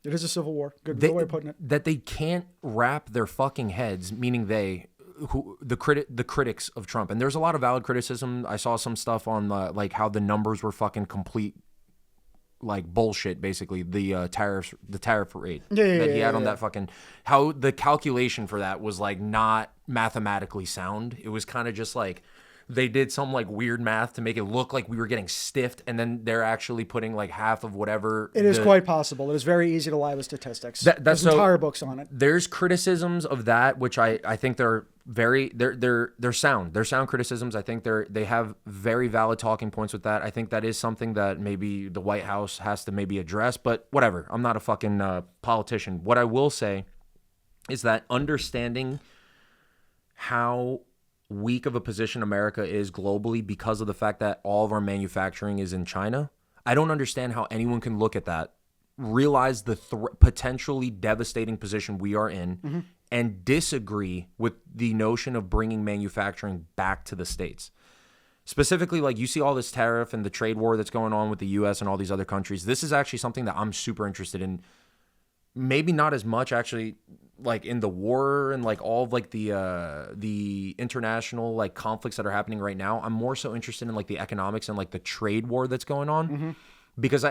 It is a civil war. Good way of putting it. That they can't wrap their fucking heads, meaning the critics of Trump, and there's a lot of valid criticism. I saw some stuff on like how the numbers were fucking complete like bullshit. Basically, the tariff rate that he had on that fucking, how the calculation for that was like not mathematically sound. It was kind of just like they did some like weird math to make it look like we were getting stiffed, and then they're actually putting like half of whatever. It is quite possible. It is very easy to lie with statistics. There's entire books on it. There's criticisms of that, which I think they're sound. They're sound criticisms. I think they have very valid talking points with that. I think that is something that maybe the White House has to maybe address, but whatever. I'm not a fucking politician. What I will say is that understanding how weak of a position America is globally because of the fact that all of our manufacturing is in China, I don't understand how anyone can look at that, realize the potentially devastating position we are in, mm-hmm. and disagree with the notion of bringing manufacturing back to the States. Specifically, like you see all this tariff and the trade war that's going on with the U.S. and all these other countries. This is actually something that I'm super interested in. Maybe not as much actually like in the war and like all of like the international like conflicts that are happening right now. I'm more so interested in like the economics and like the trade war that's going on, mm-hmm. because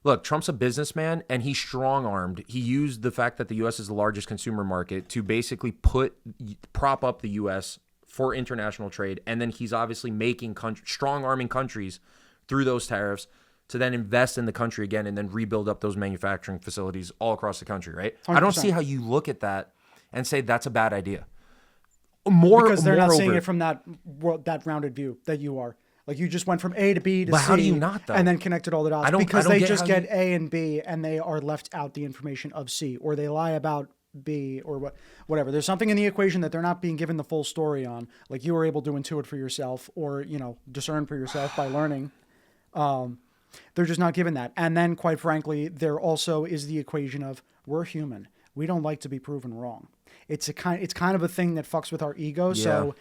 look, Trump's a businessman and he's strong-armed. He used the fact that the U.S. is the largest consumer market to basically prop up the U.S. for international trade. And then he's obviously making strong-arming countries through those tariffs to then invest in the country again and then rebuild up those manufacturing facilities all across the country, right? 100%. I don't see how you look at that and say that's a bad idea. Because they're not seeing it from that rounded view that you are. Like you just went from A to B to But C. how do you not, though? And then connected all the dots. I don't Because they get just how get you- A and B and they are left out the information of C, or they lie about B, or whatever. There's something in the equation that they're not being given the full story on. Like you were able to intuit for yourself, or discern for yourself by learning. They're just not given that. And then, quite frankly, there also is the equation of we're human. We don't like to be proven wrong. It's kind of a thing that fucks with our ego. Yeah. So,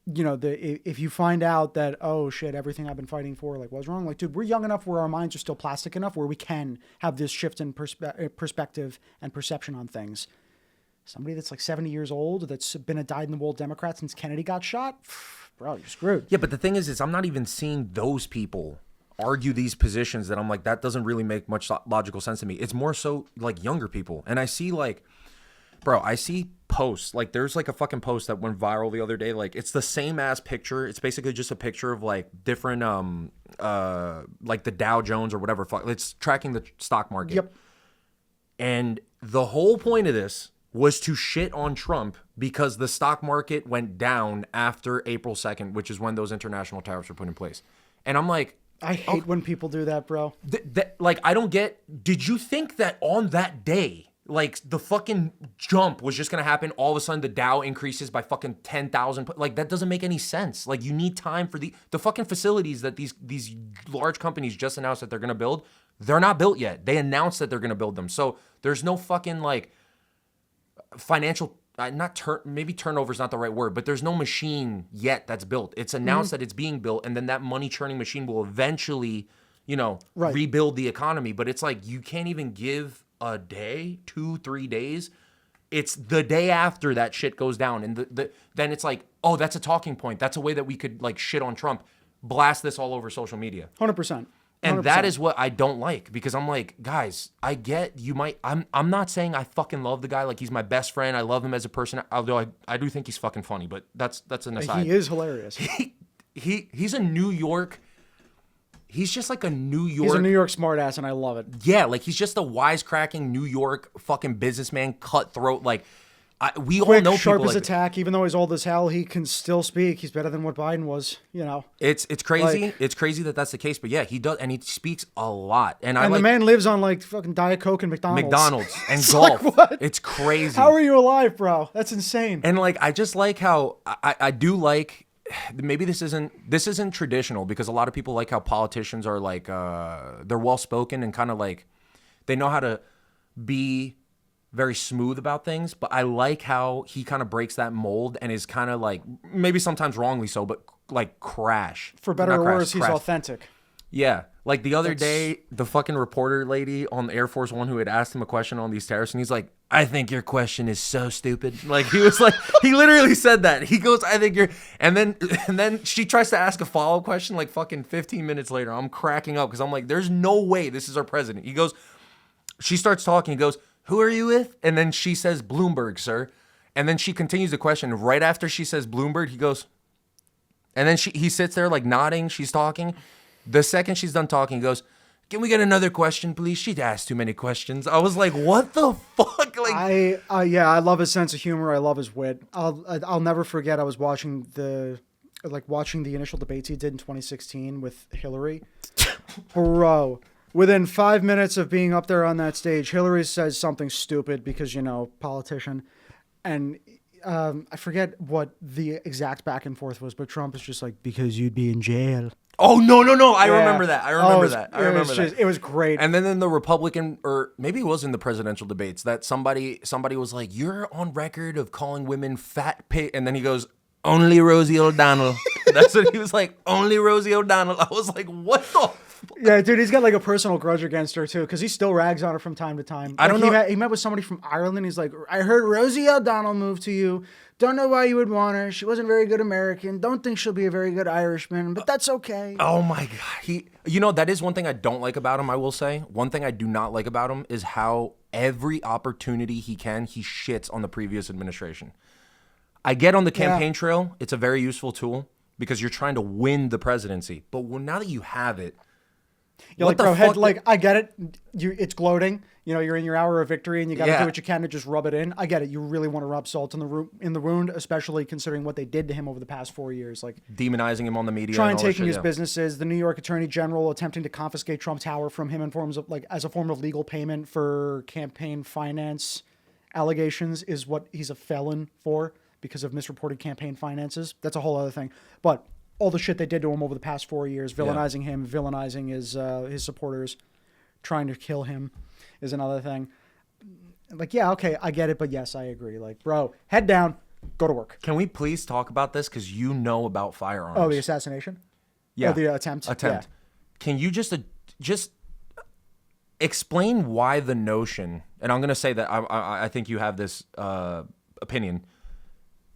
if you find out that, oh shit, everything I've been fighting for was wrong. Like, dude, we're young enough where our minds are still plastic enough where we can have this shift in perspective and perception on things. Somebody that's like 70 years old that's been a dyed-in-the-wool Democrat since Kennedy got shot, bro, you're screwed. Yeah, but the thing is I'm not even seeing those people argue these positions that I'm like, that doesn't really make much logical sense to me. It's more so like younger people. And I see I see posts, like there's like a fucking post that went viral the other day. Like it's the same ass picture. It's basically just a picture of like different, like the Dow Jones or whatever. It's tracking the stock market. Yep. And the whole point of this was to shit on Trump because the stock market went down after April 2nd, which is when those international tariffs were put in place. And I'm like, I hate when people do that, bro. like, I don't get, did you think that on that day, like the fucking jump was just going to happen? All of a sudden the Dow increases by fucking 10,000. Like that doesn't make any sense. Like you need time for the fucking facilities that these large companies just announced that they're going to build. They're not built yet. They announced that they're going to build them. So there's no fucking like financial, maybe turnover is not the right word, but there's no machine yet that's built. It's announced that it's being built, and then that money churning machine will eventually, rebuild the economy. But it's like you can't even give a day, 2-3 days. It's the day after that shit goes down, and then it's like, oh, that's a talking point. That's a way that we could like shit on Trump, blast this all over social media. 100%. And that is what I don't like, because I'm like, guys, I get you might. I'm not saying I fucking love the guy, like he's my best friend. I love him as a person, although I do think he's fucking funny. But that's an aside. He is hilarious. He's a New York. He's just like a New York. He's a New York smartass, and I love it. Yeah, like he's just a wisecracking New York fucking businessman, cutthroat. Like we Quick, all know sharp people as like attack. Even though he's old as hell, he can still speak. He's better than what Biden was. It's crazy. Like, it's crazy that that's the case. But yeah, he does, and he speaks a lot. And the man lives on like fucking Diet Coke and McDonald's and golf. Like, what? It's crazy. How are you alive, bro? That's insane. And like, I just like how I do like. Maybe this isn't traditional, because a lot of people like how politicians are like they're well spoken and kind of like they know how to be very smooth about things, but I like how he kind of breaks that mold and is kind of like, maybe sometimes wrongly so, but like crash. For better or worse, he's authentic. Yeah. Like the other day, the fucking reporter lady on the Air Force One who had asked him a question on these tariffs, and he's like, I think your question is so stupid. Like he was like, he literally said that. He goes, I think you're, and then she tries to ask a follow-up question like fucking 15 minutes later. I'm cracking up because I'm like, there's no way this is our president. He goes, she starts talking, he goes, who are you with? And then she says, Bloomberg, sir. And then she continues the question. Right after she says Bloomberg, he goes, and then he sits there like nodding. She's talking. The second she's done talking, he goes, can we get another question, please? She'd asked too many questions. I was like, what the fuck? Like, I love his sense of humor. I love his wit. I'll never forget. I was watching the initial debates he did in 2016 with Hillary. Bro. Within 5 minutes of being up there on that stage, Hillary says something stupid because, politician. And I forget what the exact back and forth was, but Trump is just like, because you'd be in jail. Oh, no. I remember that. I remember that. It was great. And then in the Republican, or maybe it was in the presidential debates, that somebody was like, you're on record of calling women fat pig. And then he goes, only Rosie O'Donnell. That's what he was like, only Rosie O'Donnell. I was like, what the fuck? Yeah, dude, he's got like a personal grudge against her too, because he still rags on her from time to time. I don't know. He met with somebody from Ireland. He's like, I heard Rosie O'Donnell moved to you. Don't know why you would want her. She wasn't a very good American. Don't think she'll be a very good Irishman, but that's okay. Oh my God. That is one thing I don't like about him, I will say. One thing I do not like about him is how every opportunity he shits on the previous administration. I get on the campaign trail. It's a very useful tool because you're trying to win the presidency. But now that you have it, You're like, bro, head, like, I get it. It's gloating. You know, you're in your hour of victory and you got to do what you can to just rub it in. I get it. You really want to rub salt in the wound, especially considering what they did to him over the past 4 years. Like demonizing him on the media. Trying taking his businesses. The New York Attorney General attempting to confiscate Trump Tower from him in forms of like as a form of legal payment for campaign finance allegations is what he's a felon for because of misreported campaign finances. That's a whole other thing. But all the shit they did to him over the past 4 years, villainizing him, villainizing his supporters, trying to kill him is another thing. Like, yeah, okay, I get it, but yes, I agree. Like, bro, head down, go to work. Can we please talk about this? Because you know about firearms. Oh, the assassination? Yeah. Oh, the attempt? Yeah. Can you just explain why the notion, and I'm going to say that I think you have this opinion,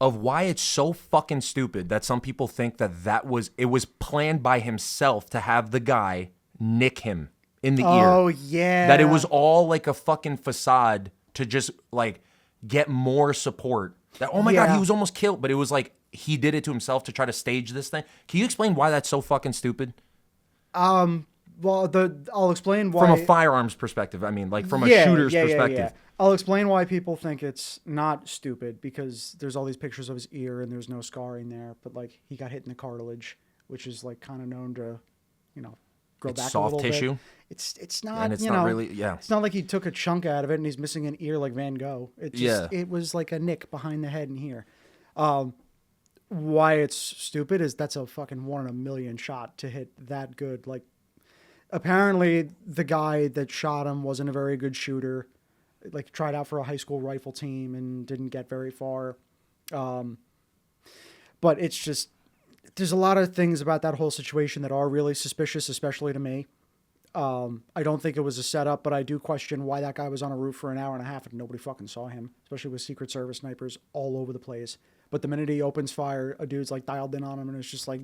of why it's so fucking stupid that some people think that it was planned by himself to have the guy nick him in the ear. Oh, yeah. That it was all like a fucking facade to just like get more support. That, oh my God, he was almost killed. But it was like he did it to himself to try to stage this thing. Can you explain why that's so fucking stupid? Well, I'll explain why. From a firearms perspective, I mean, like from a shooter's perspective. Yeah. I'll explain why people think it's not stupid because there's all these pictures of his ear and there's no scarring there, but like he got hit in the cartilage, which is like kind of known to, you know, grow back a little tissue. bit. It's not, and it's you not know, really, it's not like he took a chunk out of it and he's missing an ear like Van Gogh. It was like a nick behind the head and here. Why it's stupid is that's a fucking 1 in a million shot to hit that good. Like, apparently the guy that shot him wasn't a very good shooter. Like, tried out for a high school rifle team and didn't get very far. But it's just, there's a lot of things about that whole situation that are really suspicious, especially to me. I don't think it was a setup, but I do question why that guy was on a roof for an hour and a half and nobody fucking saw him, especially with Secret Service snipers all over the place. But the minute he opens fire, a dude's like dialed in on him and it's just like,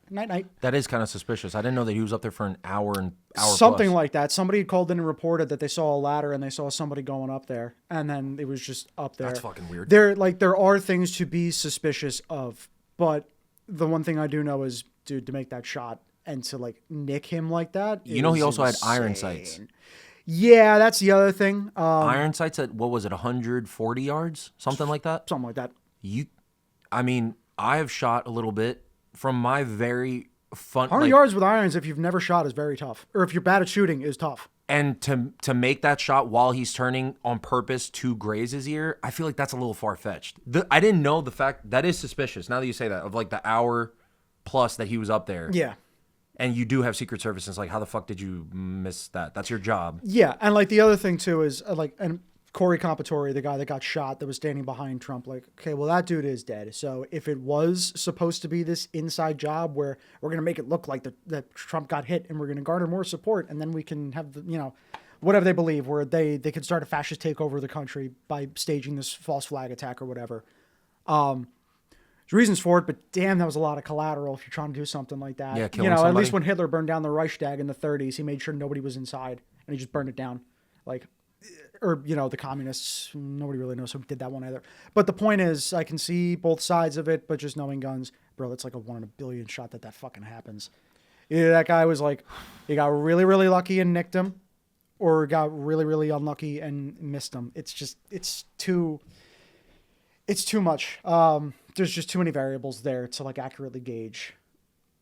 night. That is kind of suspicious. I didn't know that he was up there for an hour Something plus. like that. Somebody had called in and reported that they saw a ladder and they saw somebody going up there, and then it was just up there. That's fucking weird. There are things to be suspicious of, but the one thing I do know is, dude, to make that shot and to like nick him like that. You know, he also insane. had iron sights. Yeah, that's the other thing. Iron sights at, what was it, 140 yards? Something like that? Something like that. I mean, I have shot a little bit. From my very fun... 100 yards with irons, if you've never shot, is very tough. Or if you're bad at shooting, is tough. And to make that shot while he's turning on purpose to graze his ear, I feel like that's a little far-fetched. I didn't know the fact... That is suspicious, now that you say that, of like the hour plus that he was up there. Yeah. And you do have Secret Service. It's like, how the fuck did you miss that? That's your job. Yeah, and like the other thing too is like... and Corey Compatore, the guy that got shot that was standing behind Trump, like, okay, well, that dude is dead. So if it was supposed to be this inside job where we're going to make it look like that Trump got hit and we're going to garner more support and then we can have, whatever they believe, where they could start a fascist takeover of the country by staging this false flag attack or whatever. There's reasons for it, but damn, that was a lot of collateral if you're trying to do something like that. Yeah, killing somebody. At least when Hitler burned down the Reichstag in the 30s, he made sure nobody was inside and he just burned it down. Like... or, the communists, nobody really knows who did that one either. But the point is, I can see both sides of it, but just knowing guns, bro, that's like a 1 in a billion shot that fucking happens. Either that guy was like, he got really, really lucky and nicked him, or got really, really unlucky and missed him. It's just, it's too much. There's just too many variables there to like accurately gauge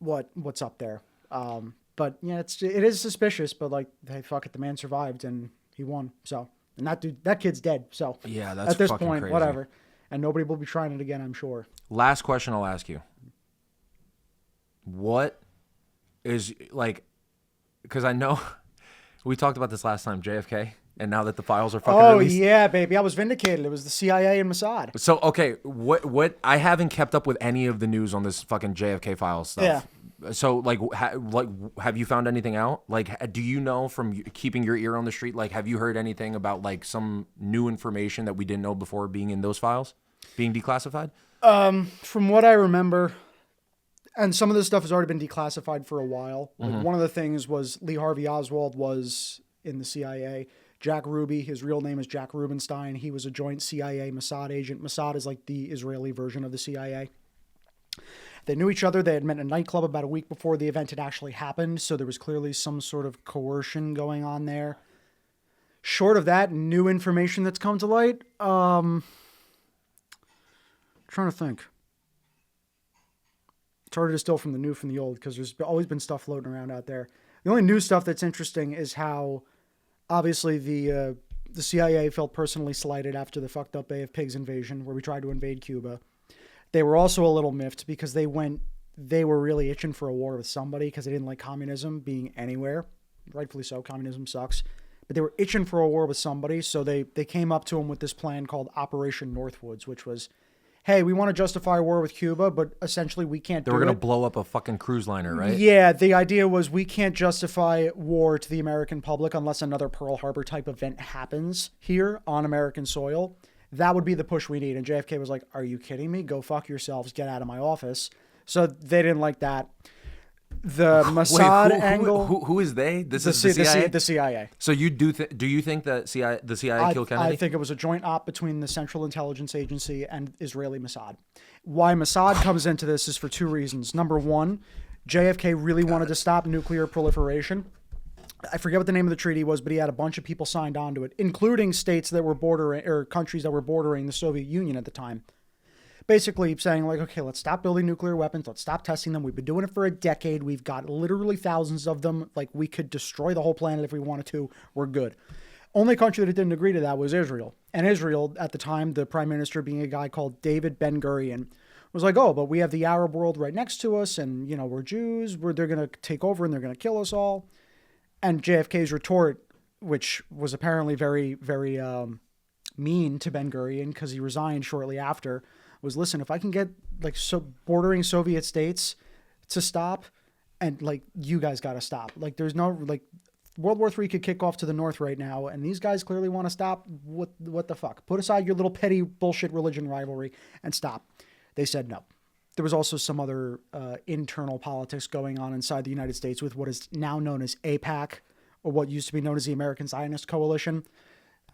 what's up there. But yeah, it is suspicious, but like, hey, fuck it, the man survived and he won, so... And that kid's dead. So yeah, that's at this fucking point, crazy. whatever. And nobody will be trying it again, I'm sure. Last question I'll ask you. What is, like, because I know we talked about this last time, JFK, and now that the files are fucking released. Oh, yeah, baby. I was vindicated. It was the CIA and Mossad. So, okay, what I haven't kept up with any of the news on this fucking JFK files stuff. Yeah. So, like, have you found anything out? Like, do you know from keeping your ear on the street, like, have you heard anything about, like, some new information that we didn't know before being in those files, being declassified? From what I remember, and some of this stuff has already been declassified for a while. Like, one of the things was Lee Harvey Oswald was in the CIA. Jack Ruby, his real name is Jack Rubenstein. He was a joint CIA Mossad agent. Mossad is like the Israeli version of the CIA. They knew each other. They had met in a nightclub about a week before the event had actually happened. So there was clearly some sort of coercion going on there. Short of that, new information that's come to light. Trying to think. It's hard to distill from the new from the old because there's always been stuff floating around out there. The only new stuff that's interesting is how obviously the CIA felt personally slighted after the fucked up Bay of Pigs invasion where we tried to invade Cuba. They were also a little miffed because they were really itching for a war with somebody because they didn't like communism being anywhere. Rightfully so, communism sucks. But they were itching for a war with somebody, so they came up to them with this plan called Operation Northwoods, which was, hey, we want to justify a war with Cuba, but essentially we can't do it. They were going to blow up a fucking cruise liner, right? Yeah, the idea was we can't justify war to the American public unless another Pearl Harbor type event happens here on American soil. That would be the push we need. And JFK was like, are you kidding me? Go fuck yourselves. Get out of my office. So they didn't like that. The Mossad angle. Who is they? This is the CIA? The CIA. So you do you think that the CIA killed Kennedy? I think it was a joint op between the Central Intelligence Agency and Israeli Mossad. Why Mossad comes into this is for two reasons. Number one, JFK really wanted to stop nuclear proliferation. I forget what the name of the treaty was, but he had a bunch of people signed onto it, including states that were bordering, or countries that were bordering the Soviet Union at the time. Basically saying like, okay, let's stop building nuclear weapons. Let's stop testing them. We've been doing it for a decade. We've got literally thousands of them. Like we could destroy the whole planet if we wanted to. We're good. Only country that didn't agree to that was Israel. And Israel at the time, the prime minister being a guy called David Ben-Gurion, was like, oh, but we have the Arab world right next to us. And, you know, we're Jews. They're going to take over and they're going to kill us all. And JFK's retort, which was apparently very, very mean to Ben-Gurion because he resigned shortly after, was, listen, if I can get like bordering Soviet states to stop, and like you guys got to stop. Like there's no like World War III could kick off to the north right now, and these guys clearly want to stop. What the fuck? Put aside your little petty bullshit religion rivalry and stop. They said no. There was also some other internal politics going on inside the United States with what is now known as AIPAC, or what used to be known as the American Zionist Coalition.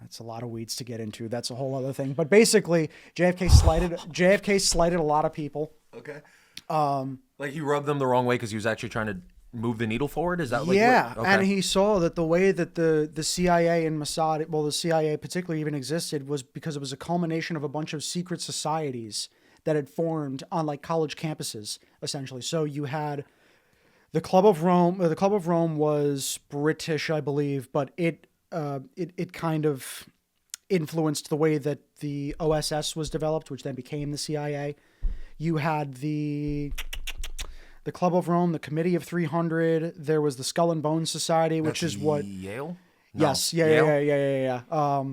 That's a lot of weeds to get into. That's a whole other thing. But basically, JFK slighted a lot of people. Okay. Like he rubbed them the wrong way because he was actually trying to move the needle forward? Is that like yeah? Okay. And he saw that the way that the CIA and Mossad, well, the CIA particularly even existed, was because it was a culmination of a bunch of secret societies that had formed on like college campuses, essentially. So you had the Club of Rome. The Club of Rome was British, I believe, but it kind of influenced the way that the OSS was developed, which then became the CIA. You had the Club of Rome, the Committee of 300. There was the Skull and Bones Society, which is what Yale. Yes, No. yeah.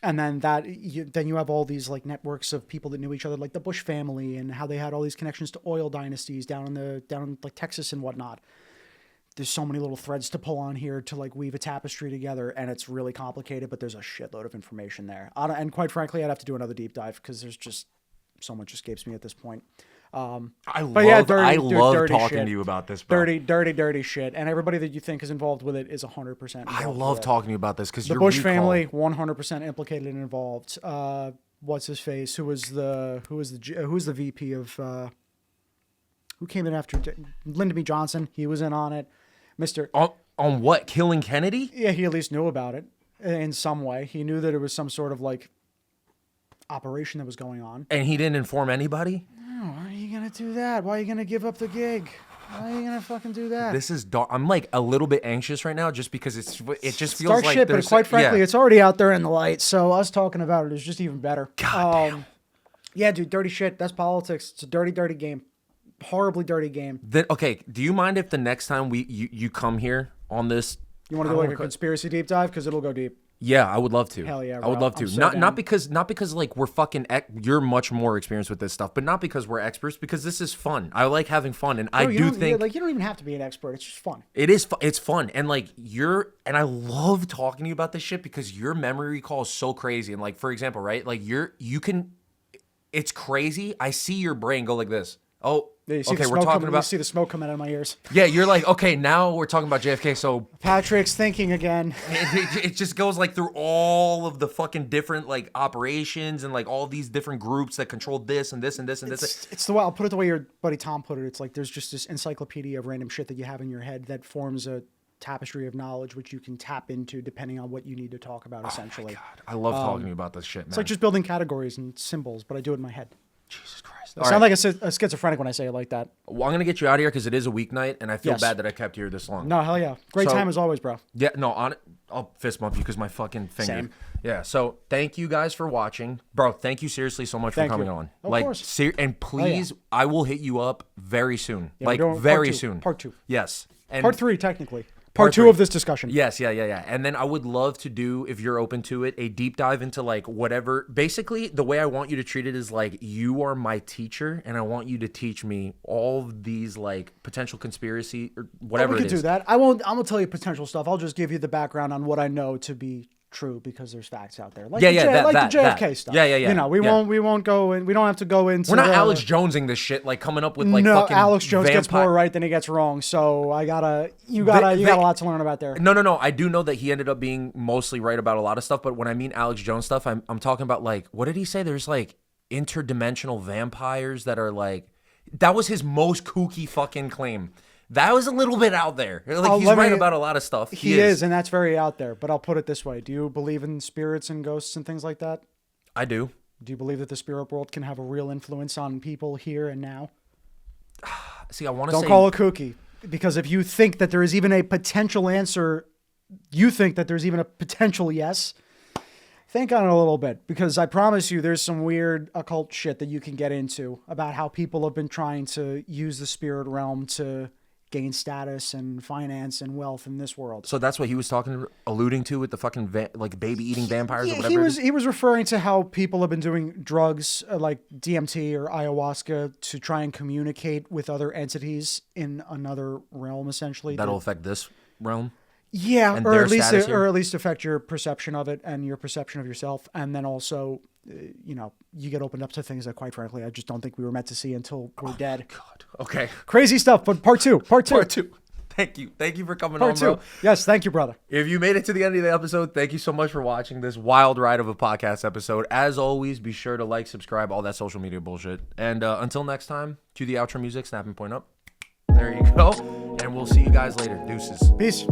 And then then you have all these like networks of people that knew each other, like the Bush family, and how they had all these connections to oil dynasties down in like Texas and whatnot. There's so many little threads to pull on here to like weave a tapestry together, and it's really complicated, but there's a shitload of information there. And quite frankly, I'd have to do another deep dive because there's just so much escapes me at this point. I love talking shit. to you about this, bro. Dirty shit. And everybody that you think is involved with it is 100%. I love talking to you about this because the Bush family 100% implicated and involved. What's his face? Who was the VP of who came in after Lyndon B. Johnson? He was in on it. On what? Killing Kennedy? Yeah, he at least knew about it in some way. He knew that it was some sort of like operation that was going on. And he didn't inform anybody? No, why are you going to do that? Why are you going to give up the gig? Why are you going to fucking do that? This is dark. I'm like a little bit anxious right now just because it just feels dark like shit, but quite frankly, it's already out there in the light. So us talking about it is just even better. God damn. Yeah, dude, dirty shit. That's politics. It's a dirty game. Horribly dirty game. Then okay, do you mind if the next time you come here on this, you want to do like a conspiracy deep dive because it'll go deep? Yeah, I would love to. Hell yeah, I would love to. So not because like we're fucking you're much more experienced with this stuff, but not because we're experts, because this is fun. I like having fun, and I do think like you don't even have to be an expert. It's just fun. It is it's fun, and like I love talking to you about this shit because your memory recall is so crazy. And like for example, right? Like it's crazy. I see your brain go like this. Oh, Yeah, you see the okay. We're smoke talking coming, about. You see the smoke coming out of my ears. Yeah, you're like, okay, now we're talking about JFK. So Patrick's thinking again. it just goes like through all of the fucking different like operations and like all these different groups that control this and this and this and this. It's the way I'll put it the way your buddy Tom put it. It's like there's just this encyclopedia of random shit that you have in your head that forms a tapestry of knowledge which you can tap into depending on what you need to talk about. Essentially, God, I love talking about this shit, man. it's like just building categories and symbols, but I do it in my head. Jesus Christ. I sound like a schizophrenic when I say it like that. Well, I'm gonna get you out of here because it is a weeknight, and I feel Yes. bad that I kept you here this long. No, hell yeah, great So- time as always, bro. Yeah, no, I'll fist bump you because my fucking finger. Same. Yeah, so thank you guys for watching, bro. Thank you seriously so much for Thank coming you. on. Of like, course. and please, I will hit you up very soon. Yeah, we're like doing part very two. soon. Part two. Yes. And Part 3, technically. Part Part 2 three. of this discussion. Yes, yeah. And then I would love to do, if you're open to it, a deep dive into like whatever. Basically, the way I want you to treat it is like you are my teacher, and I want you to teach me all of these like potential conspiracy or whatever we it could is. do that. I won't. I'm gonna tell you potential stuff. I'll just give you the background on what I know to be true because there's facts out there. Like Yeah, the yeah, that- the JFK that. stuff. Yeah. You know, we won't go in. We don't have to go into. We're not the- Alex Jonesing this shit, like coming up with like no, fucking Alex Jones gets vampire- more right than he gets wrong. So you got a lot to learn about there. No. I do know that he ended up being mostly right about a lot of stuff, but when I mean Alex Jones stuff, I'm talking about like, what did he say? There's like interdimensional vampires that are like, that was his most kooky fucking claim. That was a little bit out there. Like he's right about a lot of stuff. He is, and that's very out there. But I'll put it this way: do you believe in spirits and ghosts and things like that? I do. Do you believe that the spirit world can have a real influence on people here and now? See, I want to say. Don't call it kooky, because if you think that there is even a potential answer, you think that there's even a potential yes. Think on it a little bit, because I promise you there's some weird occult shit that you can get into about how people have been trying to use the spirit realm to gain status and finance and wealth in this world. So that's what he was alluding to with the fucking like baby eating vampires or Yeah, whatever. he was referring to how people have been doing drugs like DMT or ayahuasca to try and communicate with other entities in another realm, essentially. That'll affect this realm. Yeah, and or their at least status here? or at least affect your perception of it and your perception of yourself, and then also, you get opened up to things that, quite frankly, I just don't think we were meant to see until we're dead. God. Okay. Crazy stuff. But part two. Part two. Thank you for coming on, Part 2. bro. Yes, thank you, brother. If you made it to the end of the episode, thank you so much for watching this wild ride of a podcast episode. As always, be sure to like, subscribe, all that social media bullshit. And until next time, cue the outro music, snapping point up. There you go. And we'll see you guys later. Deuces. Peace.